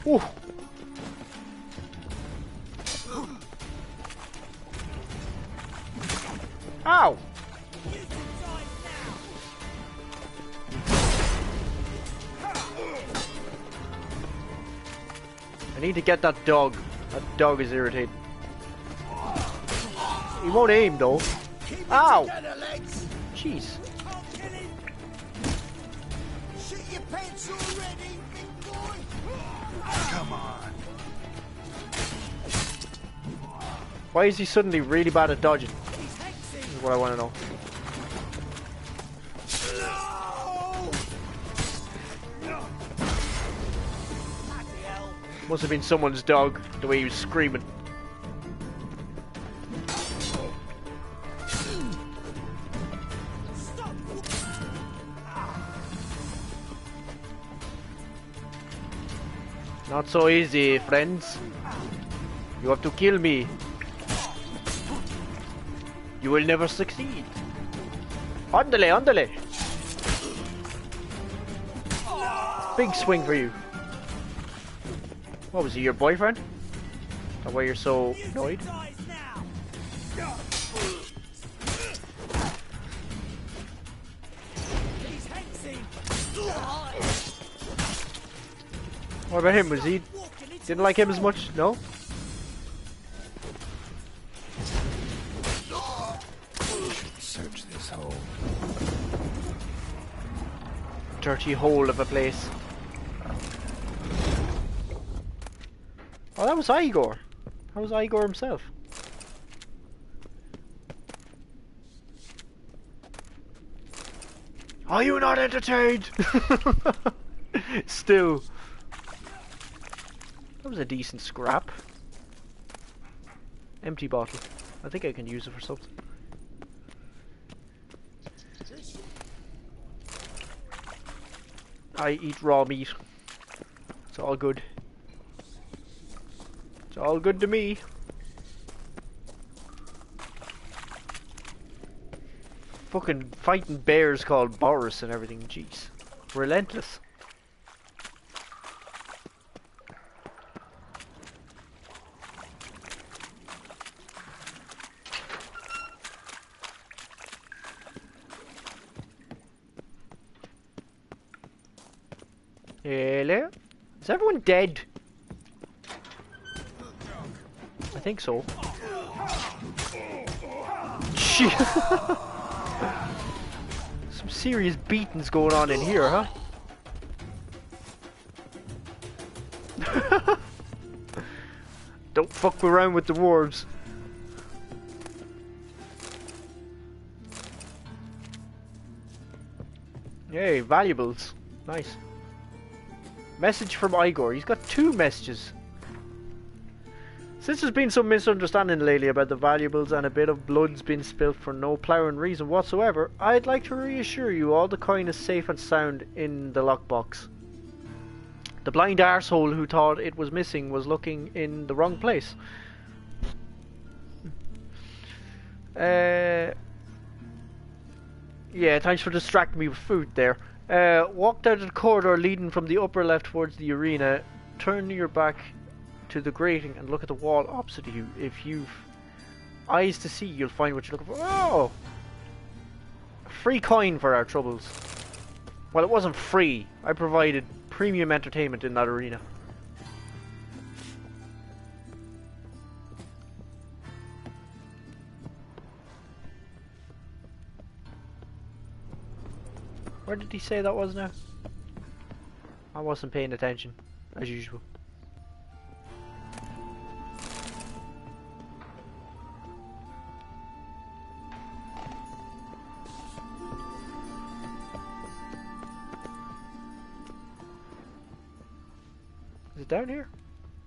Ooh. Ow! I need to get that dog. That dog is irritating. He won't aim though. Ow! Jeez. Shit your pants already, big boy. Come on. Why is he suddenly really bad at dodging? This is what I want to know. Must have been someone's dog, the way he was screaming. Not so easy, friends. You have to kill me. You will never succeed. Andale, andale. Big swing for you. What was he, your boyfriend? That's why you're so annoyed? What about him? Was he... Didn't like him as much? No? Search this hole. Dirty hole of a place. Oh, that was Igor. That was Igor himself. Are you not entertained? Still. That was a decent scrap. Empty bottle. I think I can use it for something. I eat raw meat. It's all good. It's all good to me. Fucking fighting bears called Boris and everything. Jeez. Relentless. Hello? Is everyone dead? I think so. Some serious beatings going on in here, huh? Don't fuck around with the dwarves. Yay, valuables. Nice. Message from Igor. He's got 2 messages. Since there's been some misunderstanding lately about the valuables and a bit of blood's been spilt for no plowing reason whatsoever, I'd like to reassure you all the coin is safe and sound in the lockbox. The blind arsehole who thought it was missing was looking in the wrong place. Yeah, thanks for distracting me with food there. Walk down the corridor leading from the upper left towards the arena. Turn your back to the grating and look at the wall opposite you. If you've eyes to see, you'll find what you're looking for. Oh! A free coin for our troubles. Well, it wasn't free. I provided premium entertainment in that arena. Where did he say that was now? I wasn't paying attention, as usual. down here?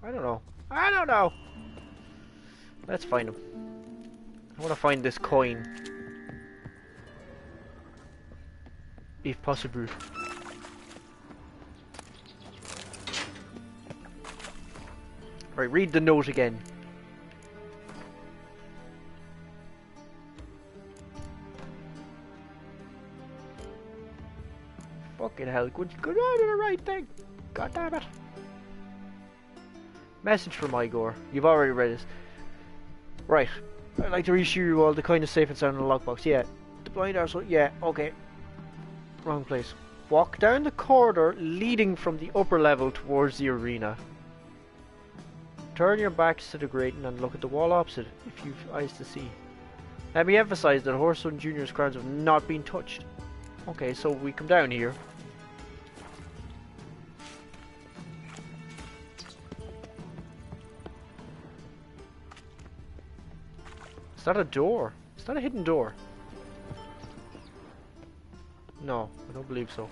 I don't know. I don't know. Let's find him. I want to find this coin. If possible. Right, read the note again. Fucking hell, good on to the right thing. God damn it. Message from Igor. You've already read it. Right. I'd like to reassure you all the kind of safe and sound in the lockbox. Yeah. The blind arsehole. Yeah, okay. Wrong place. Walk down the corridor leading from the upper level towards the arena. Turn your backs to the grating and look at the wall opposite if you've eyes to see. Let me emphasize that Whoreson Jr.'s crowns have not been touched. Okay, so we come down here. Is that a door? Is that a hidden door? No, I don't believe so.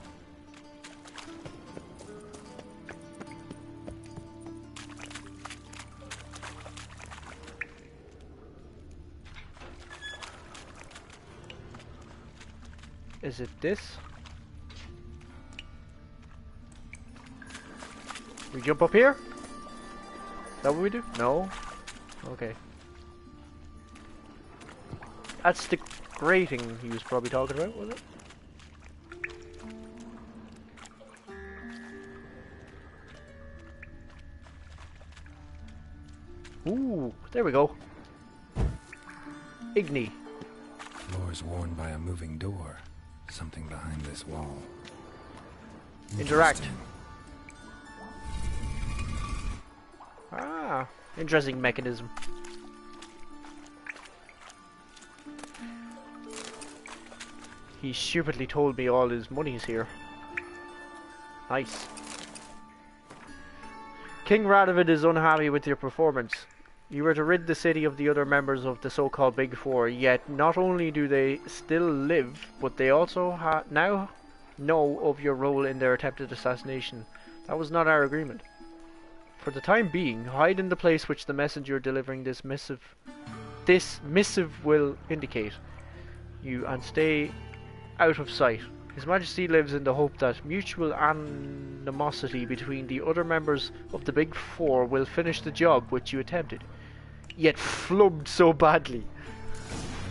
Is it this? We jump up here? Is that what we do? No? Okay. That's the grating he was probably talking about, was it? Ooh, there we go. Igni. Floor's worn by a moving door. Something behind this wall. Interact. Ah, interesting mechanism. He stupidly told me all his money's here. Nice. King Radovid is unhappy with your performance. You were to rid the city of the other members of the so-called Big Four, yet not only do they still live, but they also now know of your role in their attempted assassination. That was not our agreement. For the time being, hide in the place which the messenger delivering this missive will indicate you, and stay out of sight. His Majesty lives in the hope that mutual animosity between the other members of the Big Four will finish the job which you attempted, yet flubbed so badly.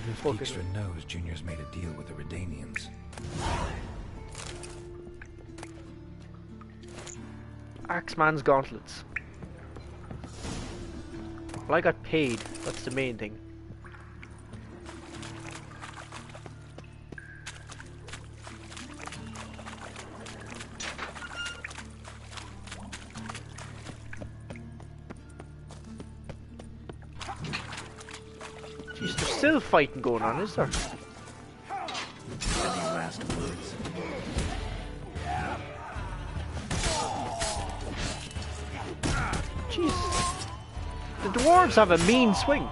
If Dijkstra knows Junior's made a deal with the Redanians. Axeman's gauntlets. Well, I got paid. That's the main thing. Jeez, there's still fighting going on, is there? Any last words? Jeez. The dwarves have a mean swing.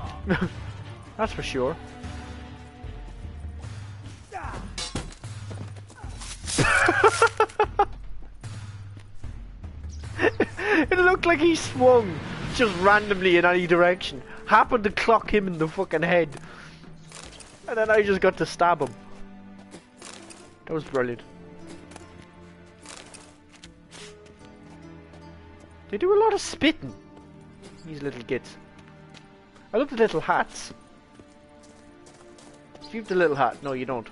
That's for sure. It looked like he swung just randomly in any direction. Happened to clock him in the fucking head. And then I just got to stab him. That was brilliant. They do a lot of spitting. These little gits. I love the little hats. Do you have the little hat? No, you don't.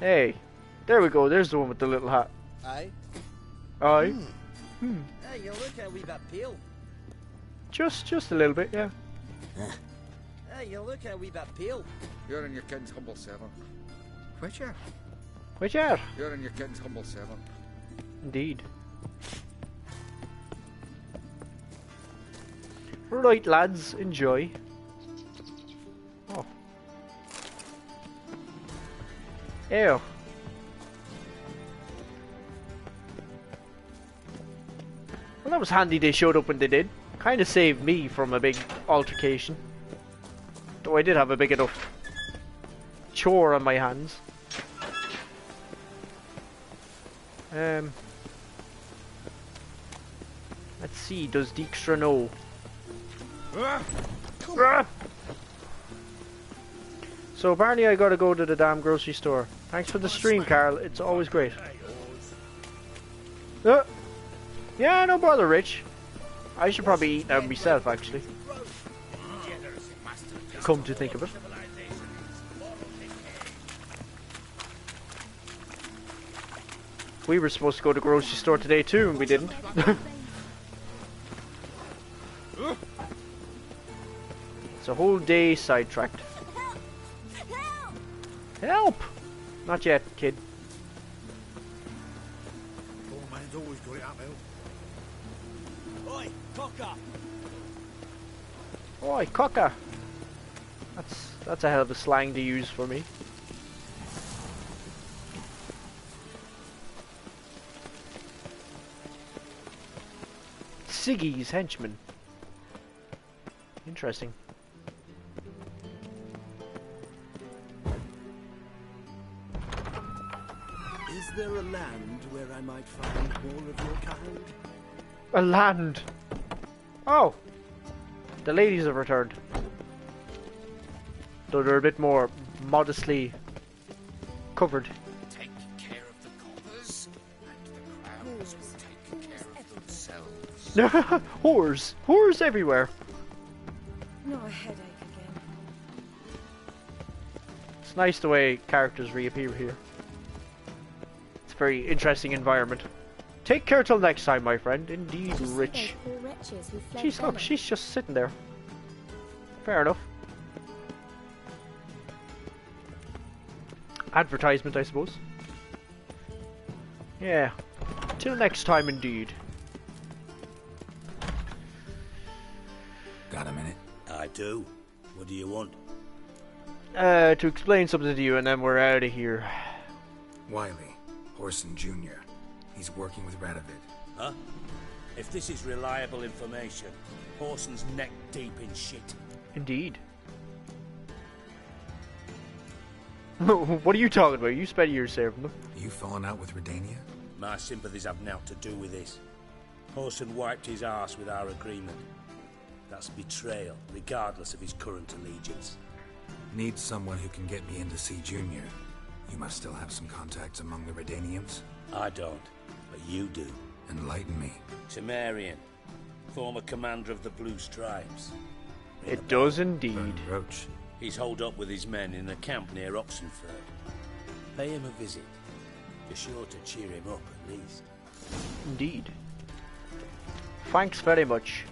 Hey. There we go. There's the one with the little hat. Aye. Aye. Hey, you look a wee bit pale. Just a little bit, yeah. Hey, you look a wee bit pale. You're in your king's humble servant. Whicher? Whicher? You're in your king's humble servant. Indeed. Right, lads, enjoy. Oh. Ew. Well, that was handy they showed up when they did. Kind of saved me from a big altercation. Though I did have a big enough chore on my hands. Let's see, does Dijkstra know? So apparently I gotta go to the damn grocery store. Thanks for the stream, Carl. It's always great. Yeah, no bother, Rich. I should probably eat now myself, actually. Come to think of it. We were supposed to go to the grocery store today too, and we didn't. It's a whole day sidetracked. Help! Not yet, kid. Poor man's always got it uphill. Oi, cocker! Oi, cocker! That's a hell of a slang to use for me. Siggy's henchman. Interesting. Is there a land where I might find more of your kind? A land! Oh! The ladies have returned. Though they're a bit more modestly covered. Take care of the coppers, and the crowds will take care of themselves. Whores! Whores everywhere! Not a headache again. It's nice the way characters reappear here. It's a very interesting environment. Take care till next time, my friend. Indeed, Rich. Jeez, look, she's just sitting there. Fair enough. Advertisement, I suppose. Yeah. Till next time, indeed. Got a minute? I do. What do you want? To explain something to you, and then we're out of here. Wiley, Horson Jr. He's working with Radovid. Huh? If this is reliable information, Horson's neck deep in shit. Indeed. What are you talking about? You spent years serving them. You falling out with Redania? My sympathies have naught to do with this. Horson wiped his arse with our agreement. That's betrayal, regardless of his current allegiance. Need someone who can get me in to see Junior. You must still have some contacts among the Redanians? I don't, but you do. Enlighten me. Temerian, former commander of the Blue Stripes. It does indeed. Roach. He's holed up with his men in a camp near Oxenford. Pay him a visit. You're sure to cheer him up, at least. Indeed. Thanks very much.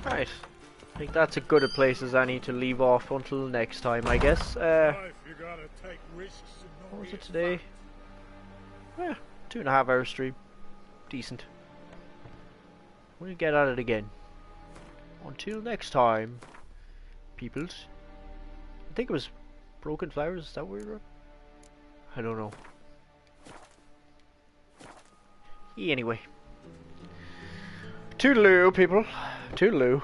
Right. I think that's as good a place as any to leave off until next time, I guess. What was it today? Yeah, 2.5 hour stream. Decent. We'll get at it again. Until next time, peoples. I think it was Broken Flowers, is that where we were? I don't know. Anyway. Toodaloo, people. Toodaloo.